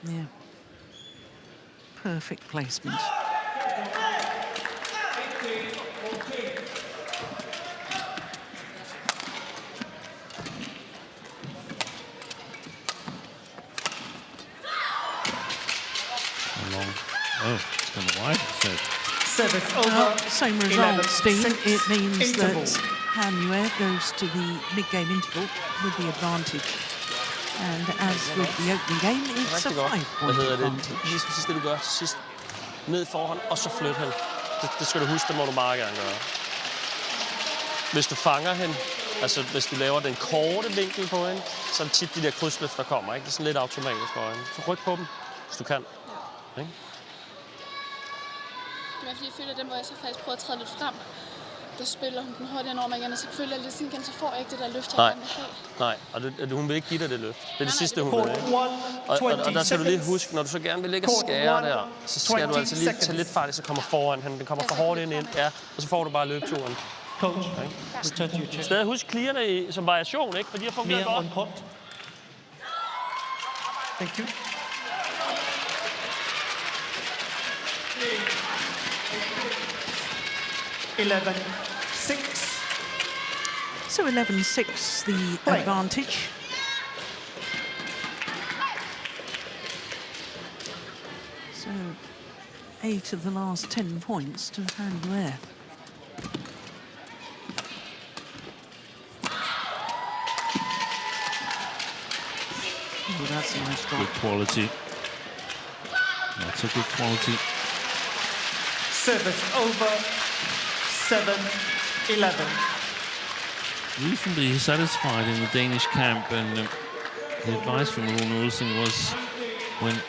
Yeah. Perfect placement. Oh, it's gone wide. Service over. Same result, Steve. It means that Han Yue goes to the mid-game interval with the advantage. And as with the opening game, it's a 5-point advantage. Lige præcis det, du gør til sidst. Ned foran, og så flyt hen. Det skal du huske, det må du meget gerne gøre. Hvis du fanger hende, altså hvis du laver den korte vinkel på hende, så er det tit de der krydsløft, der kommer. Ikke? Det er sådan lidt automatisk for hende. Så ryk på dem, hvis du kan. Ja. Ikke? Det er fordi, jeg føler, at den, hvor jeg så faktisk prøver at træde lidt frem, der spiller hun den hurtigt over mig igen, og så føler jeg lidt sådan igen, så får jeg ikke det der løft, jeg gerne vil have. Nej, og hun vil ikke give dig det løft. Det er det sidste, hun vil. Og der skal du lige huske, når du så gerne vil ligge og skære der, så skal du altså lige tage lidt fart, så kommer foran. Den kommer for hårdt ind, ja, og så får du bare løbeturen. Stadig husk clearerne som variation, ikke? For de har fungeret godt. Thank you. So 11-6, the advantage. So 8 of the last 10 points to Han Yue. Oh, that's a nice drop. Good quality. That's a good quality. Service over. 7-11. Reasonably satisfied in the Danish camp, and the advice from Rune Olsen was when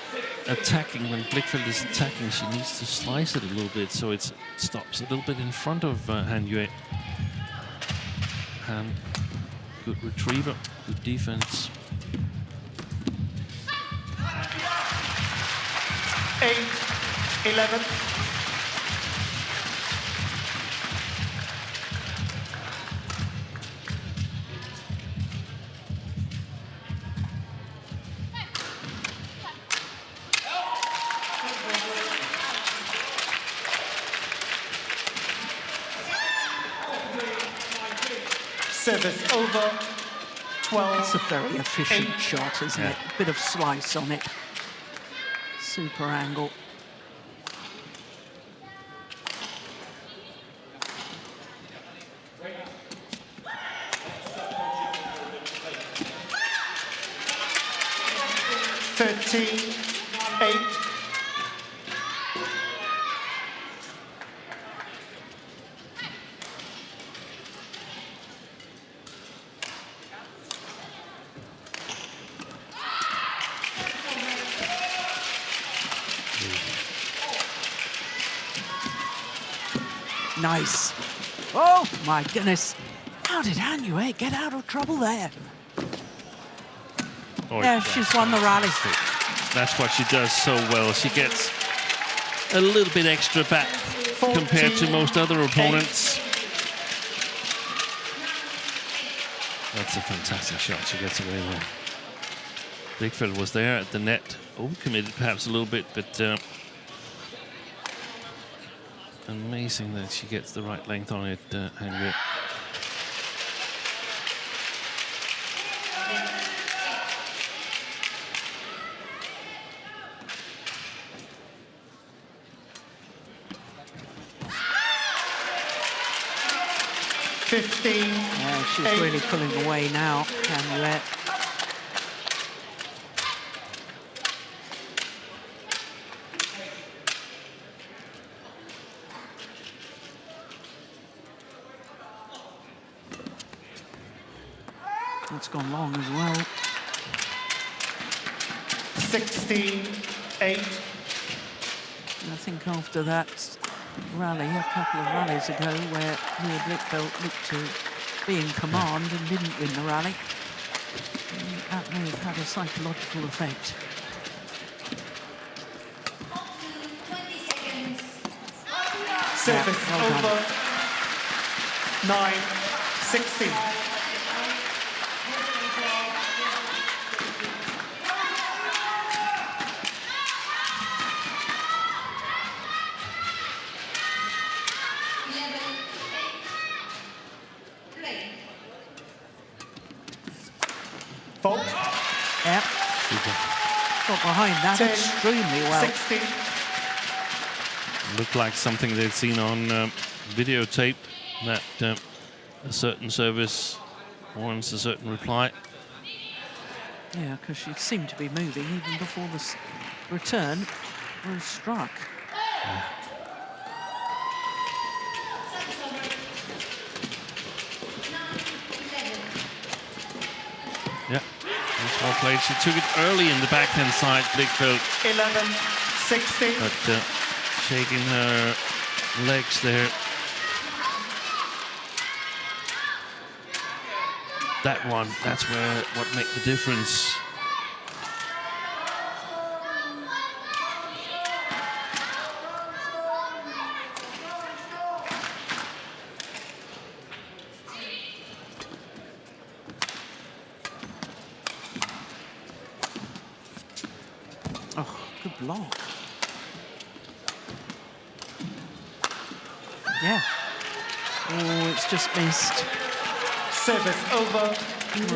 Blichfeldt is attacking, she needs to slice it a little bit so it stops a little bit in front of Han Yue. Han, good retriever, good defense. 8-11. Service over. 12. It's a very efficient 8. shot, isn't it? Bit of slice on it. Super angle. Nice. Oh, my goodness. How did Han Yue get out of trouble there? Oh, yeah, she's won the rally. That's what she does so well. She gets a little bit extra back compared to most other opponents. That's a fantastic shot. She gets away there. Blichfeldt was there at the net. Overcommitted perhaps a little bit, but amazing that she gets the right length on it, Han Yue. Yeah, she's really pulling away now, Han Yue. It's gone long as well. 16-8. I think after that rally, a couple of rallies ago, where Mia Blichfeldt looked to be in command and didn't win the rally, that may have had a psychological effect. Service well over. 9-16. Fault. Yep. Got behind that 10, extremely well. 16. Looked like something they'd seen on videotape, that a certain service warrants a certain reply. Yeah, because she seemed to be moving even before the return was struck. Yeah, that's well played. She took it early in the backhand side, Blichfeldt. 11-16. But shaking her legs there. That one, that's what made the difference. Oh, good block. Yeah. Oh, it's just missed. Service over.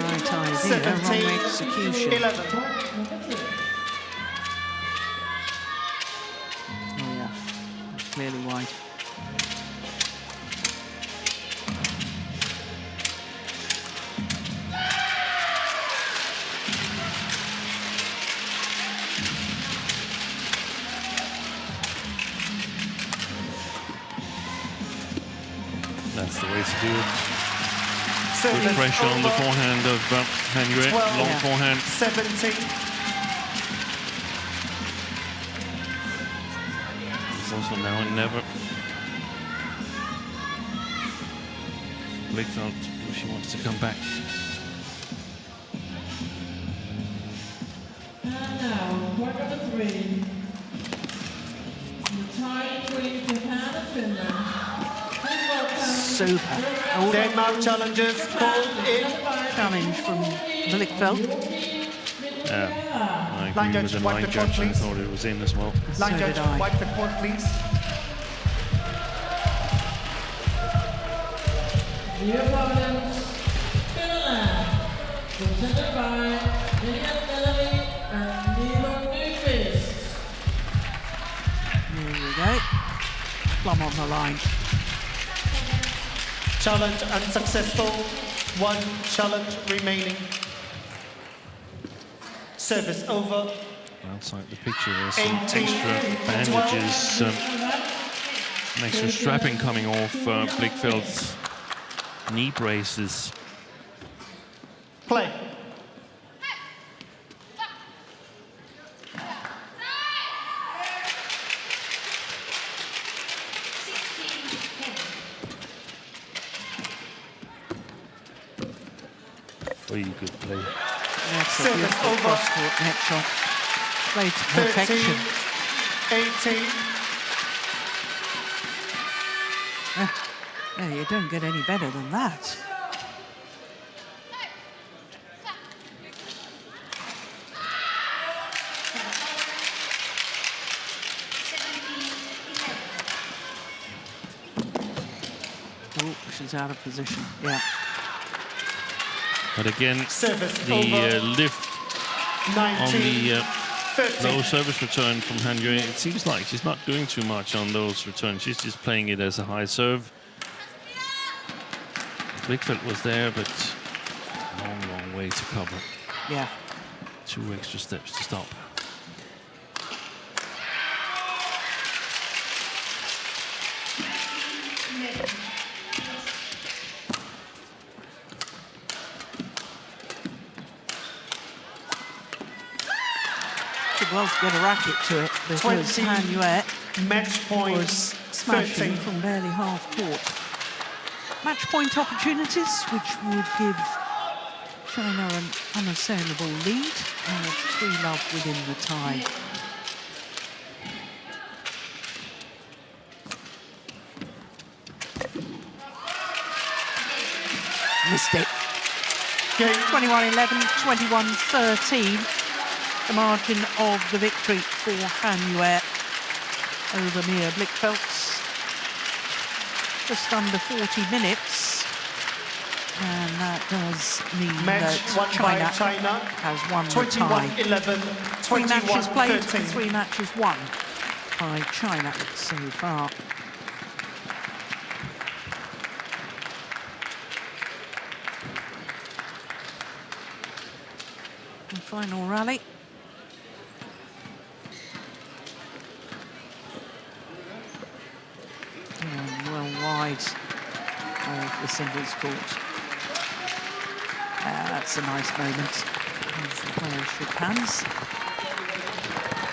Right idea, wrong execution. 11. Oh yeah, clearly wide. That's the way to do it. Service Good pressure on the over. forehand of Han Yue, 12, long forehand. 17. It's also now and never. Blichfeldt, if she wants to come back. And now, point number 3. The tie between Japan and Finland. Please welcome Super. Oh, Denmark challengers called in. challenge from Blichfeldt. Yeah, I Line agree with judge, the wipe line the court, judge. I please. thought it was in as well. Line So judge, did I. wipe the court, please. the opponents Presented by Lilian Melanie and Nilo Newfist. There we go. Plum on the line. Challenge unsuccessful. One challenge remaining. Service over. Outside the picture, there's some extra bandages, an extra strapping coming off Blichfeldt's knee braces. Play. Very good play. That's a beautiful cross-court net shot. Played to perfection. 18. Yeah, you don't get any better than that. Oh, she's out of position. Yeah. But again, the lift 19, on the 30. low service return from Han Yue, it seems like she's not doing too much on those returns. She's just playing it as a high serve. Blichfeldt was there, but long way to cover. Yeah. 2 extra steps to stop. Well, to get a racket to it because Han Yue match point was smashing 13. from barely half court. Match point opportunities, which would give China an unassailable lead and a 3-love within the tie. Missed it. 21-11, 21-13. The margin of the victory for Han Yue over Mia Blichfeldt. Just under 40 minutes. And that does mean Match that won by China has won the tie. 21-11, 3 matches played and 21-13. 3 matches won by China so far. The final rally. And well wide of the singles court. That's a nice moment as the players shook hands.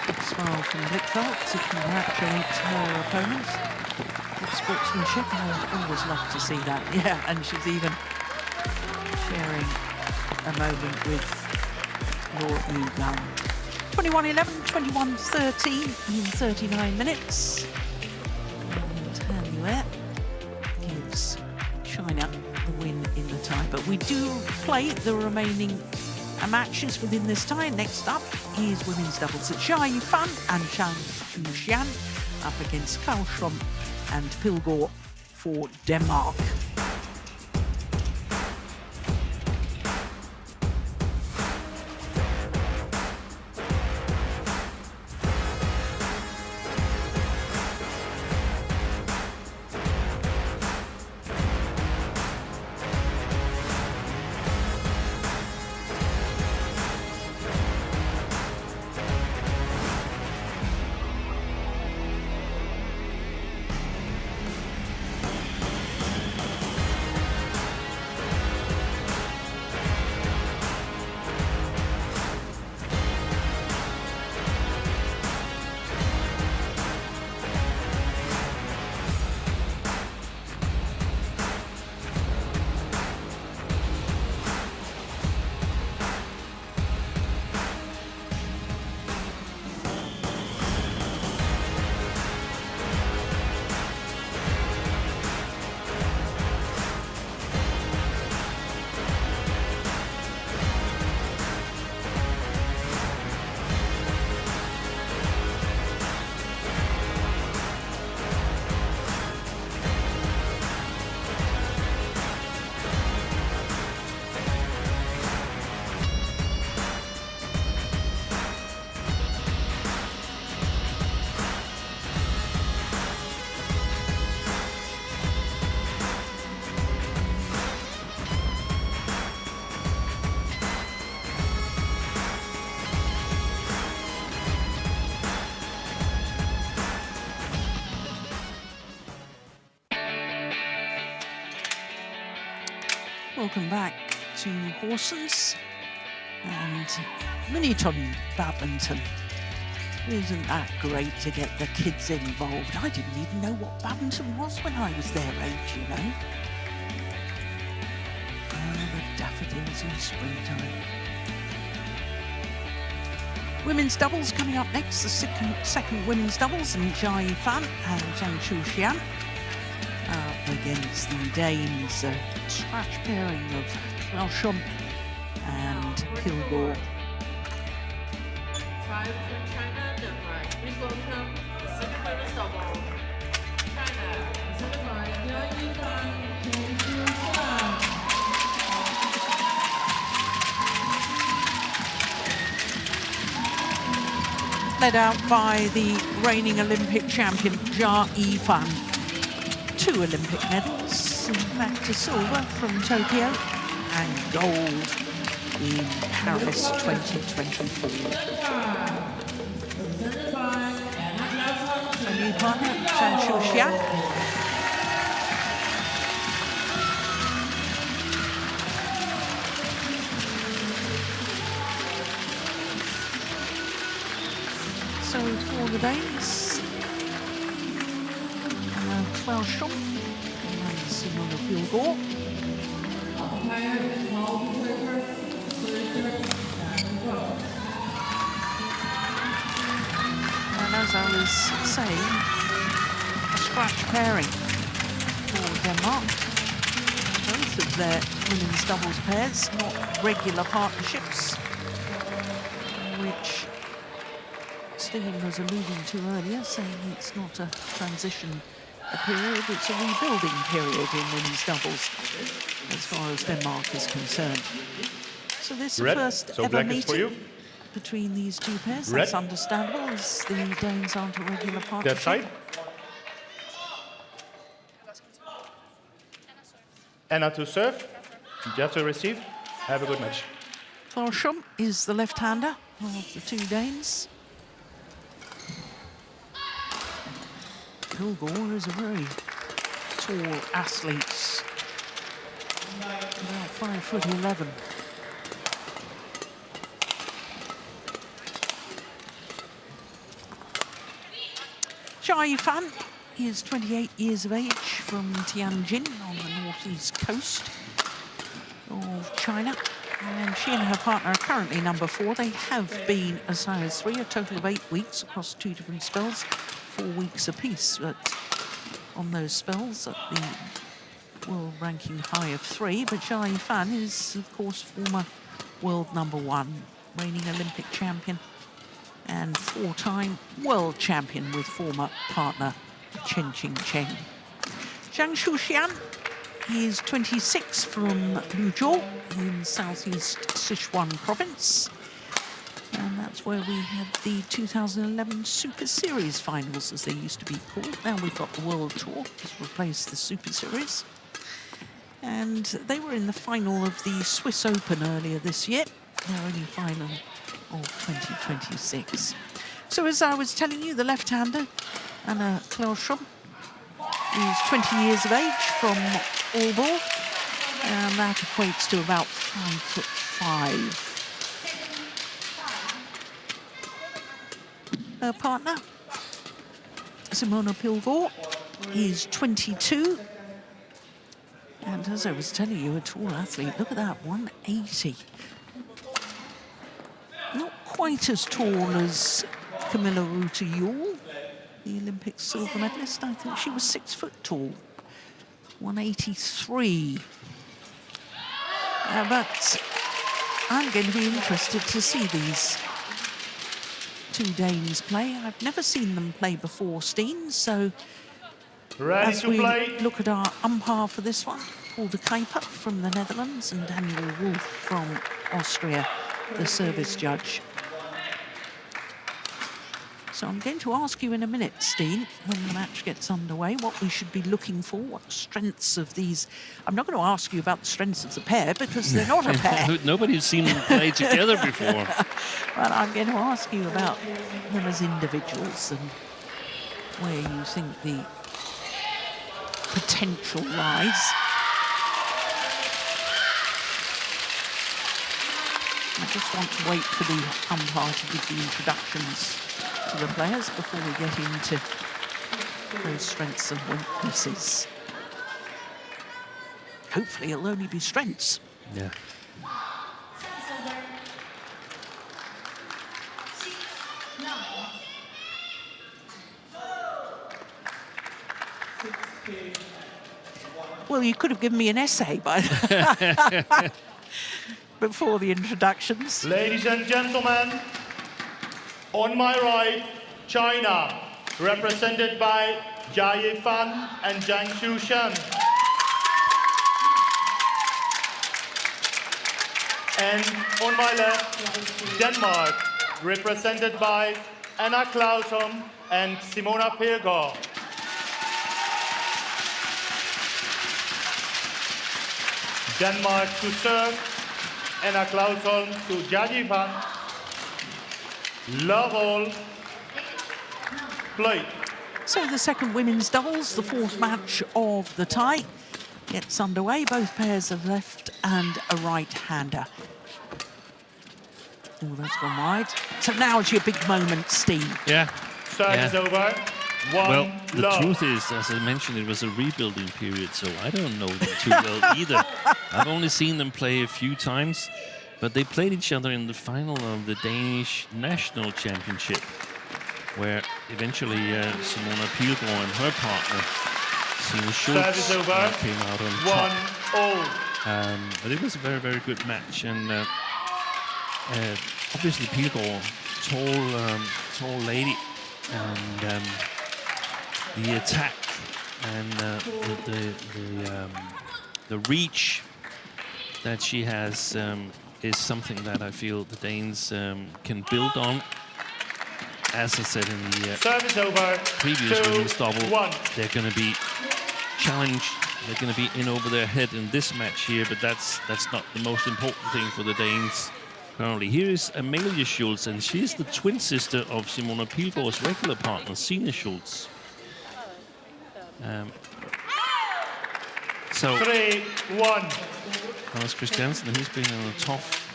Big smile from Blichfeldt to congratulate her opponent. Good sportsmanship, I always love to see that. Yeah, and she's even sharing a moment with Yu Gun. 21-11, 21-13 in 39 minutes. And Han Yue gives China the win in the tie. But we do play the remaining matches within this tie. Next up is women's doubles at Xia Yifan and Chang Chuxian up against Karlstrom and Pilgaard for Denmark. Welcome back to Horsens and Miniton badminton. Isn't that great to get the kids involved? I didn't even know what badminton was when I was their age, you know. The daffodils in springtime. Women's doubles coming up next. The second women's doubles, and Zhi Yi and Zhang Shuxian up against the Danes. A scratch pairing of Blichfeldt and Pilgor. Five for China, Denmark. Please welcome the second women's double. China, presented by Zhi Yi and Zhang. Led out by the reigning Olympic champion, Zhi Yi. 2 Olympic medals, in fact a silver from Tokyo and gold in Paris 2024. A new partner, Zhang Shuxian. So for the Danes, Blichfeldt and Simona Pilgor. And as I was saying, a scratch pairing for Denmark. Both of their women's doubles pairs, not regular partnerships, which Steen was alluding to earlier, saying it's not a transition period, it's a rebuilding period in women's doubles as far as Denmark is concerned. So this is the first ever meeting between these two pairs. That's understandable, as the Danes aren't a regular partnership. That side. Anna to serve, Dia to receive. Have a good match. Blichfeldt is the left-hander of the two Danes. Pilgor is a very tall athlete, about 5'11". Zhi Yi is 28 years of age, from Tianjin on the northeast coast of China. And she and her partner are currently number 4. They have been a size 3, a total of 8 weeks across 2 different spells, 4 weeks apiece. But on those spells, at the world ranking high of 3. But Zhi Yi is, of course, former world number 1, reigning Olympic champion, and 4-time world champion with former partner Chen Qingcheng. Zhang Shuxian is 26, from Luzhou in southeast Sichuan province. And that's where we had the 2011 Super Series finals, as they used to be called. Now we've got the World Tour, just replaced the Super Series. And they were in the final of the Swiss Open earlier this year. Their only final of 2026. So as I was telling you, the left-hander, Anna Blichfeldt, is 20 years of age, from Aalborg, and that equates to about 5'5". Her partner, Simona Pilgor, is 22. And as I was telling you, a tall athlete. Look at that, 180. Not quite as tall as Camilla Ruta-Yule, the Olympic silver medalist. I think she was 6 foot tall, 183. But I'm going to be interested to see these two Danes play. I've never seen them play before, Steen, so Ready as to we play. look at our umpire for this one, Paul de Kuiper from the Netherlands and Daniel Wolf from Austria, the service judge. So I'm going to ask you in a minute, Steen, when the match gets underway, what we should be looking for, what strengths of these... I'm not going to ask you about the strengths of the pair, because they're not a pair. Nobody's seen them play together before. But I'm going to ask you about them as individuals and where you think the potential lies. We just want to wait for the umpire to give the introductions to the players before we get into those strengths and weaknesses. Hopefully it'll only be strengths. Yeah. Well, you could have given me an essay by before the introductions. Ladies and gentlemen, on my right, China, represented by Jia Yifan and Zhang Xiushan. And on my left, Denmark, represented by Anna Clausholm and Simona Pilgaard. Denmark to serve, Anna Clausholm to Jia Yifan. Love all. Play. So the second women's doubles, the fourth match of the tie, gets underway. Both pairs of left and a right-hander. Oh, that's gone wide. So now it's your big moment, Steve. Yeah. Serve is over. Well, the truth is, as I mentioned, it was a rebuilding period, so I don't know them too well either. I've only seen them play a few times, but they played each other in the final of the Danish National Championship, where eventually Simona Pilgaard and her partner, Signe Schultz, came out on top. But it was a very, very good match, and obviously Pilgaard, tall lady, and the attack and the reach that she has is something that I feel the Danes can build on. As I said in the previous women's double, they're going to be challenged. They're going to be in over their head in this match here, but that's not the most important thing for the Danes currently. Here is Amalie Schultz, and she's the twin sister of Simona Pilgaard's regular partner, Signe Schultz. So 3-1. Anders Christiansen, he's been in a tough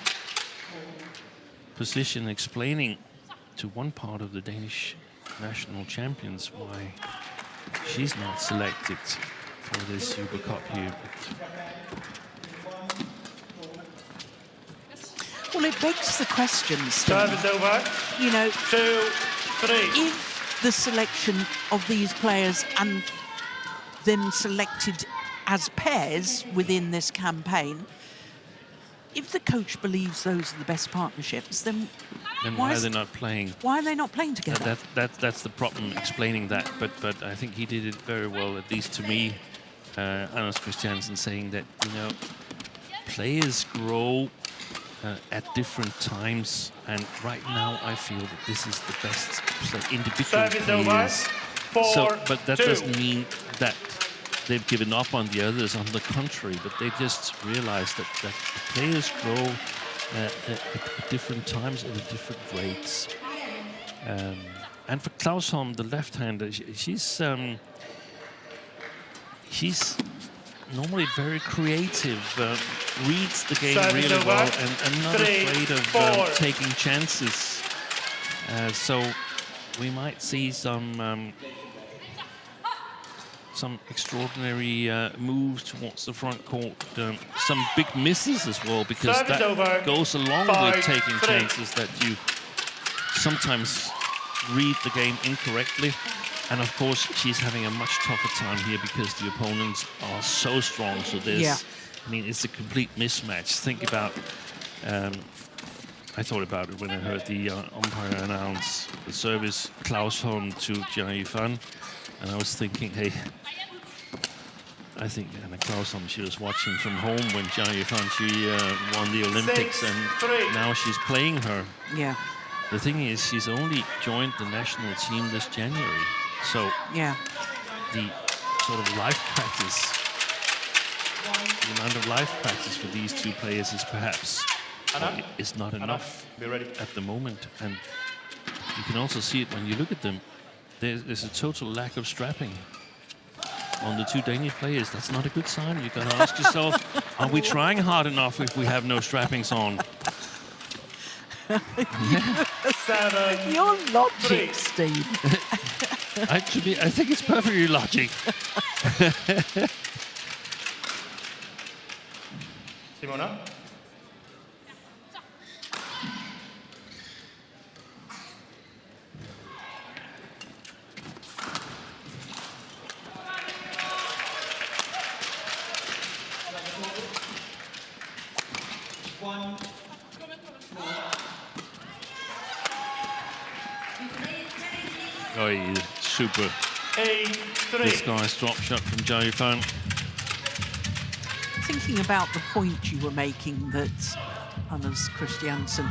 position explaining to one part of the Danish national champions why she's not selected for this Super Cup here. Well, it begs the question, Steve. Service over. You know, 2-3. if the selection of these players and them selected as pairs within this campaign, if the coach believes those are the best partnerships, then why are they not playing? Why are they not playing together? That's the problem, explaining that. But I think he did it very well, at least to me. Anders Christiansen saying that, you know, players grow at different times, and right now I feel that this is the best individual players. But that doesn't mean that they've given up on the others. On the contrary, but they just realized that the players grow at different times and at different rates. And for Clausholm, the left-hander, she's normally very creative, reads the game really well, and not afraid of taking chances. So we might see some extraordinary moves towards the front court, some big misses as well, because that goes along with taking chances, that you sometimes read the game incorrectly. And of course, she's having a much tougher time here because the opponents are so strong. So there's, I mean, it's a complete mismatch. Think about, I thought about it when I heard the umpire announce the service Clausholm to Jia Yifan. And I was thinking, hey, I think Anna Clausholm, she was watching from home when Jia Yifan, she won the Olympics, and now she's playing her. Yeah. The thing is, she's only joined the national team this January. So the sort of life practice, the amount of life practice for these two players is perhaps is not enough at the moment. And you can also see it when you look at them. There's a total lack of strapping on the two Danish players. That's not a good sign. You've got to ask yourself, are we trying hard enough if we have no strappings on? 7. Your logic, Steve. Actually, I think it's perfectly logic. Simona. Oh, he is super. 8-3. This guy's drop shot from Jia Fan. Thinking about the point you were making that Anders Christiansen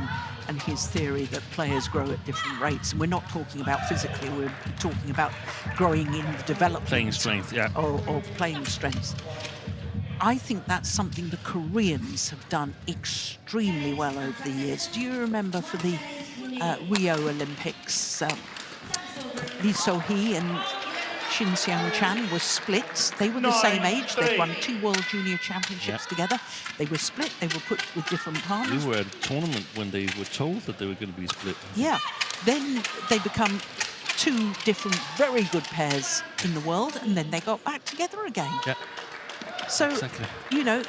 and his theory that players grow at different rates, and we're not talking about physically, we're talking about growing in the development Playing strength, yeah. of playing strength. I think that's something the Koreans have done extremely well over the years. Do you remember for the Rio Olympics, Lee So-hee and Shin Seung-chan were split. They were the same age. They'd won 2 World Junior Championships together. They were split. They were put with different partners. We were at a tournament when they were told that they were going to be split. Yeah. Then they become 2 different, very good pairs in the world, and then they got back together again. Yeah. So, exactly. you know,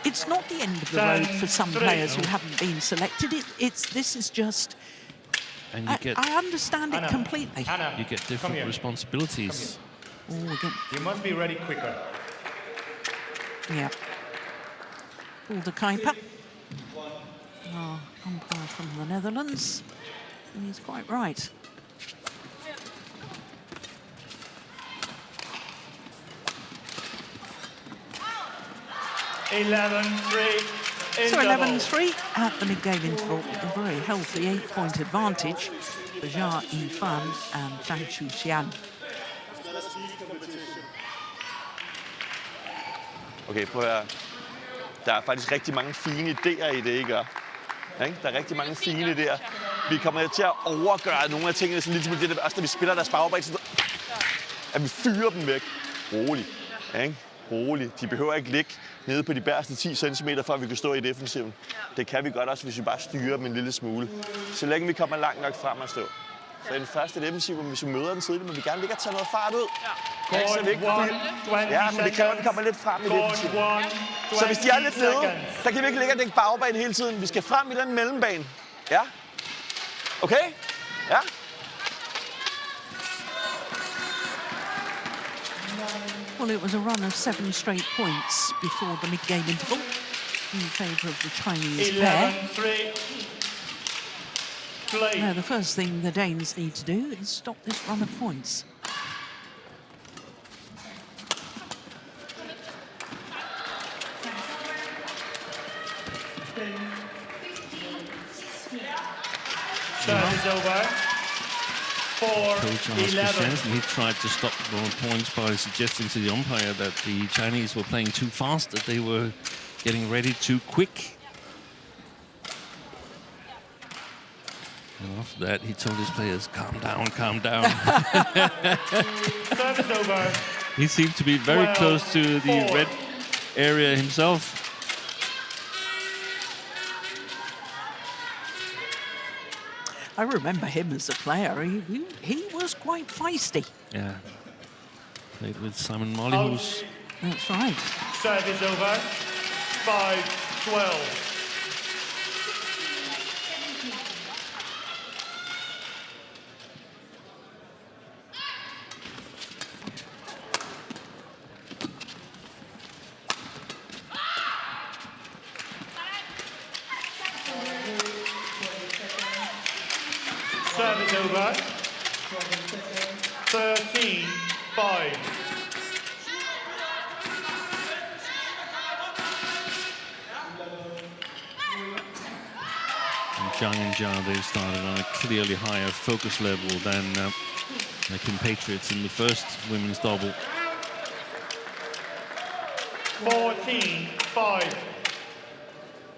it's not the end of the road for some players who haven't been selected. This is just. And you get, I understand it completely. you get different responsibilities. You must be ready quicker. Yeah. Ulde Kuiper. Oh, umpire from the Netherlands. And he's quite right. So 11-3 at the mid-game interval. A very healthy 8-point advantage for Jia Yi-fan and Zhang Chuxian. Okay, prøv at høre. Der er faktisk rigtig mange fine idéer i det, ikke? Der er rigtig mange fine idéer. Vi kommer til at overgøre nogle af tingene, sådan lidt som det, også når vi spiller deres bagbræk, så at vi fyrer dem væk. Roligt. Ikke? Roligt. De behøver ikke ligge nede på de bærste 10 cm, for at vi kan stå i defensiven. Det kan vi godt også, hvis vi bare styrer dem en lille smule. Så længe vi kommer langt nok frem at stå. Så i den første defensiv, hvis vi møder den tidligt, må vi gerne ligge og tage noget fart ud. Ja, så vi ikke ja, men det kræver, at vi kommer lidt frem i defensiven. Så hvis de er lidt nede, så kan vi ikke ligge og dække bagbane hele tiden. Vi skal frem i den mellembane. Ja? Okay? Ja? Well, it was a run of 7 straight points before the mid-game interval in favour of the Chinese pair. 11-3. Now, the first thing the Danes need to do is stop this run of points. Service over. Coach Anders Christiansen, he tried to stop the points by suggesting to the umpire that the Chinese were playing too fast, that they were getting ready too quick. And after that, he told his players, calm down, calm down. Service over. He seemed to be very close to the red area himself. I remember him as a player. He was quite feisty. Yeah. Played with Simon Mollyhouse. That's right. Service over. 5-12. Service over. 13-5. Zhang and Jia, they've started on a clearly higher focus level than the compatriots in the first women's double. 14-5.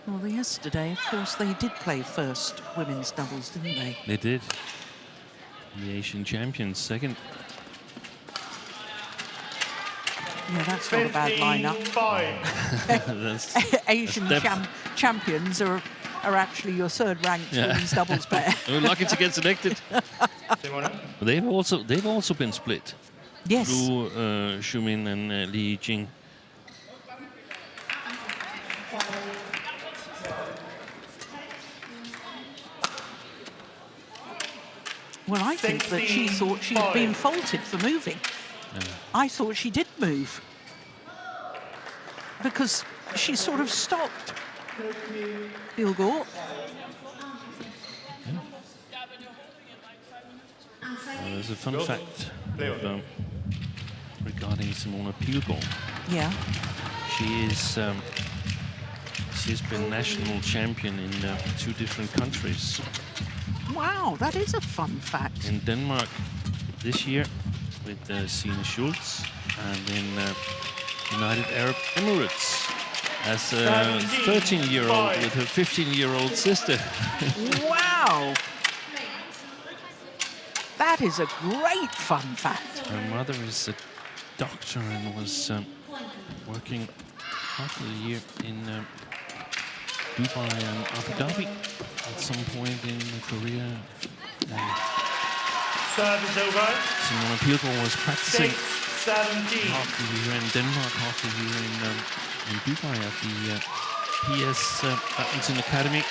Well, yesterday, of course, they did play first women's doubles, didn't they? They did. The Asian champions, second. Yeah, that's not a bad lineup. 15-5. Asian champions are are actually your third-ranked women's doubles pair. We're lucky to get selected. They've also been split. Yes. Lu Xiumin and Li Jing. Well, I think that she thought she'd been faulted for moving. I thought she did move because she sort of stopped. Bilgor. There's a fun fact regarding Simona Pilgaard. Yeah. She's been national champion in 2 different countries. Wow, that is a fun fact. In Denmark this year with Signe Schultz, and in United Arab Emirates as a 13-year-old with her 15-year-old sister. Wow! That is a great fun fact. Her mother is a doctor and was working half of the year in Dubai and Abu Dhabi at some point in Korea. Service over. Simona Pilgaard was practicing 6-17. half the year in Denmark, half the year in Dubai at the PS Badminton Academy.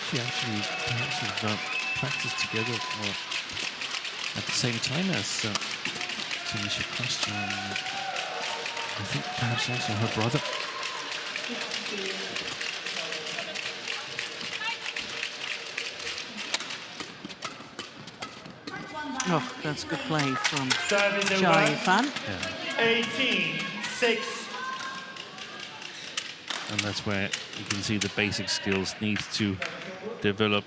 She actually perhaps have practiced together at the same time as Tanisha Costa and I think perhaps also her brother. Oh, that's good play from Service Jai over. Fan. 18-6. And that's where you can see the basic skills need to develop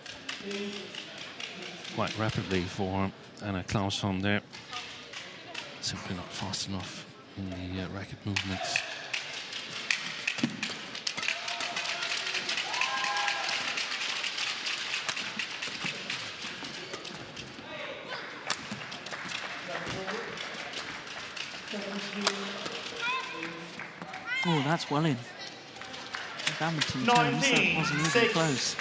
quite rapidly for Anna Clausholm there. Simply not fast enough in the racket movements. Oh, that's well in. Badminton terms, that wasn't even close.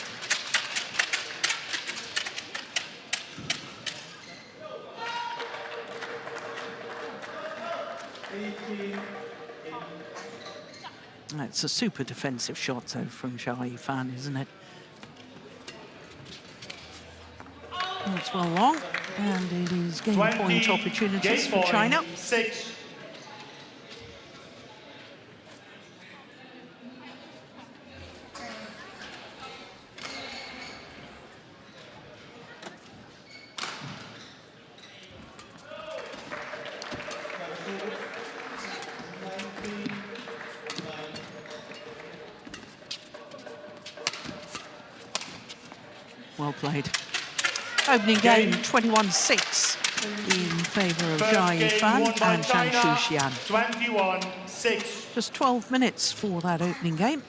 It's a super defensive shot, though, from Jai Fan, isn't it? That's well long, and it is game point opportunities for China. 6. Well played. Opening game 21-6 in favour of Jai Fan and Zhang Shuxian. 21-6. Just 12 minutes for that opening game.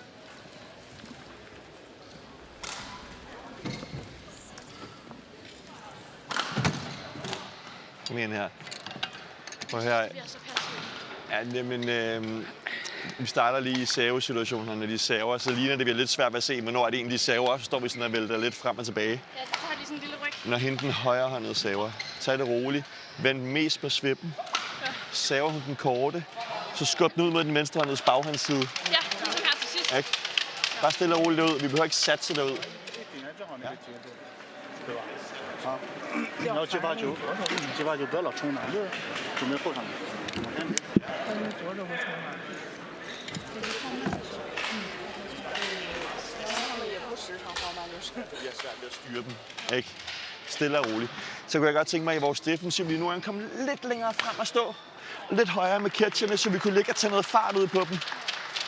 Kom igen her. Prøv her. Ja, jamen, vi starter lige i servesituationen, når de server, så ligner det bliver lidt svært at se, hvornår er det egentlig de server, så står vi sådan og vælter lidt frem og tilbage. Ja, så har de sådan en lille ryg. Når hende den højrehåndede server, tag det roligt, vend mest på svippen, server hun den korte, så skub den ud mod den venstrehåndedes baghåndsside. Ja, ligesom her til sidst. Ikke? Bare stille og roligt derud, vi behøver ikke satse derud. Ja. 你要接发球，接发球不要老冲南，就是准备后场。左手会冲南。也不时常放慢，就是。Jeg er svært ved at styre dem. Ikke? Stille og roligt. Så kunne jeg godt tænke mig, at i vores defensiv lige nu er komme lidt længere frem og stå. Lidt højere med catcherne, så vi kunne ligge og tage noget fart ud på dem.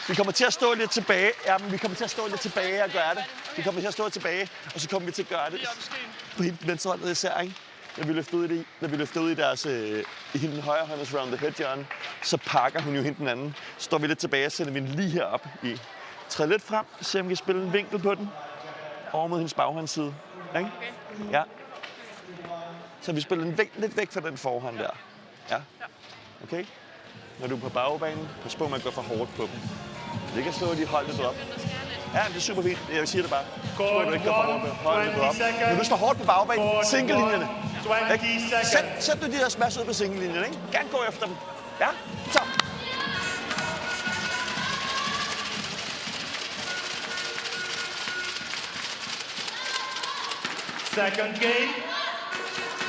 Vi kommer til at stå lidt tilbage. Ja, men vi kommer til at stå lidt tilbage og gøre det. Vi kommer til at stå tilbage, og så kommer vi til at gøre det. På hende venstrehåndede især, ikke? Når vi løfter ud i deres i hende højrehåndes round the head hjørne, så pakker hun jo hende den anden. Så står vi lidt tilbage og sender vi den lige herop i. Træd lidt frem, se om vi kan spille en vinkel på den. Over mod hendes baghåndsside. Ikke? Ja. Så vi spiller den lidt væk fra den forhånd der. Ja. Okay? Når du er på bagbanen, pas på med at gå for hårdt på dem. Det kan slå de holdene op. Ja, det er super fint. Jeg siger det bare. Court Du ikke kan få holdene 20 op. seconds. Men du står hårdt på bagbanen. Single-linjerne. 20 seconds. Sæt du de der smash ud på single-linjerne, ikke? Gerne gå efter dem. Ja, så. Second game.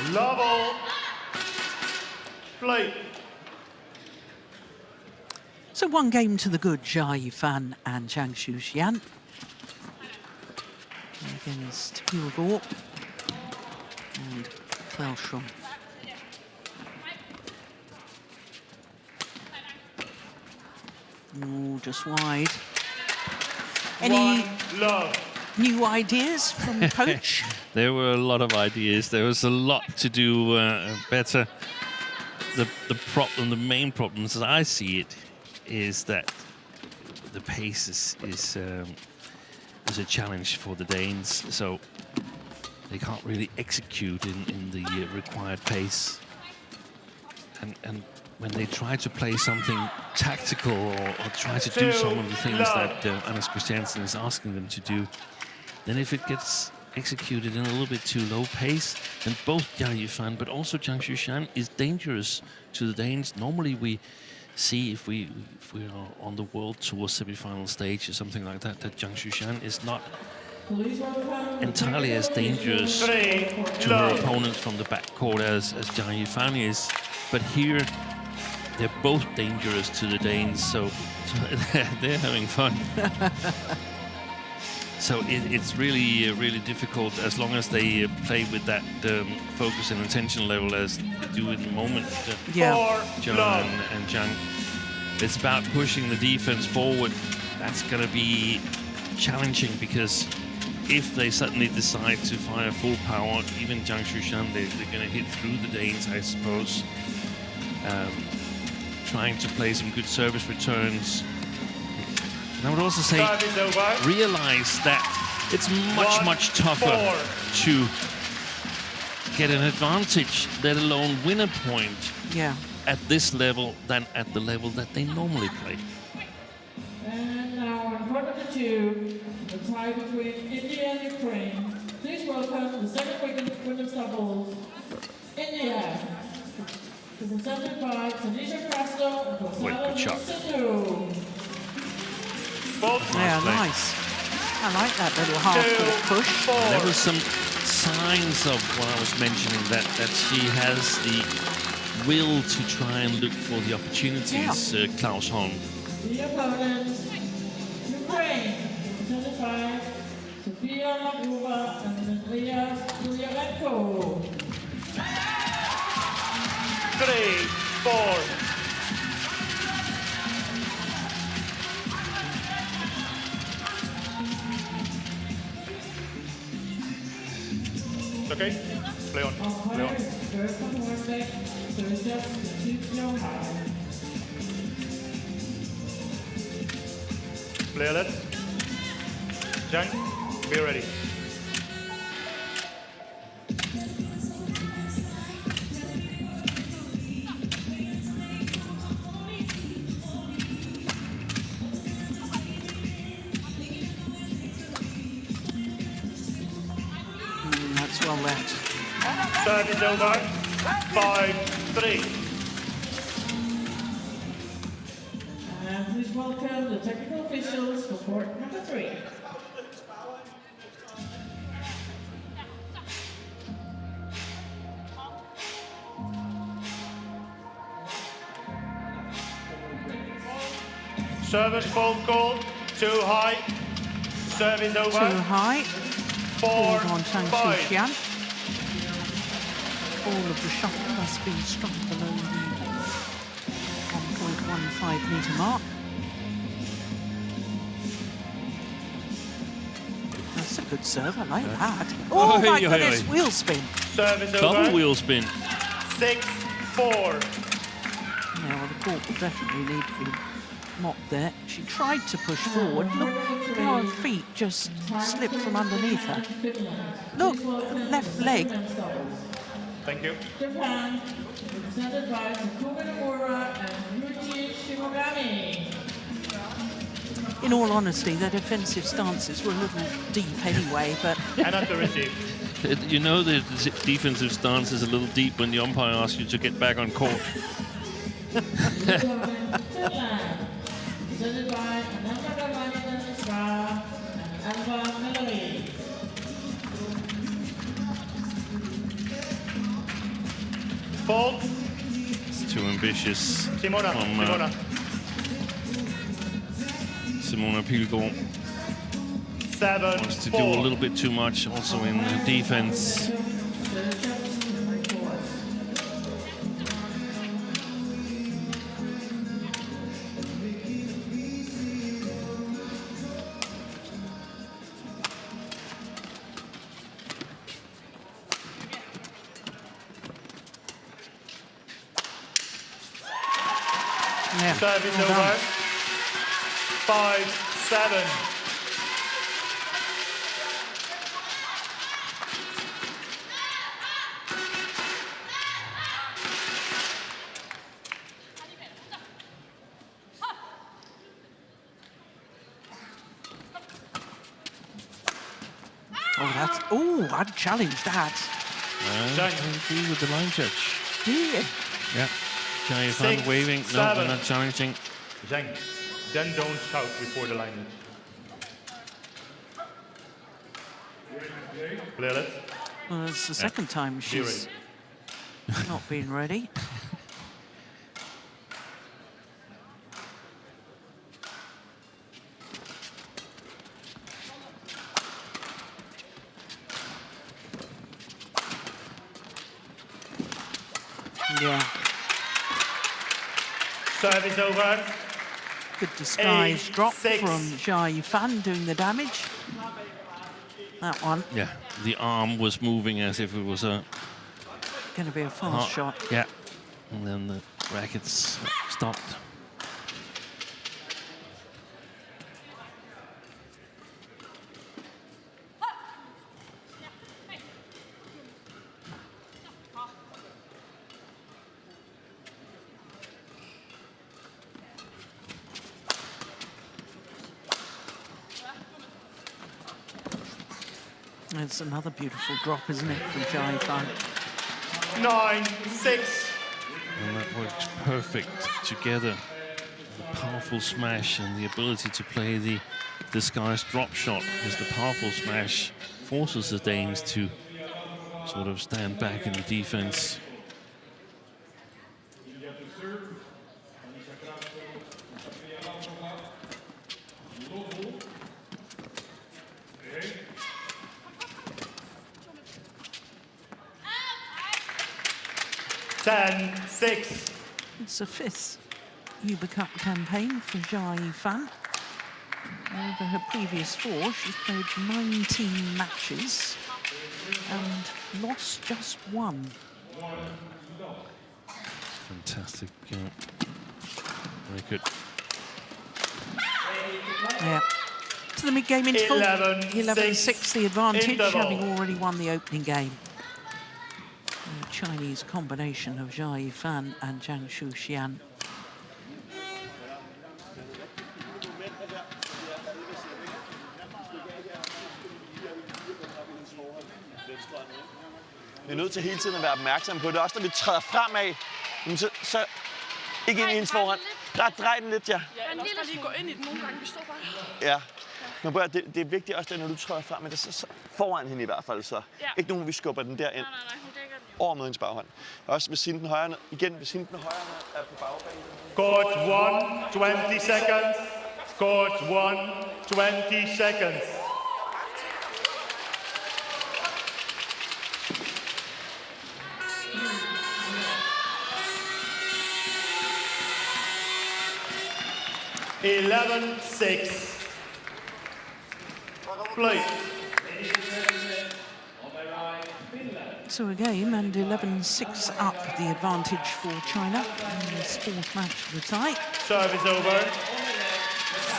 Level. Play. So 1 game to the good, Jia Yifan and Zhang Xuxian against Hugo and Klaus. Oh, just wide. Any new ideas from the coach? There were a lot of ideas. There was a lot to do better. The main problem, as I see it, is that the pace is a challenge for the Danes. So they can't really execute in the required pace. And when they try to play something tactical or try to do some of the things that Anders Christiansen is asking them to do, then if it gets executed in a little bit too low pace, then both Jia Yifan but also Zhang Xuxian is dangerous to the Danes. Normally we see if we are on the World Tour semi-final stage or something like that, that Zhang Xuxian is not entirely as dangerous to her opponents from the backcourt as Jia Yifan is. But here, they're both dangerous to the Danes, so they're having fun. So it's really, really difficult as long as they play with that focus and attention level as they do in the moment. John and Zhang. It's about pushing the defense forward. That's going to be challenging because if they suddenly decide to fire full power, even Zhang Xuxian, they're going to hit through the Danes, I suppose. Trying to play some good service returns. And I would also say, realize that it's much tougher to get an advantage, let alone win a point at this level than at the level that they normally play. And now on court number 2, the tie between India and Ukraine. Please welcome the second women's doubles, India. Presented by Tanisha Castro and good shot. Yeah, nice. I like that little half-court push. There were some signs of what I was mentioning, that she has the will to try and look for the opportunities, Klaus Holm. The opponents, Ukraine, presented by Sofia Lagova and Andrea Kulyarenko. 3-4. Okay, play on. Play on. Play alert. Zhang, be ready. That's well left. Service over. 5-3. And please welcome the technical officials for court number 3. Service fault call. Too high. Service over. Too high. 4-5. On Zhang Xuxian. All of the shuttle has been struck below the 1.15 metre mark. That's a good serve, I like that. Oh my goodness, wheel spin. Service over. Double wheel spin. 6-4. Yeah, well, the court will definitely need to be mopped there. She tried to push forward. Look how her feet just slipped from underneath her. Look, left leg. Thank you. Japan, represented by Takuma Nomura and Yuichi Shimogami. In all honesty, their defensive stances were a little deep anyway, but... And at the receive. You know the defensive stance is a little deep when the umpire asks you to get back on court. Fault. It's too ambitious Simona. from Simona Pilgaard. Wants to do a little bit too much also in defense. Yeah. Service Well over. done. 5-7. Oh, I'd challenge that. I agree with the line judge. Do you? Yeah. Jia Fan waving. No, they're not challenging. Zhang, then don't shout before the line. Clear it. Well, it's the second time she's not been ready. Yeah. Service over. Good disguise drop 8-6. from Jia Fan doing the damage. That one. Yeah, the arm was moving as if it was a... Going to be a fast shot. Yeah, and then the rackets stopped. It's another beautiful drop, isn't it, from Jia Fan? 9-6. And that works perfect together. The powerful smash and the ability to play the disguised drop shot, because the powerful smash forces the Danes to sort of stand back in the defense. It's the fifth Uber Cup campaign for Jia Fan. Over her previous four, she's played 19 matches and lost just one. Fantastic record. Yeah. To the mid-game interval. 11-6 the advantage, interval. having already won the opening game. The Chinese combination of Jia Fan and Zhang Shuxian. Vi er nødt til hele tiden at være opmærksom på det. Også når vi træder fremad, så ikke ind i hendes forhånd. Der drej den lidt, ja. Ja, eller også lige gå ind i den nogle gange, vi står bare. Ja. Men prøv, det er vigtigt også, når du træder frem, men det er så foran hende i hvert fald. Så ikke nogen, vi skubber den derind. Nej, hun dækker den. Over med hendes baghånd. Også hvis hende den højre, igen, hvis hende den højre er på bagbanen. Court 1, 20 seconds. Court 1, 20 seconds. (11-6). Play. So a game and 11-6 up the advantage for China in this fourth match of the tie. Service over.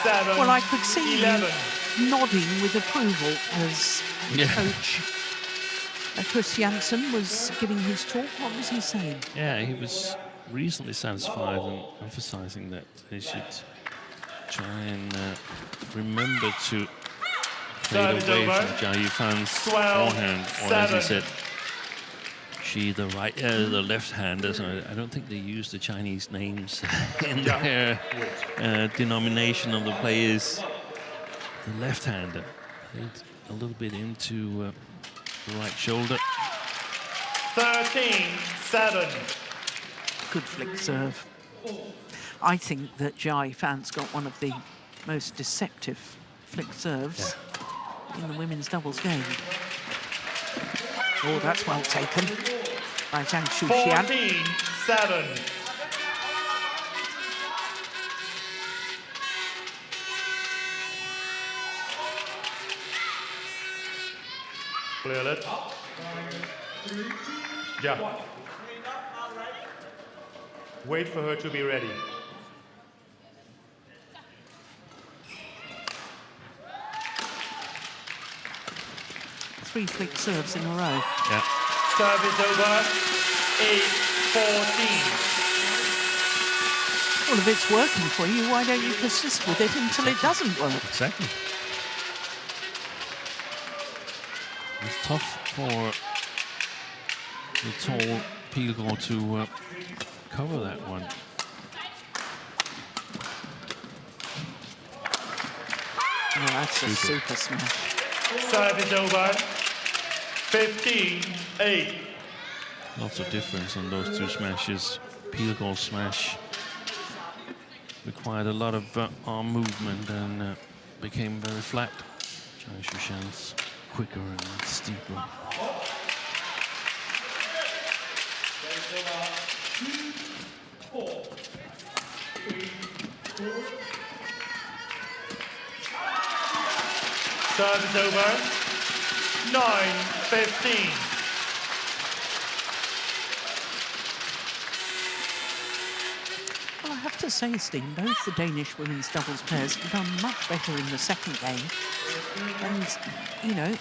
7. Well, I could see 11. you nodding with approval as coach Chris Jansen was giving his talk. What was he saying? Yeah, he was reasonably satisfied and emphasizing that they should try and remember to play it away from Zhi Yi Fan's forehand, or as he said, she the left-hander. So I don't think they use the Chinese names in their denomination of the players. The left-hander played a little bit into the right shoulder. 13-7. Good flick serve. I think that Zhi Yi Fan's got one of the most deceptive flick serves in the women's doubles game. Oh, that's well taken by Zhang Shuxian. 14-7. Clear it. Yeah. Wait for her to be ready. Three flick serves in a row. Yeah. Serve is over. 8-14. Well, if it's working for you, why don't you persist with it until it doesn't work? Exactly. It's tough for the tall Pilgaard to cover that one. Oh, that's a super smash. Serve is over. 15-8. Lots of difference on those two smashes. Pilgaard's smash required a lot of arm movement and became very flat. Zhang Shuxian's quicker and steeper. Serve is over. 9-15. Well, I have to say, Steen, both the Danish women's doubles pairs have done much better in the second game. And, you know,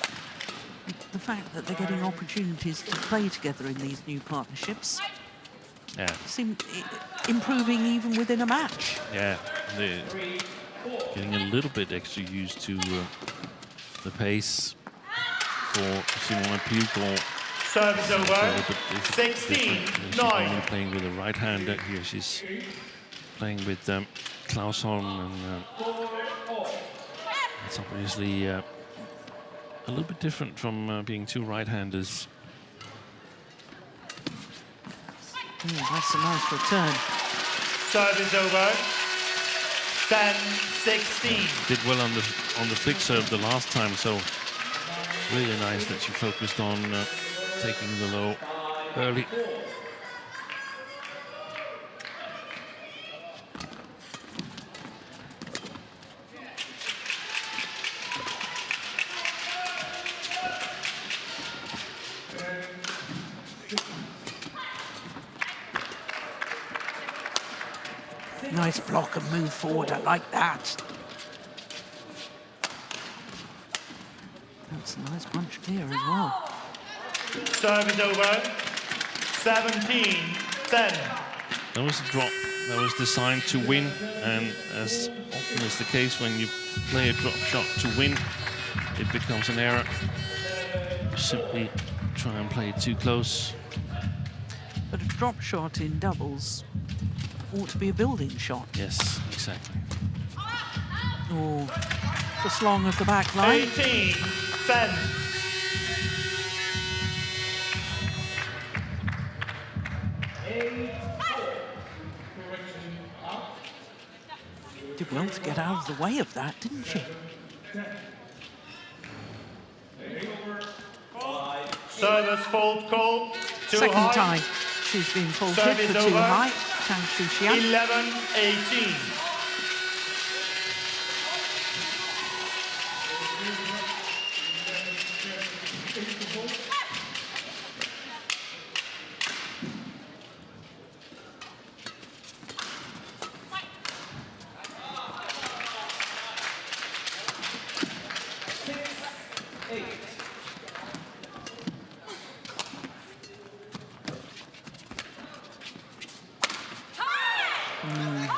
the fact that they're getting opportunities to play together in these new partnerships seem improving even within a match. Yeah, they're getting a little bit extra used to the pace for Simona Pilgaard. Serve is over. 16-9. Playing with a right-hander here. She's playing with Klaus Holm, and it's obviously a little bit different from being two right-handers. That's a nice return. Serve is over. 10-16. Did well on the flick serve the last time, so really nice that she focused on taking the low early. Nice block and move forward. I like that. That's a nice punch clear as well. Serve is over. 17-10. That was a drop that was designed to win, and as often is the case when you play a drop shot to win, it becomes an error. You simply try and play it too close. But a drop shot in doubles ought to be a building shot. Yes, exactly. Oh, just long of the back line. 18-10. Did well to get out of the way of that, didn't she? Service fault call. Too Second high. time she's been faulted Service for too over. high. Zhang Shuxian. 11-18.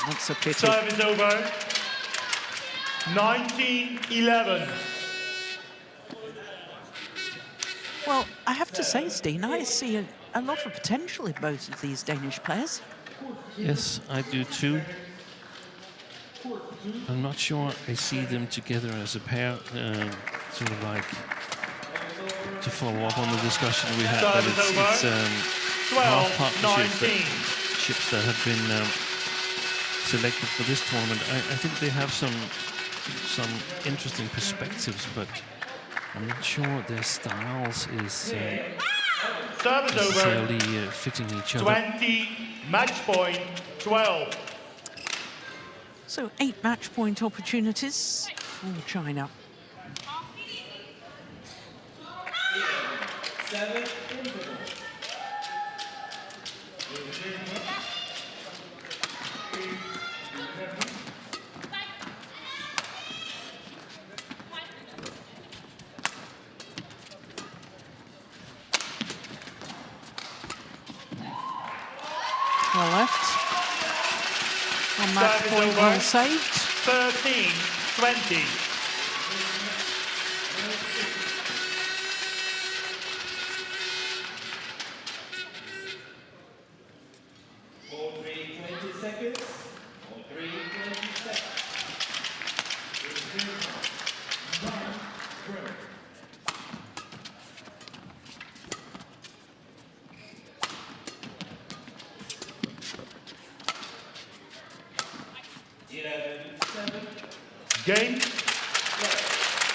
That's a pity. Serve is over. 19-11. Well, I have to say, Steen, I see a lot of potential in both of these Danish players. Yes, I do too. I'm not sure I see them together as a pair, sort of like, to follow up on the discussion we had, that it's half partnerships that have been selected for this tournament. I think they have some interesting perspectives, but I'm not sure their styles is necessarily fitting each other. 20, match point 12. So 8 match point opportunities for China. 7. Well left. One match point well saved. 13-20. Game.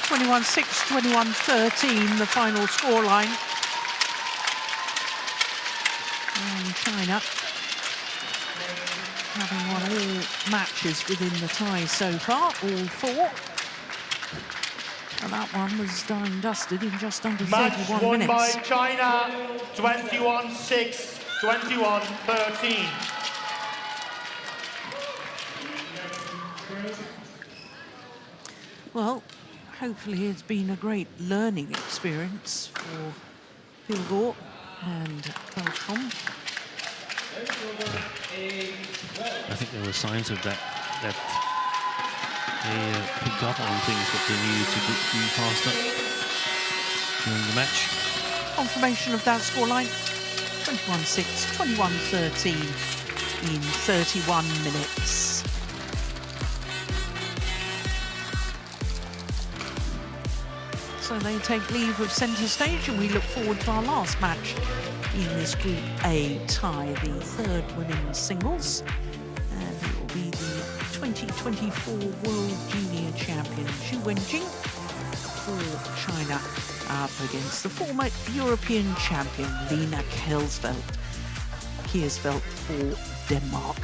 21-6, 21-13, the final scoreline. And China having won all matches within the tie so far, all 4. And that one was done and dusted in just under 31 minutes. Match won by minutes. China, 21-6, 21-13. Well, hopefully it's been a great learning experience for Pilgaard and Beltram. I think there were signs of that they picked up on things that they needed to do faster during the match. Confirmation of that scoreline, 21-6, 21-13 in 31 minutes. So they take leave of centre stage, and we look forward to our last match in this Group A tie, the 3rd women's singles. And it will be the 2024 World Junior Champion Xu Wenjing for China up against the former European champion Lena Kiersfeldt for Denmark.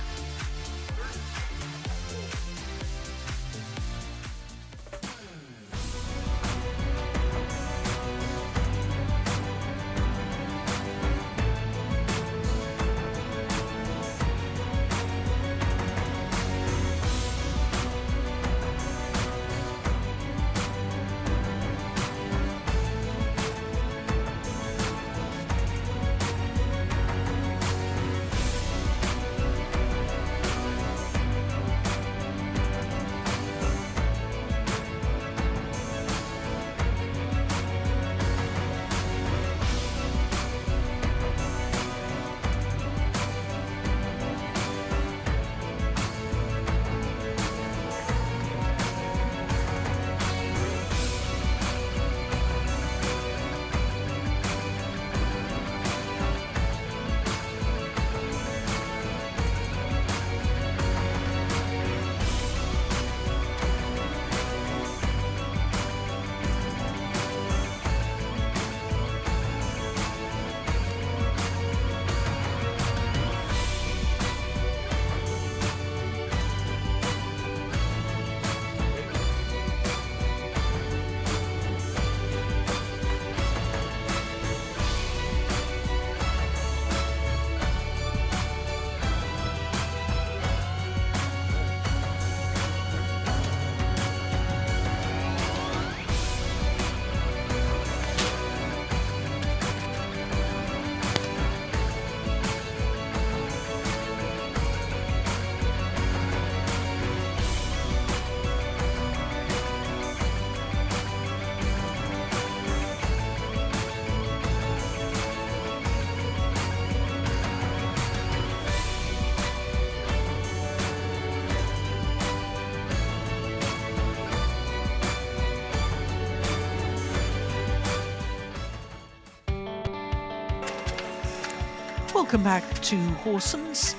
Welcome back to Horsens.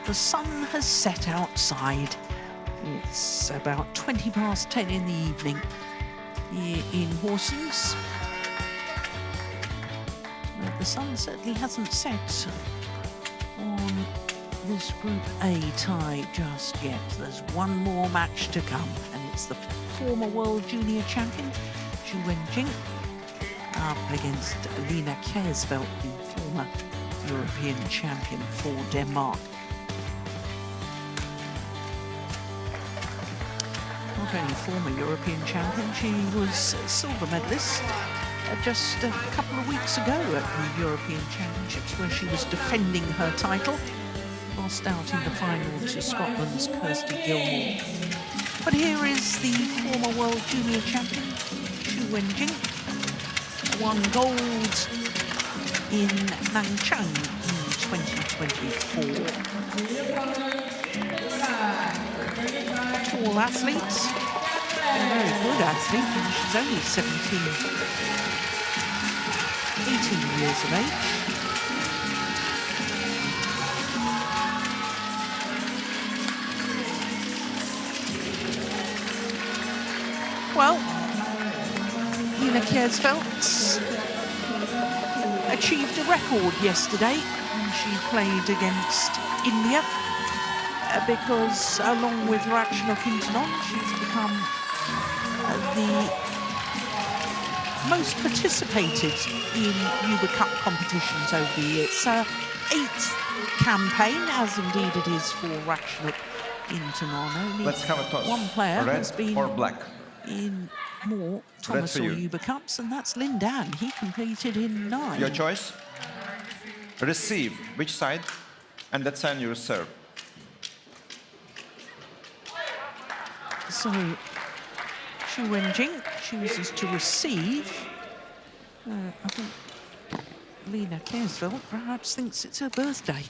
The sun has set outside. It's about 20 past 10 in the evening here in Horsens. But the sun certainly hasn't set on this Group A tie just yet. There's one more match to come, and it's the former world junior champion, Xu Wenjing, up against Lena Kjærsfeldt, the former European champion for Denmark. Not only former European champion, she was a silver medalist just a couple of weeks ago at the European Championships, where she was defending her title, lost out in the final to Scotland's Kirsty Gilmore. But here is the former world junior champion, Xu Wenjing, won gold in Nanchang in 2024. Tall athlete, a very good athlete, and she's only 18 years of age. Well, Lena Kjærsfeldt achieved a record yesterday, and she played against India because, along with Ratchanok Intanon, she's become the most participated in UBA Cup competitions over the years. It's her 8th campaign, as indeed it is for Ratchanok Intanon. Only Let's have a toss. one player Red has been or black? in more Thomas or UBA Cups, and that's Lin Dan. He competed in 9. Your choice? Receive. Which side? And that side you serve. So Xu Wenjing chooses to receive. I think Lena Kjærsfeldt perhaps thinks it's her birthday.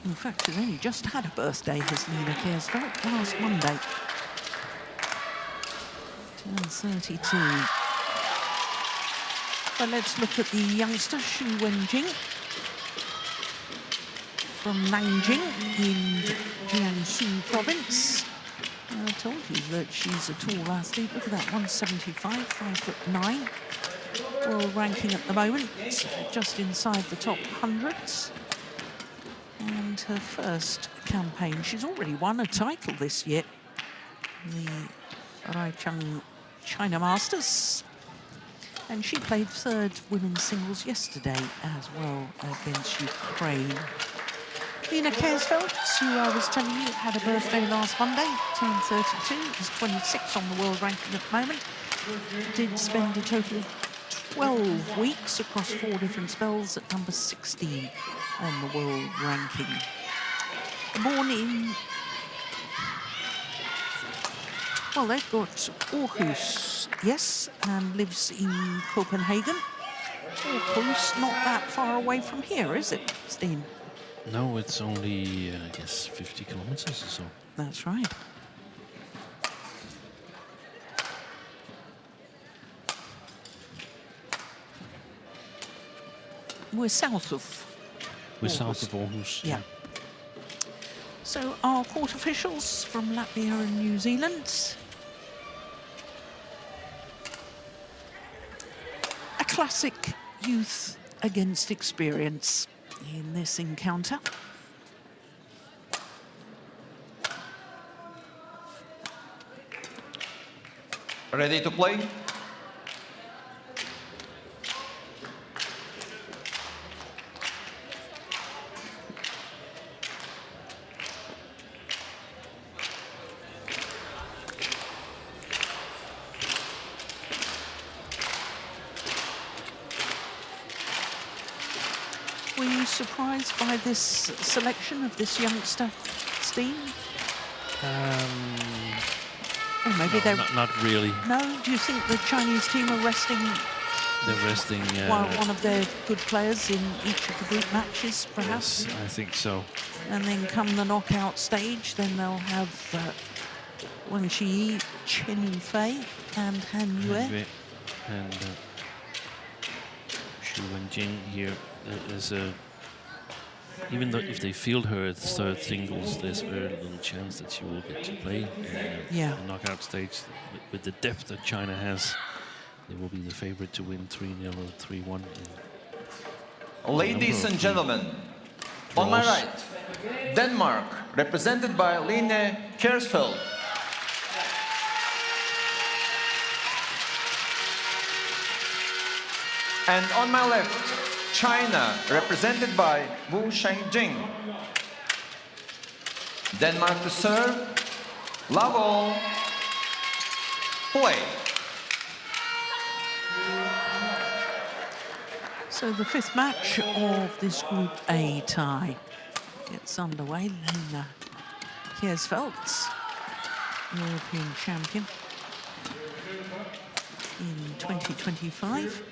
In fact, she's only just had a birthday, has Lena Kjærsfeldt, last Monday. Turned 32. But let's look at the youngster, Xu Wenjing, from Nanjing in Jiangsu province. I told you that she's a tall athlete. Look at that, 175, 5'9". World ranking at the moment, just inside the top 100s. And her first campaign, she's already won a title this year, the Raichang China Masters. And she played 3rd women's singles yesterday as well against Ukraine. Lena Kjærsfeldt, who I was telling you had a birthday last Monday, turned 32, is 26 on the world ranking at the moment. Did spend a total of 12 weeks across 4 different spells at number 16 on the world ranking. Born in, well, they've got Aarhus, yes, and lives in Copenhagen. Aarhus, not that far away from here, is it, Steen? No, it's only, I guess, 50 kilometers or so. That's right. We're south of Aarhus. Yeah. So our court officials from Latvia and New Zealand. A classic youth against experience in this encounter. Ready to play? Were you surprised by this selection of this youngster, Steen? Or maybe no, not really. No? Do you think the Chinese team are resting They're resting. One of their good players in each of the group matches, perhaps. Yes, I think so. And then come the knockout stage, then they'll have Wang Zhi Yi, Chen Yufei, and Han Yue. And Xu Wenjing here. There's a, even though if they field her at third singles, there's very little chance that she will get to play in the knockout stage. With the depth that China has, they will be the favorite to win 3-0 or 3-1. Ladies and gentlemen, on my right, Denmark, represented by Line Kjærsfeldt. And on my left, China, represented by Wu Shengjing. Denmark to serve, love all, play. So the fifth match of this Group A tie gets underway. Line Kjærsfeldt, European champion in 2025.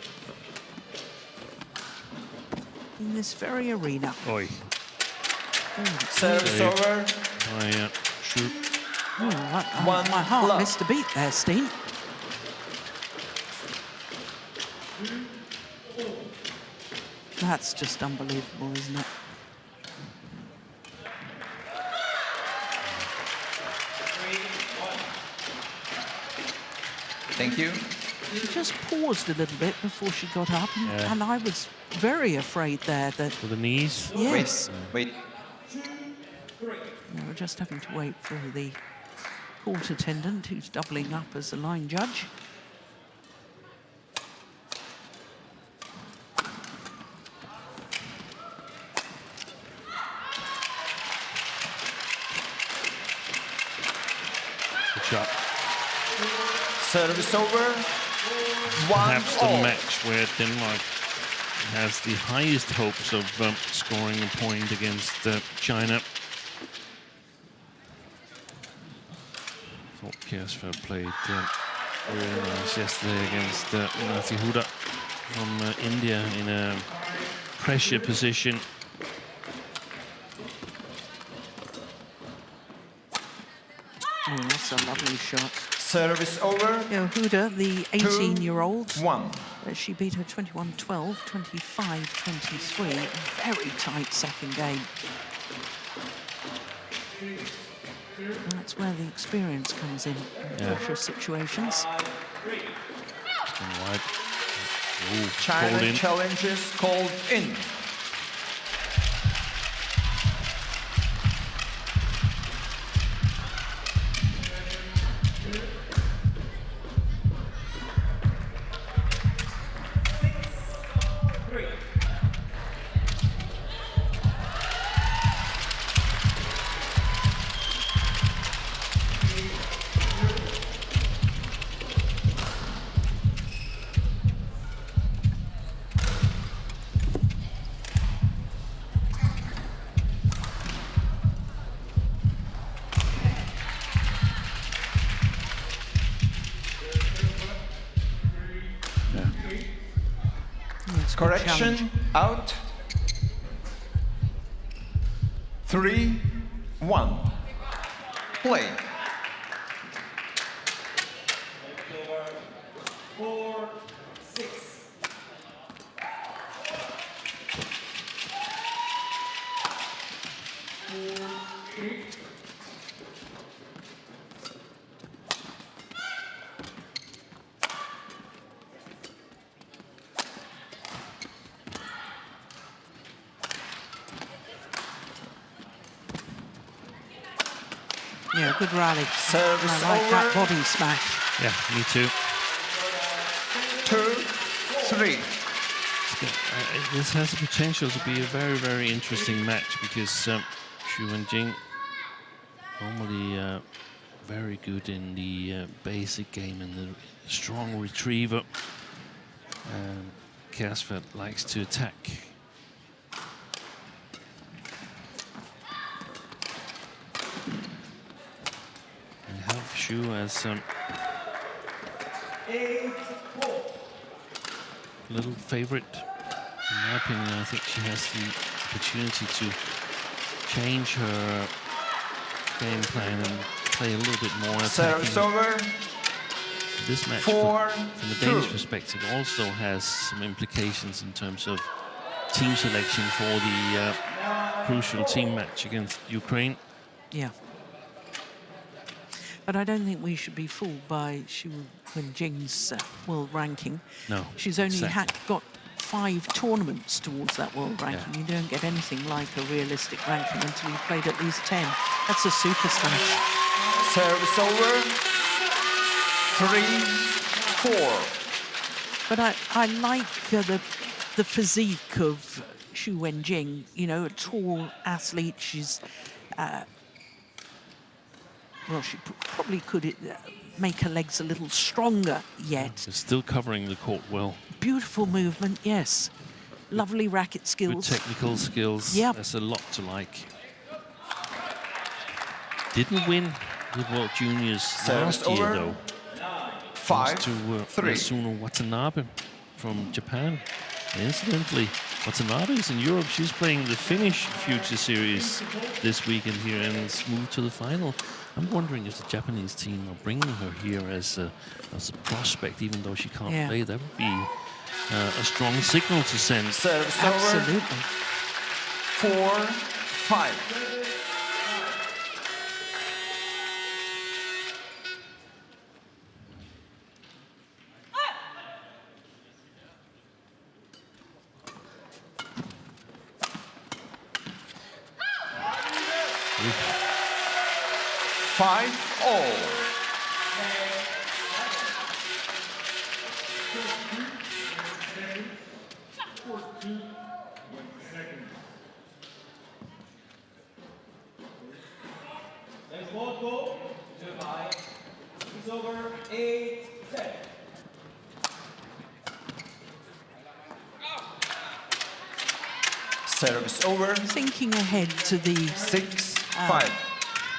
In this very arena. Oi. Service over. Oh, yeah. Shoot. Oh, my heart missed a beat there, Steen. That's just unbelievable, isn't it? Thank you. She just paused a little bit before she got up, and I was very afraid there that... For the knees? Yes. Wait. We're just having to wait for the court attendant who's doubling up as a line judge. Good shot. Service over. Perhaps the match where Denmark has the highest hopes of scoring a point against China. Thought Kjærsfeldt played really nice yesterday against Nati Huda from India in a pressure position. Oh, that's a lovely shot. Service over. Huda, the 18-year-old. 1. She beat her 21-12, 25-23. Very tight second game. And that's where the experience comes in pressure situations. China challenges called in. Correction, out. 3-1. Play. 4-6. Yeah, good rally. Service I like that over. body smash. Yeah, me too. 2-3. This has the potential to be a very, very interesting match because Xu Wenjing normally very good in the basic game and the strong retriever. Kjærsfeldt likes to attack. And have Xu as little favorite. In my opinion, I think she has the opportunity to change her game plan and play a little bit more attacking. Service over. This match, 4-2. from the Danish perspective, also has some implications in terms of team selection for the crucial team match against Ukraine. Yeah. But I don't think we should be fooled by Xu Wenjing's world ranking. No. She's only exactly. got 5 tournaments towards that world ranking. You don't get anything like a realistic ranking until you've played at least 10. That's a super smash. Service over. 3-4. But I like the physique of Xu Wenjing. You know, a tall athlete. She's well, she probably could make her legs a little stronger yet. She's still covering the court well. Beautiful movement, yes. Lovely racket skills. Good technical skills. Yep. There's a lot to like. Didn't win the World Juniors last year, though. 5-3. To Yasuno Watanabe from Japan. Incidentally, Watanabe is in Europe. She's playing the Finnish Future Series this weekend here and has moved to the final. I'm wondering if the Japanese team are bringing her here as a prospect, even though she can't play. That would be a strong signal to send. Absolutely. 4-5. Service over. Thinking ahead to the 6-5.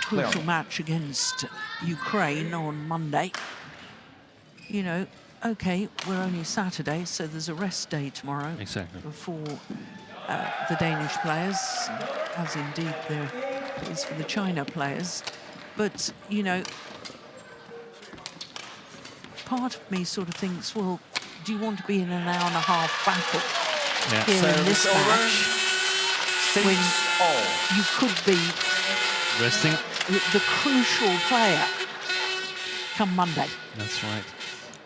crucial match against Ukraine on Monday. You know, okay, we're only Saturday, so there's a rest day tomorrow. Exactly. For the Danish players, as indeed there is for the China players. But, you know, part of me sort of thinks, well, do you want to be in an hour and a half battle here in this match? When you could be resting the crucial player come Monday. That's right.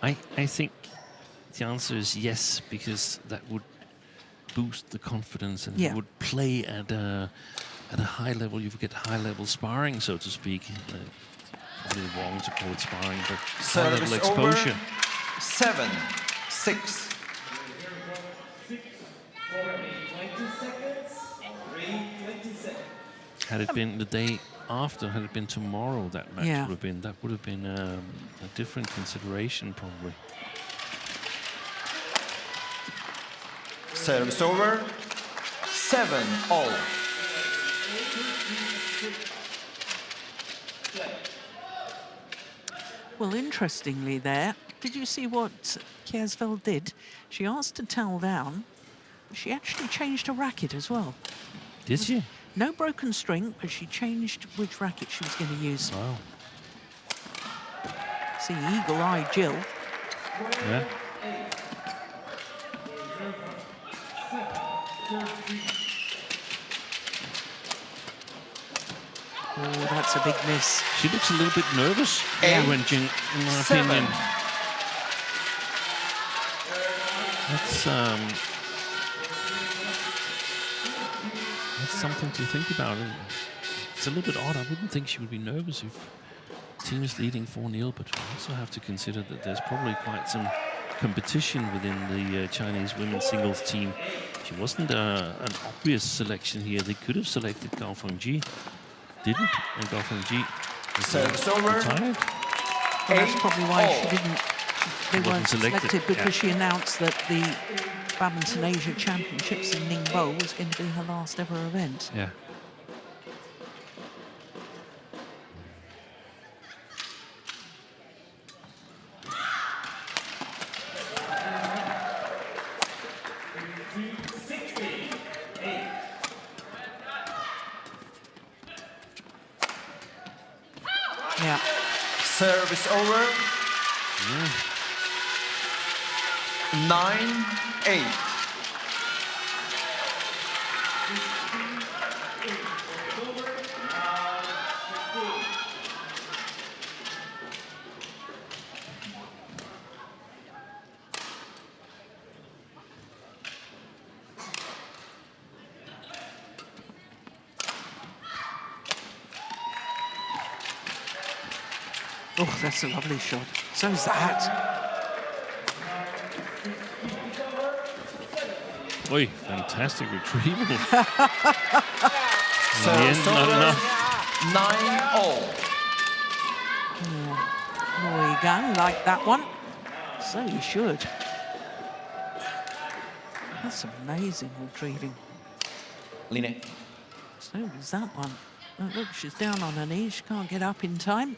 I think the answer is yes, because that would boost the confidence and you would play at a high level. You would get high level sparring, so to speak. Probably wrong to call it sparring, but high level exposure. 7-6. Had it been the day after, had it been tomorrow, that match would have been a different consideration, probably. Service over. 7-all. Well, interestingly there, did you see what Kjærsveld did? She asked to towel down. She actually changed her racket as well. Did she? No broken string, but she changed which racket she was going to use. Wow. See, eagle-eyed Jill. Yeah. Oh, that's a big miss. She looks a little bit nervous, Wenjing, in my opinion. That's something to think about. It's a little bit odd. I wouldn't think she would be nervous if the team is leading 4-0, but we also have to consider that there's probably quite some competition within the Chinese women's singles team. She wasn't an obvious selection here. They could have selected Gao Fengji. Didn't, and Gao Fengji retired. Well, that's probably why she didn't. They weren't selected because she announced that the Badminton Asia Championships in Ningbo was going to be her last ever event. Yeah. Yeah. Service over. 9-8. Oh, that's a lovely shot. So is that. Oi, fantastic retrieval. In So the end, not enough. 9-all. Roy Gang like that one. So you should. That's amazing retrieving. Line. So is that one. Oh, look, she's down on her knees. She can't get up in time.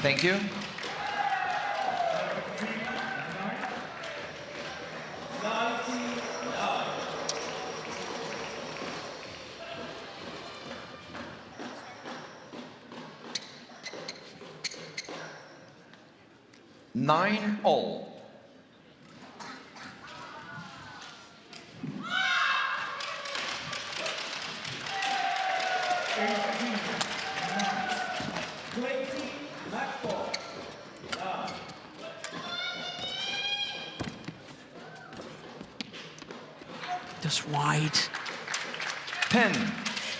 Thank you. Nine all. Just wide. 10-9.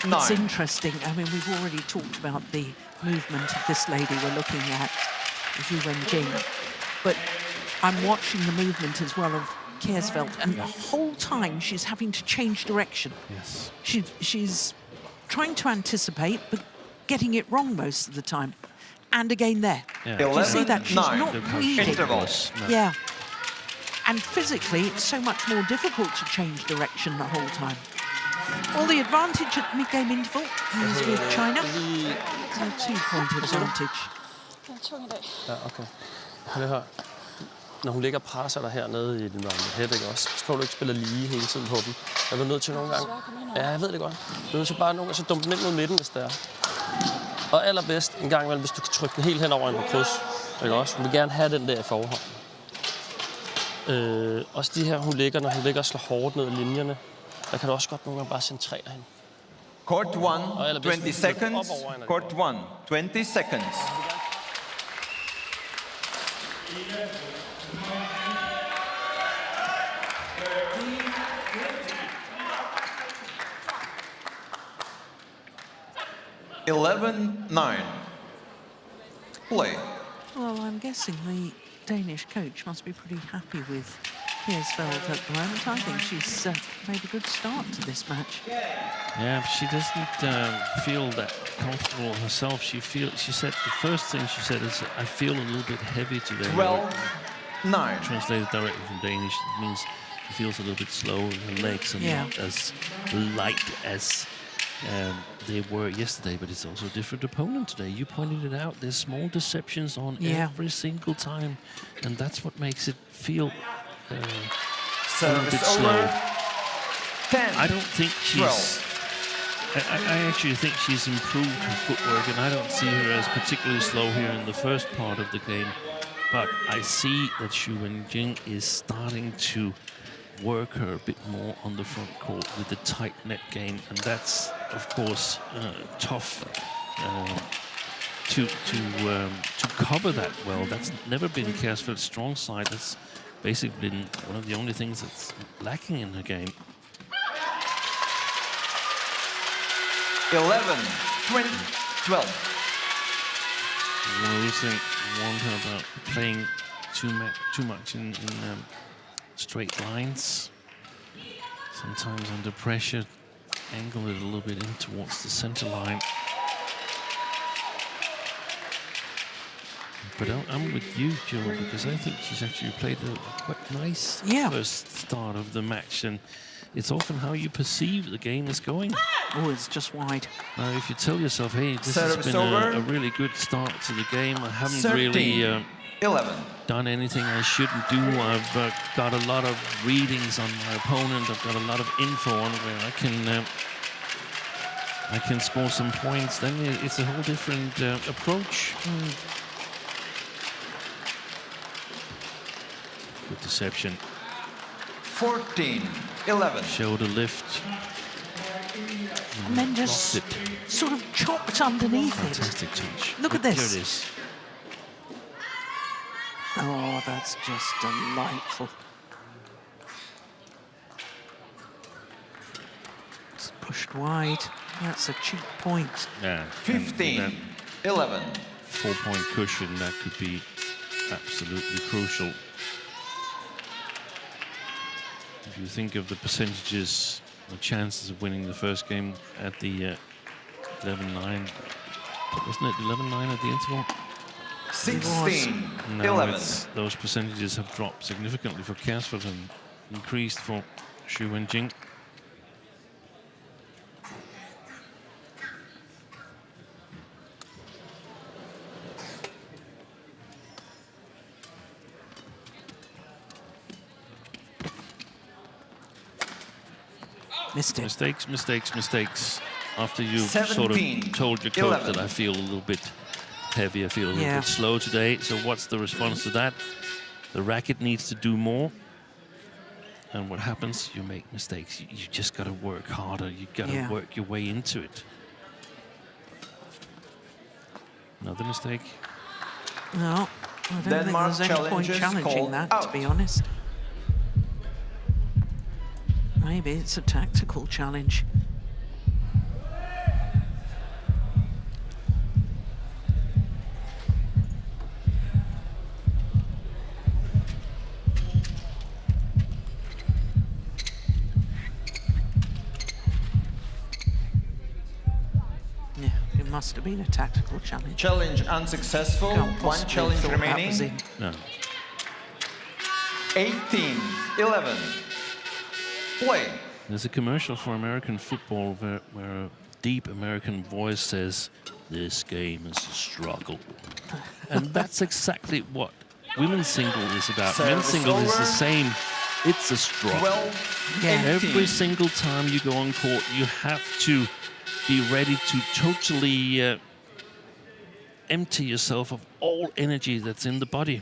It's interesting. I mean, we've already talked about the movement of this lady we're looking at, Zhu Wenjing. But I'm watching the movement as well of Christophersen, and the whole time she's having to change direction. Yes. She's trying to anticipate, but getting it wrong most of the time. And again there. Yeah. Do you see that? She's not reading. Intervals. No. Yeah. And physically, it's so much more difficult to change direction the whole time. Well, the advantage at mid-game interval is with China. It's a 2-point advantage. Ja, okay. Kan du høre? Når hun ligger og presser dig hernede i den varme hæt, ikke også? Så kan du ikke spille lige hele tiden på dem. Jeg er nødt til nogle gange. Ja, jeg ved det godt. Du er nødt til bare nogle gange så dumpe den ind mod midten, hvis det er. Og allerbedst en gang imellem, hvis du kan trykke den helt hen over en på kryds. Ikke også? Hun vil gerne have den der i forhold. Også de her, hun ligger, når hun ligger og slår hårdt ned i linjerne. Der kan du også godt nogle gange bare centrere hende. Court 1, 20 seconds. Court 1, 20 seconds. (11-9). Play. Well, I'm guessing the Danish coach must be pretty happy with Christophersen at the moment. I think she's made a good start to this match. Yeah, she doesn't feel that comfortable herself. She said the first thing she said is, "I feel a little bit heavy today." 12-9. Translated directly from Danish, it means she feels a little bit slow in her legs and not as light as they were yesterday. But it's also a different opponent today. You pointed it out. There's small deceptions on every single time, and that's what makes it feel a little bit slow. 10. I don't think she's. I actually think she's improved her footwork, and I don't see her as particularly slow here in the first part of the game. But I see that Zhu Wenjing is starting to work her a bit more on the front court with the tight net game, and that's, of course, tough to cover that well. That's never been Christophersen's strong side. That's basically been one of the only things that's lacking in her game. 11, 20, 12. One of those things warned her about playing too much in straight lines. Sometimes under pressure, angle it a little bit in towards the center line. But I'm with you, Joe, because I think she's actually played a quite nice first start of the match, and it's often how you perceive the game is going. Oh, it's just wide. Now, if you tell yourself, hey, this has been a really good start to the game, I haven't 13, really 11. done anything I shouldn't do. I've got a lot of readings on my opponent. I've got a lot of info on where I can I can score some points, then it's a whole different approach. Good deception. 14-11. Shoulder lift. And then just sort of chopped underneath Fantastic it. touch. Look at Here this. it is. Oh, that's just delightful. It's pushed wide. That's a cheap point. Yeah. 15-11. 4-point cushion, that could be absolutely crucial. If you think of the percentages, the chances of winning the first game at the 11-9, wasn't it 11-9 at the interval? 16-11. Those percentages have dropped significantly for Christophersen and increased for Xu Wenjing. Missed it. Mistakes, mistakes, mistakes. After you've sort of told your coach that I feel a little bit heavy, I feel a little bit slow today. So what's the response to that? The racket needs to do more. And what happens? You make mistakes. You just got to work harder. You got to work your way into it. Another mistake. No, I don't think there's any point challenging that, to be honest. Maybe it's a tactical challenge. Yeah, it must have been a tactical challenge. Challenge unsuccessful. One challenge remaining. No. 18-11. Play. There's a commercial for American football where a deep American voice says, "This game is a struggle." And that's exactly what women's single is about. Men's single is the same. It's a struggle. Every single time you go on court, you have to be ready to totally empty yourself of all energy that's in the body.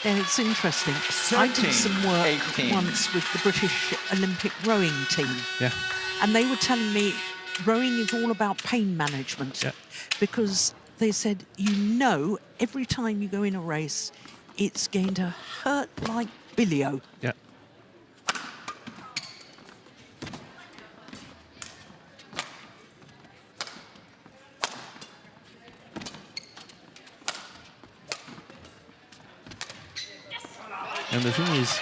Yeah, it's interesting. I did some work once with the British Olympic rowing team. Yeah. And they were telling me rowing is all about pain management. Because they said, you know, every time you go in a race, it's going to hurt like billy-o. Yeah. And the thing is,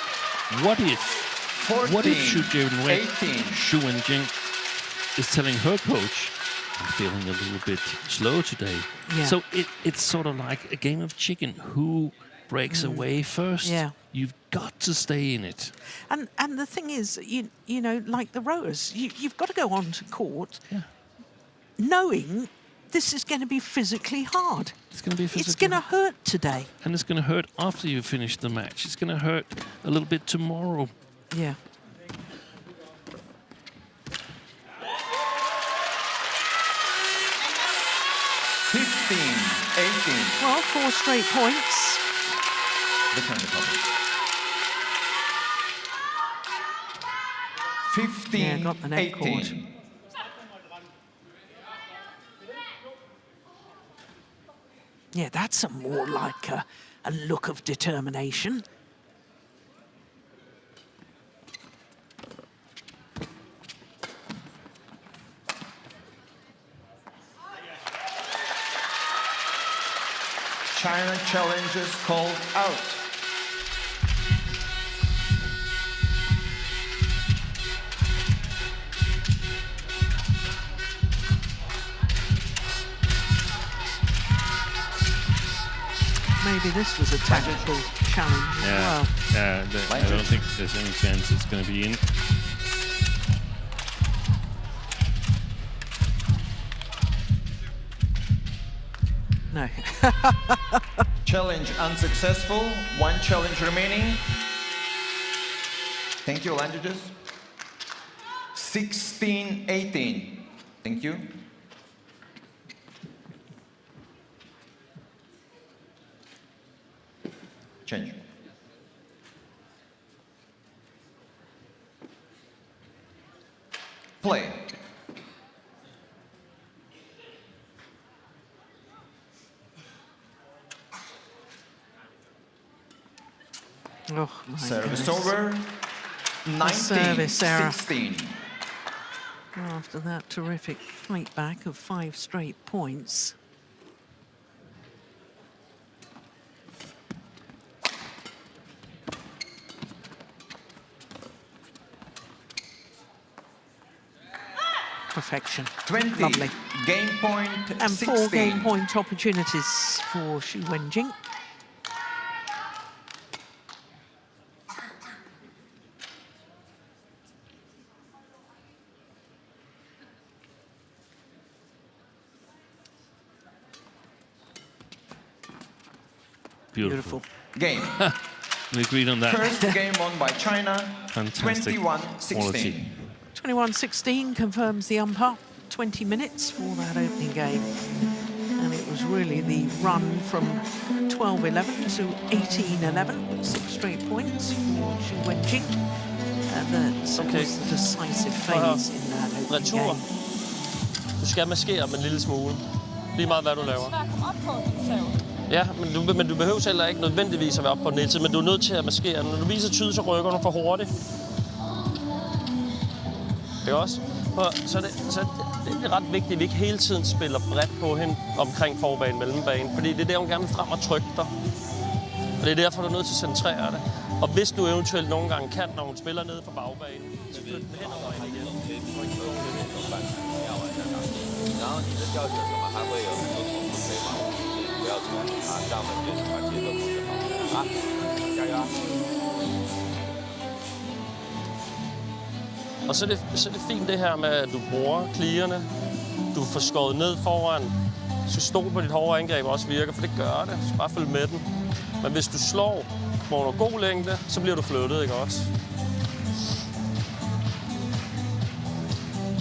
what if Xu Wenjing is telling her coach, "I'm feeling a little bit slow today." Yeah. So it's sort of like a game of chicken. Who breaks away first? Yeah. You've got to stay in it. And the thing is, you know, like the rowers, you've got to go on to court knowing this is going to be physically hard. It's going to be physically It's going to hurt today. And it's going to hurt after you finish the match. It's going to hurt a little bit tomorrow. Yeah. Well, 4 straight points. Return the public. 15-18. Got the net caught. Yeah, that's more like a look of determination. China challenges called out. Maybe this was a tactical challenge as well. Yeah, I don't think there's any chance it's going to be in. No. Challenge unsuccessful. One challenge remaining. Thank you, land judges. 16-18. Thank you. Change. Play. Oh, my Service goodness. over. 19-16. After that terrific fight back of 5 straight points. Perfection. 20. Lovely. Game point. And 16. 4 game point opportunities for Xu Wenjing. Beautiful. Game. We agreed on that. First game won by China. Fantastic 21-16. quality. 21-16 confirms the umpire. 20 minutes for that opening game. And it was really the run from 12-11 to 18-11. 6 straight points for Xu Wenjing. That was the decisive phase in that opening Retur. game. Du skal maskere dem en lille smule. Lige meget, hvad du laver. Ja, men du behøver heller ikke nødvendigvis at være oppe på den hele tid, men du er nødt til at maskere. Når du viser tyd, så rykker du for hurtigt. Ikke også? Så det er ret vigtigt, at vi ikke hele tiden spiller bredt på hende omkring forbanen, mellembanen. Fordi det er der, hun gerne vil frem og trykke dig. Og det er derfor, du er nødt til at centrere det. Og hvis du eventuelt nogle gange kan, når hun spiller nede på bagbanen, så flyt den henover hende igen. 然后你的教学什么还会有很多重复推嘛，不要重复啊，这样的就是把节奏控制好啊，加油啊！ Og så er det fint det her med, at du bruger klierne. Du får skåret ned foran. Du skal stole på, dit hårde angreb også virker, for det gør det. Du skal bare følge med den. Men hvis du slår på under god længde, så bliver du flyttet, ikke også?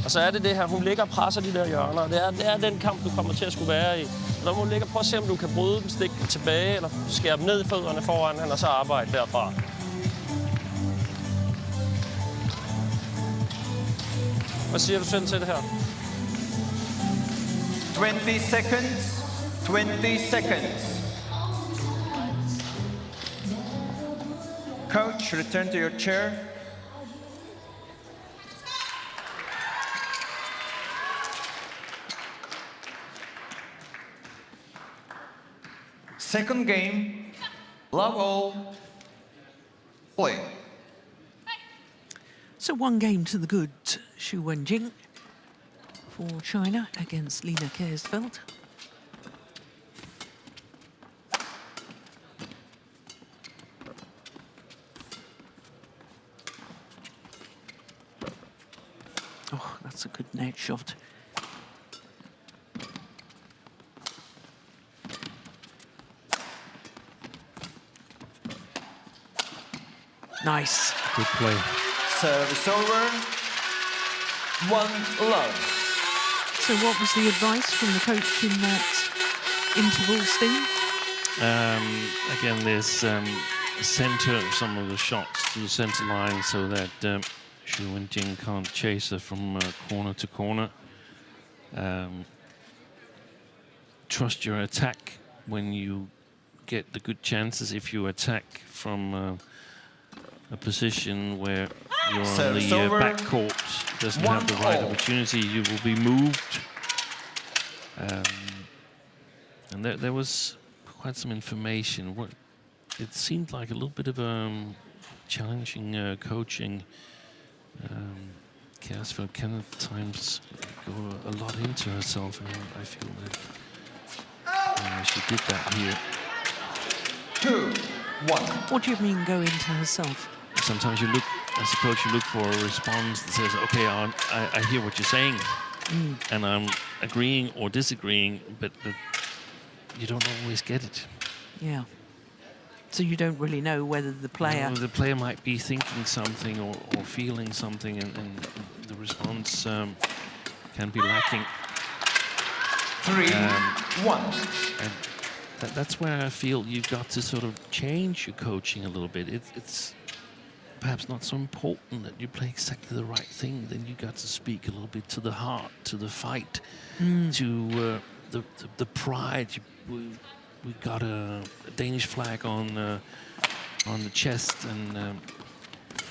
Og så er det her, hun ligger og presser de der hjørner. Det er den kamp, du kommer til at skulle være i. Og der må du ligge og prøve at se, om du kan bryde dem, stikke dem tilbage, eller skære dem ned i fødderne foran han, og så arbejde derfra. Hvad siger du selv til det her? 20 seconds. 20 seconds. Coach, return to your chair. Second game, love all, play. So 1 game to the good, Xu Wenjing for China against Lina Christophersen. Oh, that's a good net shot. Nice. Good play. Service over. 1 love. So what was the advice from the coach in that interval, Steve? Again, there's center some of the shots to the center line so that Xu Wenjing can't chase her from corner to corner. Trust your attack when you get the good chances. If you attack from a position where you're on the back court, doesn't have the right opportunity, you will be moved. And there was quite some information. It seemed like a little bit of challenging coaching. Christophersen can at times go a lot into herself, and I feel that she did that here. 2-1. What do you mean go into herself? Sometimes you look, as a coach, you look for a response that says, okay, I hear what you're saying, and I'm agreeing or disagreeing, but you don't always get it. Yeah. So you don't really know whether the player... The player might be thinking something or feeling something, and the response can be lacking. 3-1. And that's where I feel you've got to sort of change your coaching a little bit. It's perhaps not so important that you play exactly the right thing. Then you got to speak a little bit to the heart, to the fight, to the pride. We got a Danish flag on the chest, and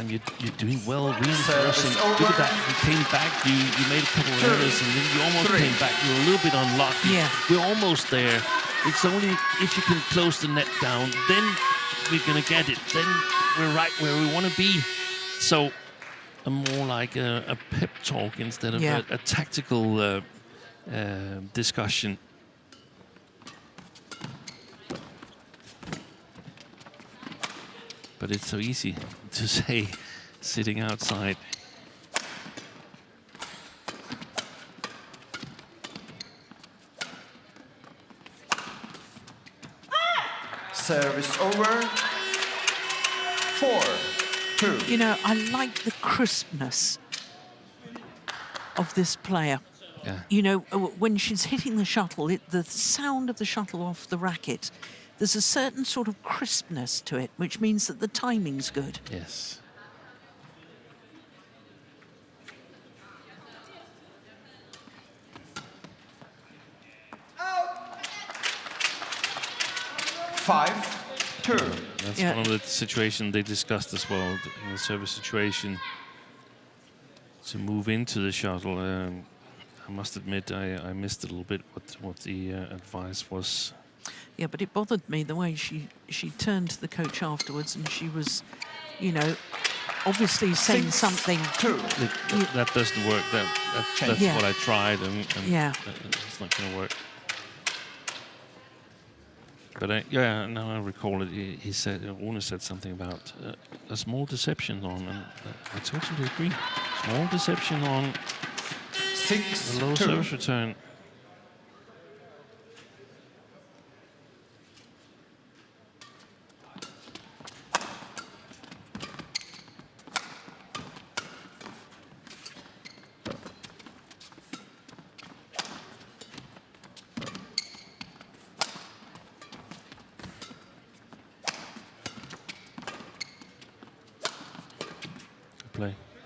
you're doing well, reinforcing. Look at that, you came back, you made a couple of errors, and then you almost came back. You were a little bit unlucky. Yeah. We're almost there. It's only if you can close the net down, then we're gonna get it. Then we're right where we want to be. So, more like a pep talk instead of a tactical discussion. But it's so easy to say sitting outside. Service over. 4-2. You know, I like the crispness of this player. Yeah. You know, when she's hitting the shuttle, the sound of the shuttle off the racket, there's a certain sort of crispness to it, which means that the timing's good. Yes. Five-two. That's one of the situations they discussed as well, in the service situation. To move into the shuttle, I must admit I missed a little bit what the advice was. Yeah, but it bothered me the way she turned to the coach afterwards, and she was, you know, obviously saying something. That doesn't work. That's what I tried, and it's not going to work. But yeah, now I recall it. He said, Rune said something about a small deception on, and I totally agree. Small deception on the low service return.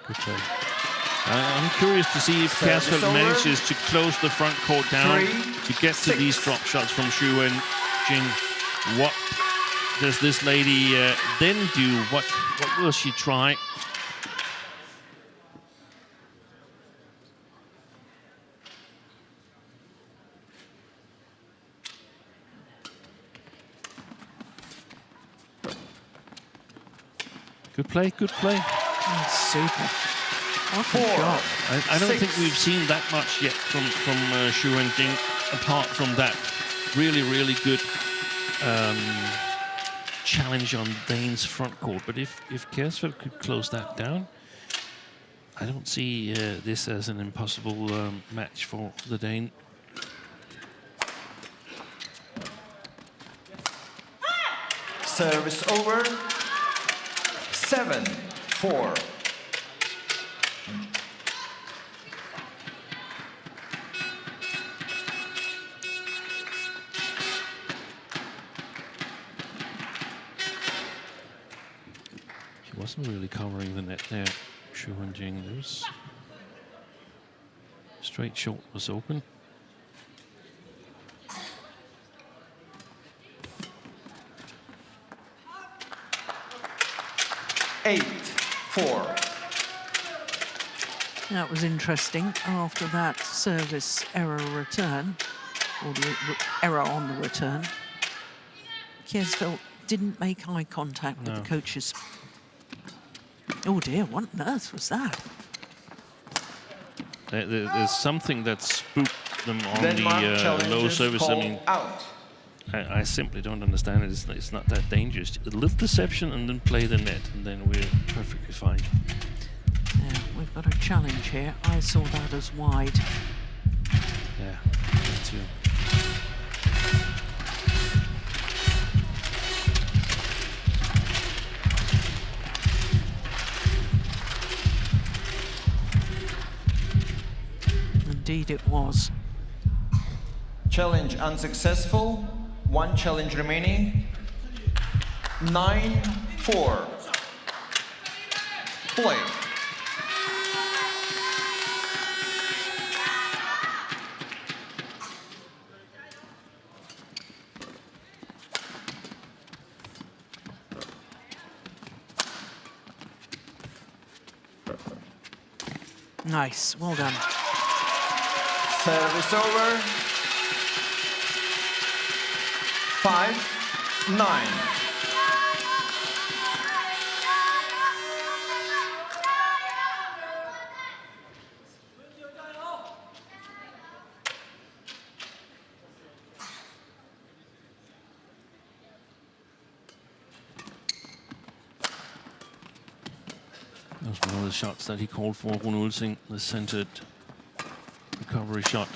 Good play. I'm curious to see if Christophersen manages to close the front court down to get to these drop shots from Xu and Jing. What does this lady then do? What will she try? Good play, good play. Oh, super. I don't think we've seen that much yet from Xu and Jing, apart from that really, really good challenge on Dane's front court. But if Christophersen could close that down, I don't see this as an impossible match for the Dane. Service over. 7-4. She wasn't really covering the net there, Xu and Jing. There's straight shot was open. That was interesting. After that service error return, or the error on the return, Christophersen didn't make eye contact with the coaches. Oh dear, what on earth was that? There's something that spooked them on the low service. I mean, I simply don't understand it. It's not that dangerous. A little deception and then play the net, and then we're perfectly fine. Yeah, we've got a challenge here. I saw that as wide. Yeah, me too. Indeed it was. Challenge unsuccessful. One challenge remaining. 9-4. Play. Nice, well done. Service over. 5-9. That was one of the shots that he called for, Rune Ulsing, the centered recovery shot.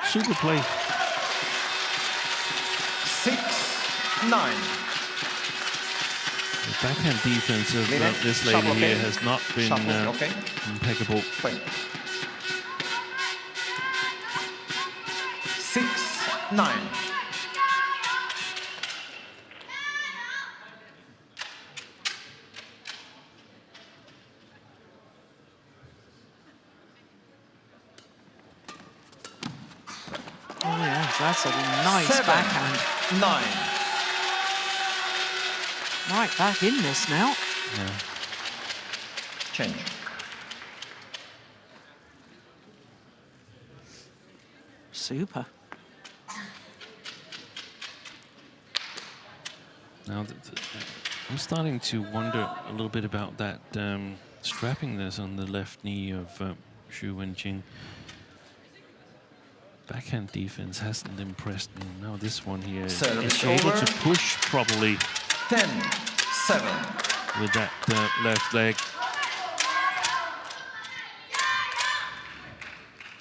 Super play. 6-9. The backhand defense of this lady here has not been impeccable. 6-9. Oh yeah, that's a nice 7-9. backhand. Right, back in this now. Yeah. Change. Super. Now, I'm starting to wonder a little bit about that strapping this on the left knee of Xu Wenjing. Backhand defense hasn't impressed me. Now this one here is able to push properly 10-7 with that left leg.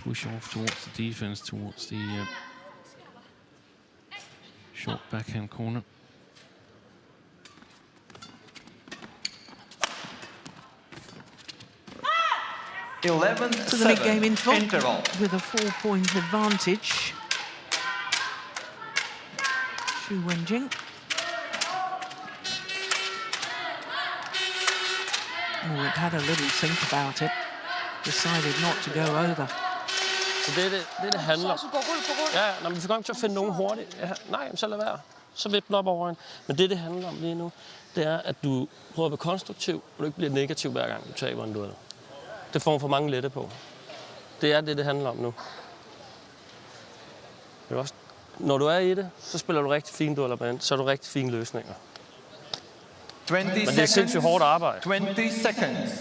Push off towards the defense, towards the short backhand corner. To the mid-game interval with a 4-point advantage. Xu Wenjing. Oh, it had a little think about it. Decided not to go over. Så det handler om. Ja, når vi får gang til at finde nogen hurtigt. Ja, nej, så lad være. Så vip den op over en. Men det handler om lige nu, det er, at du prøver at være konstruktiv, og du ikke bliver negativ hver gang du taber en duel. Det får for mange lette på. Det er det handler om nu. Det er også, når du er i det, så spiller du rigtig fine dueller med den, så er du rigtig fine løsninger. Men det er sindssygt hårdt arbejde. 20 seconds.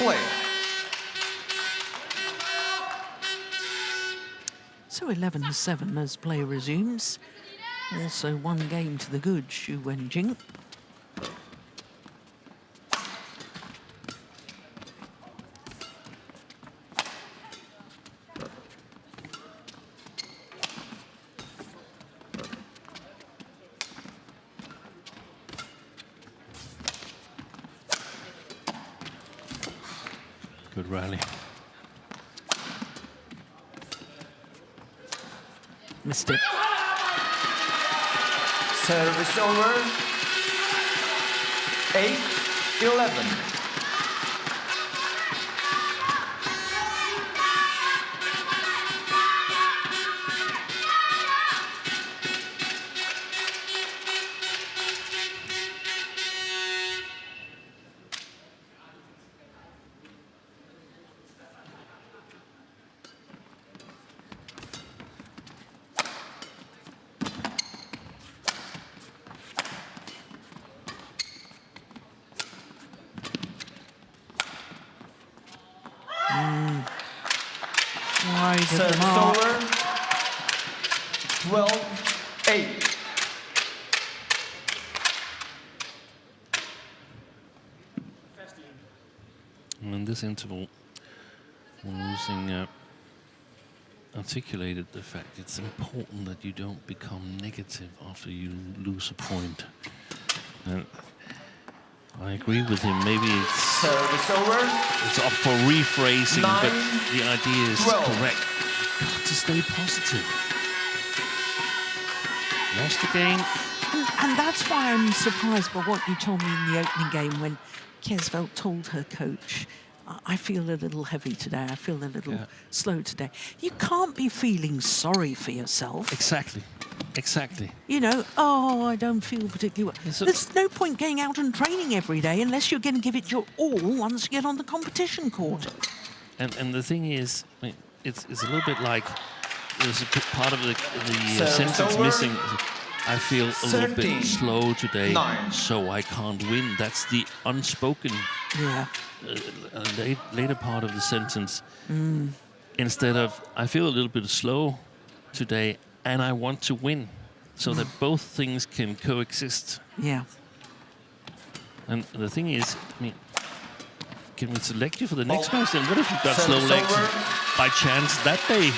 Play. So 11-7 as play resumes. Also one game to the good, Xu Wenjing. Good rally. Missed it. Service over. 8-11. Wide of the Service mark. over. 12-8. And in this interval, Losing articulated the fact it's important that you don't become negative after you lose a point. And I agree with him. Maybe it's up for rephrasing, but the idea is correct. You've got to stay positive. Lost the game. And that's why I'm surprised by what you told me in the opening game when Kjærsfeldt told her coach, I feel a little heavy today, I feel a little slow today. You can't be feeling sorry for yourself. Exactly. Exactly. You know, oh, I don't feel particularly well. There's no point going out and training every day unless you're going to give it your all once you get on the competition court. And the thing is, I mean, it's a little bit like there's a part of the sentence missing. I feel a little bit slow today, so I can't win. That's the unspoken later part of the sentence. Instead of, I feel a little bit slow today, and I want to win, so that both things can coexist. Yeah. And the thing is, I mean, can we select you for the next match? And what if you've got slow legs by chance that day?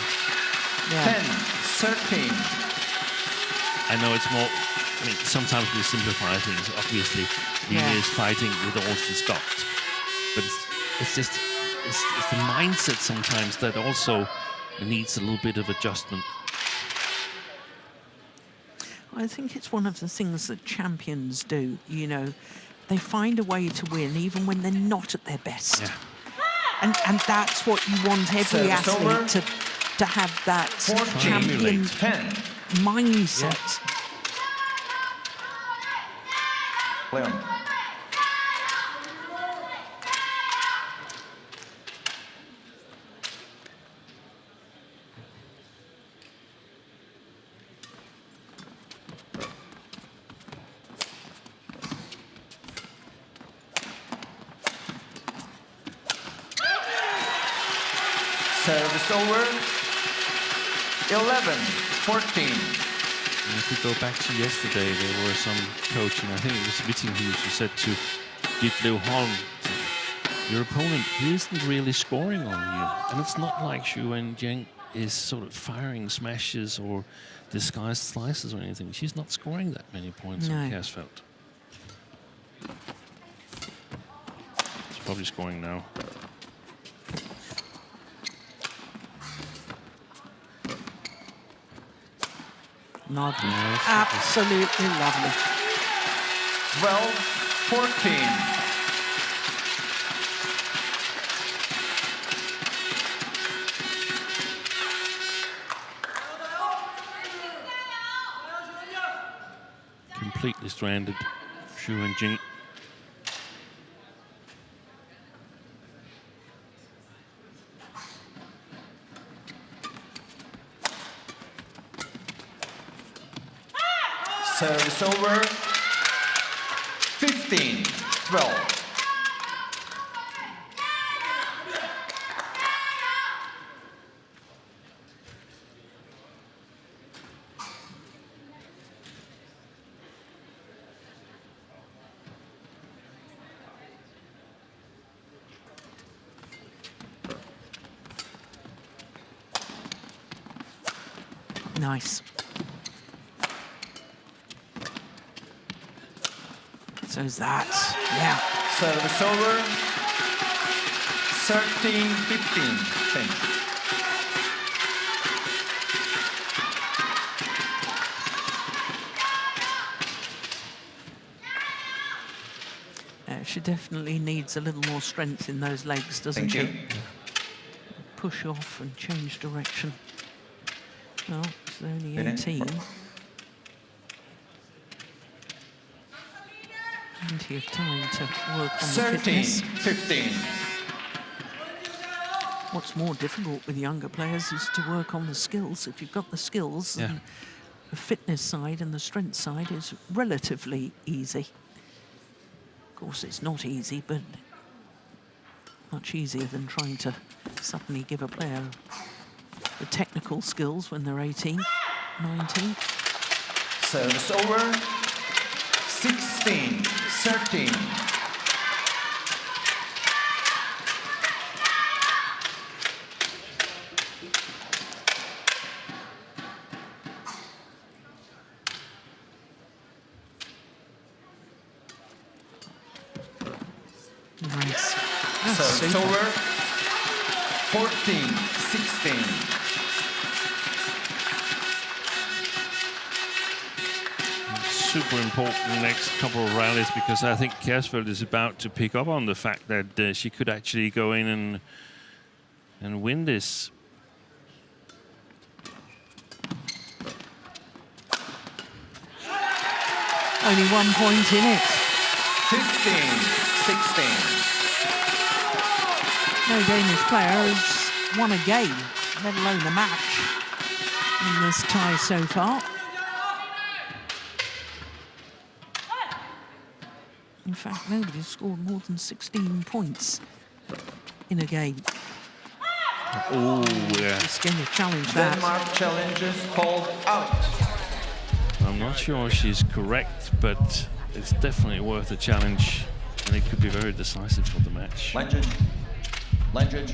10-13. I know it's more, I mean, sometimes we simplify things, obviously. Line is fighting with all she's got. But it's just, it's the mindset sometimes that also needs a little bit of adjustment. I think it's one of the things that champions do, you know. They find a way to win even when they're not at their best. Yeah. And that's what you want every athlete to have, that champion mindset. Leon. Service over. 11-14. And if we go back to yesterday, there were some coach, and I think it was Vittinghus who said to Ditlev Holm, your opponent, he isn't really scoring on you. And it's not like Xu Wenjiang is sort of firing smashes or disguised slices or anything. She's not scoring that many points on Kjærsfeldt. She's probably scoring now. Lovely. Absolutely lovely. 12-14. Completely stranded, Xu Wenjiang. Service over. 15-12. Nice. So is that, Service over. 13-15. She definitely needs a little more strength in those legs, doesn't she? Push off and change direction. Well, it's only 18. Plenty of time to work on the fitness. 13-15. What's more difficult with younger players is to work on the skills. If you've got the skills, then the fitness side and the strength side is relatively easy. Of course, it's not easy, but much easier than trying to suddenly give a player the technical skills when they're 18, 19. Service over. 16-13. goodness. So it's over. 14-16. Super important next couple of rallies, because I think Christophersen is about to pick up on the fact that she could actually go in and win this. Only 1 point in it. 15-16. No Danish player has won a game, let alone a match, in this tie so far. In fact, nobody's scored more than 16 points in a game. Oh, yeah. It's going to challenge that. Denmark challenges called out. I'm not sure she's correct, but it's definitely worth a challenge, and it could be very decisive for the match. Language. Language.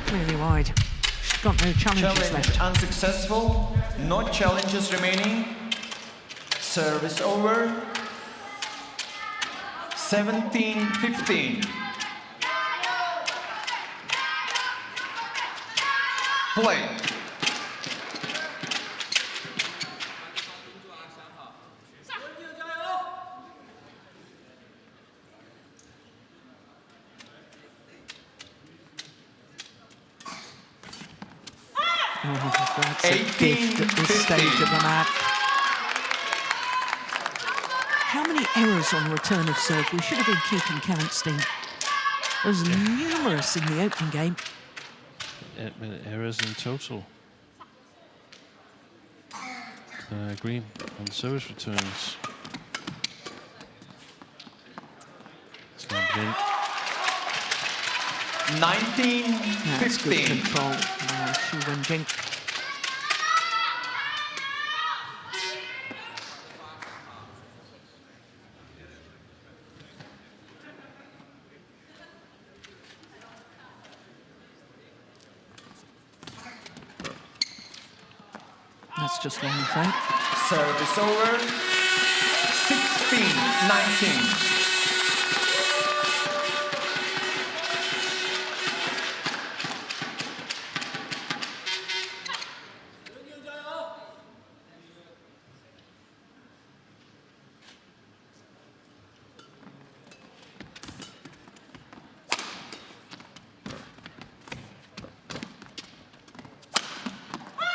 Clearly wide. She's got no challenges Challenge left. unsuccessful. No challenges remaining. Service over. 17-15. Play. Oh, that's a gift at this stage of the match. How many errors on return of serve? We should have been keeping count, Steve. There's numerous in the opening game. 8 minute errors in total. I agree on service returns. Slammed in. 19-15. That's good control. Xu Wenjing. That's just long front. Service over. 16-19.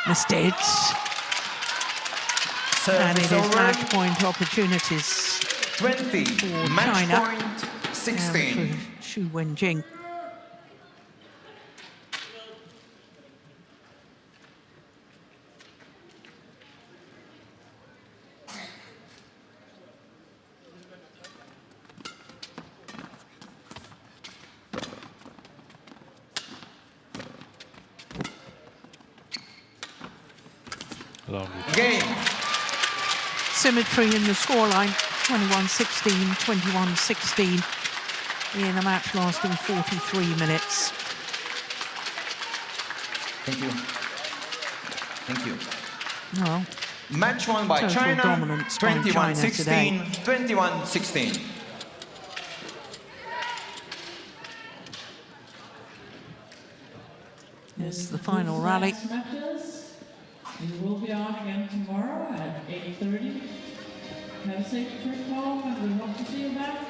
Missed it. And it is match point opportunities 20. for Match China. point 16. For Xu Wenjing. Game. Symmetry in the scoreline, 21-16, 21-16, in a match lasting 43 minutes. Thank you. Thank you. Well, match won by total China, dominance by China 21-16, 21-16. This is the final rally. We will be on again tomorrow at 8:30. Have a safe trip home, and we hope to see you back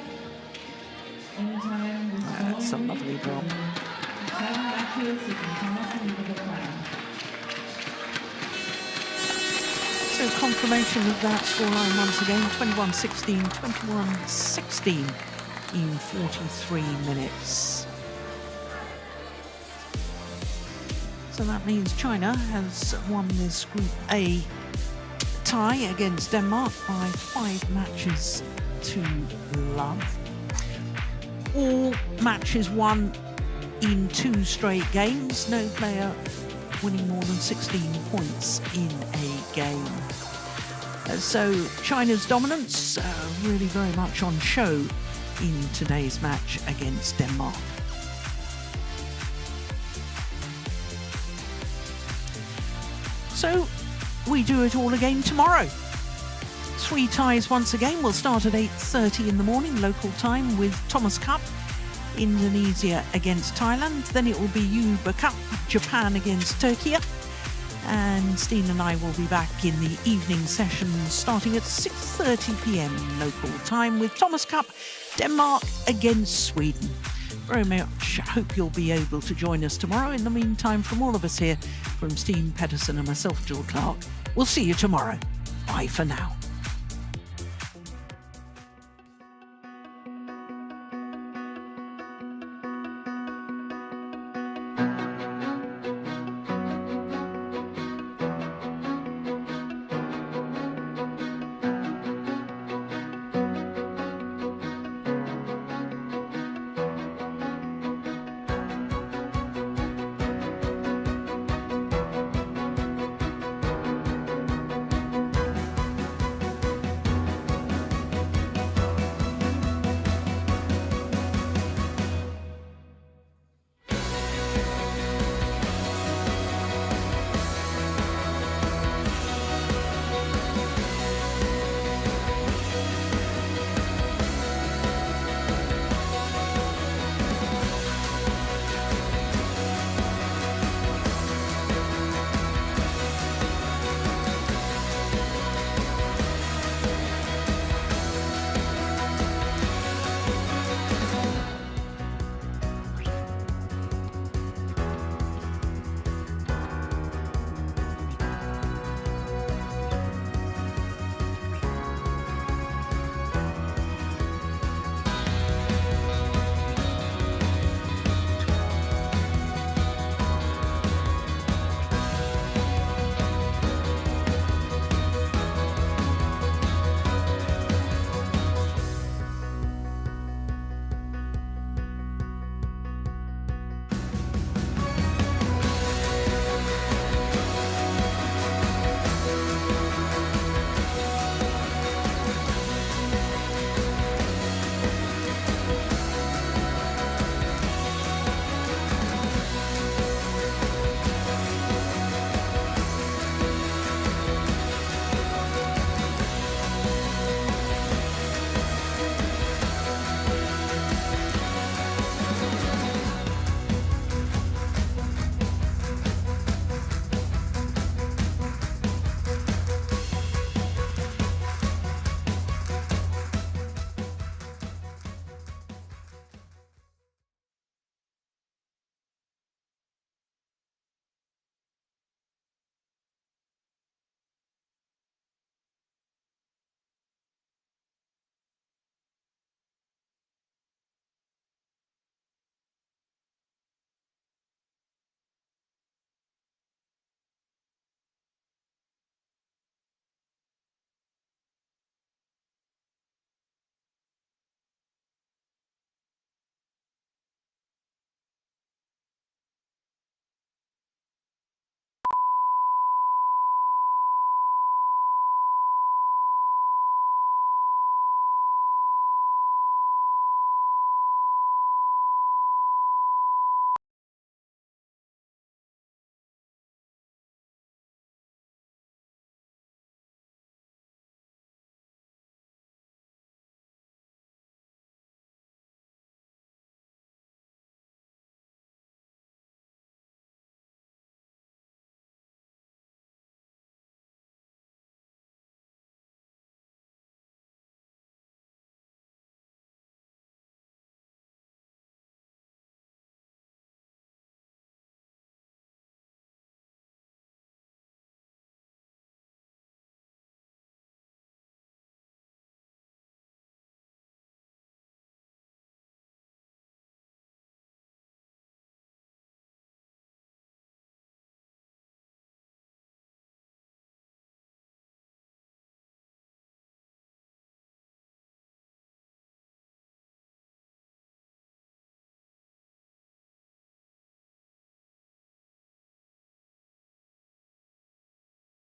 anytime this That's a lovely drop. 7 matches, you can come up and leave the plan. So confirmation of that scoreline once again, 21-16, 21-16 in 43 minutes. So that means China has won this Group A tie against Denmark by 5 matches to love. All matches won in 2 straight games. No player winning more than 16 points in a game. So China's dominance really very much on show in today's match against Denmark. So we do it all again tomorrow. 3 ties once again. We'll start at 8:30 in the morning local time with Thomas Cup, Indonesia against Thailand. Then it will be Yuba Cup, Japan against Turkey. And Steen and I will be back in the evening session starting at 6:30 p.m. local time with Thomas Cup, Denmark against Sweden. Very much hope you'll be able to join us tomorrow. In the meantime, from all of us here, from Steen Pedersen and myself, Jill Clark, we'll see you tomorrow. Bye for now.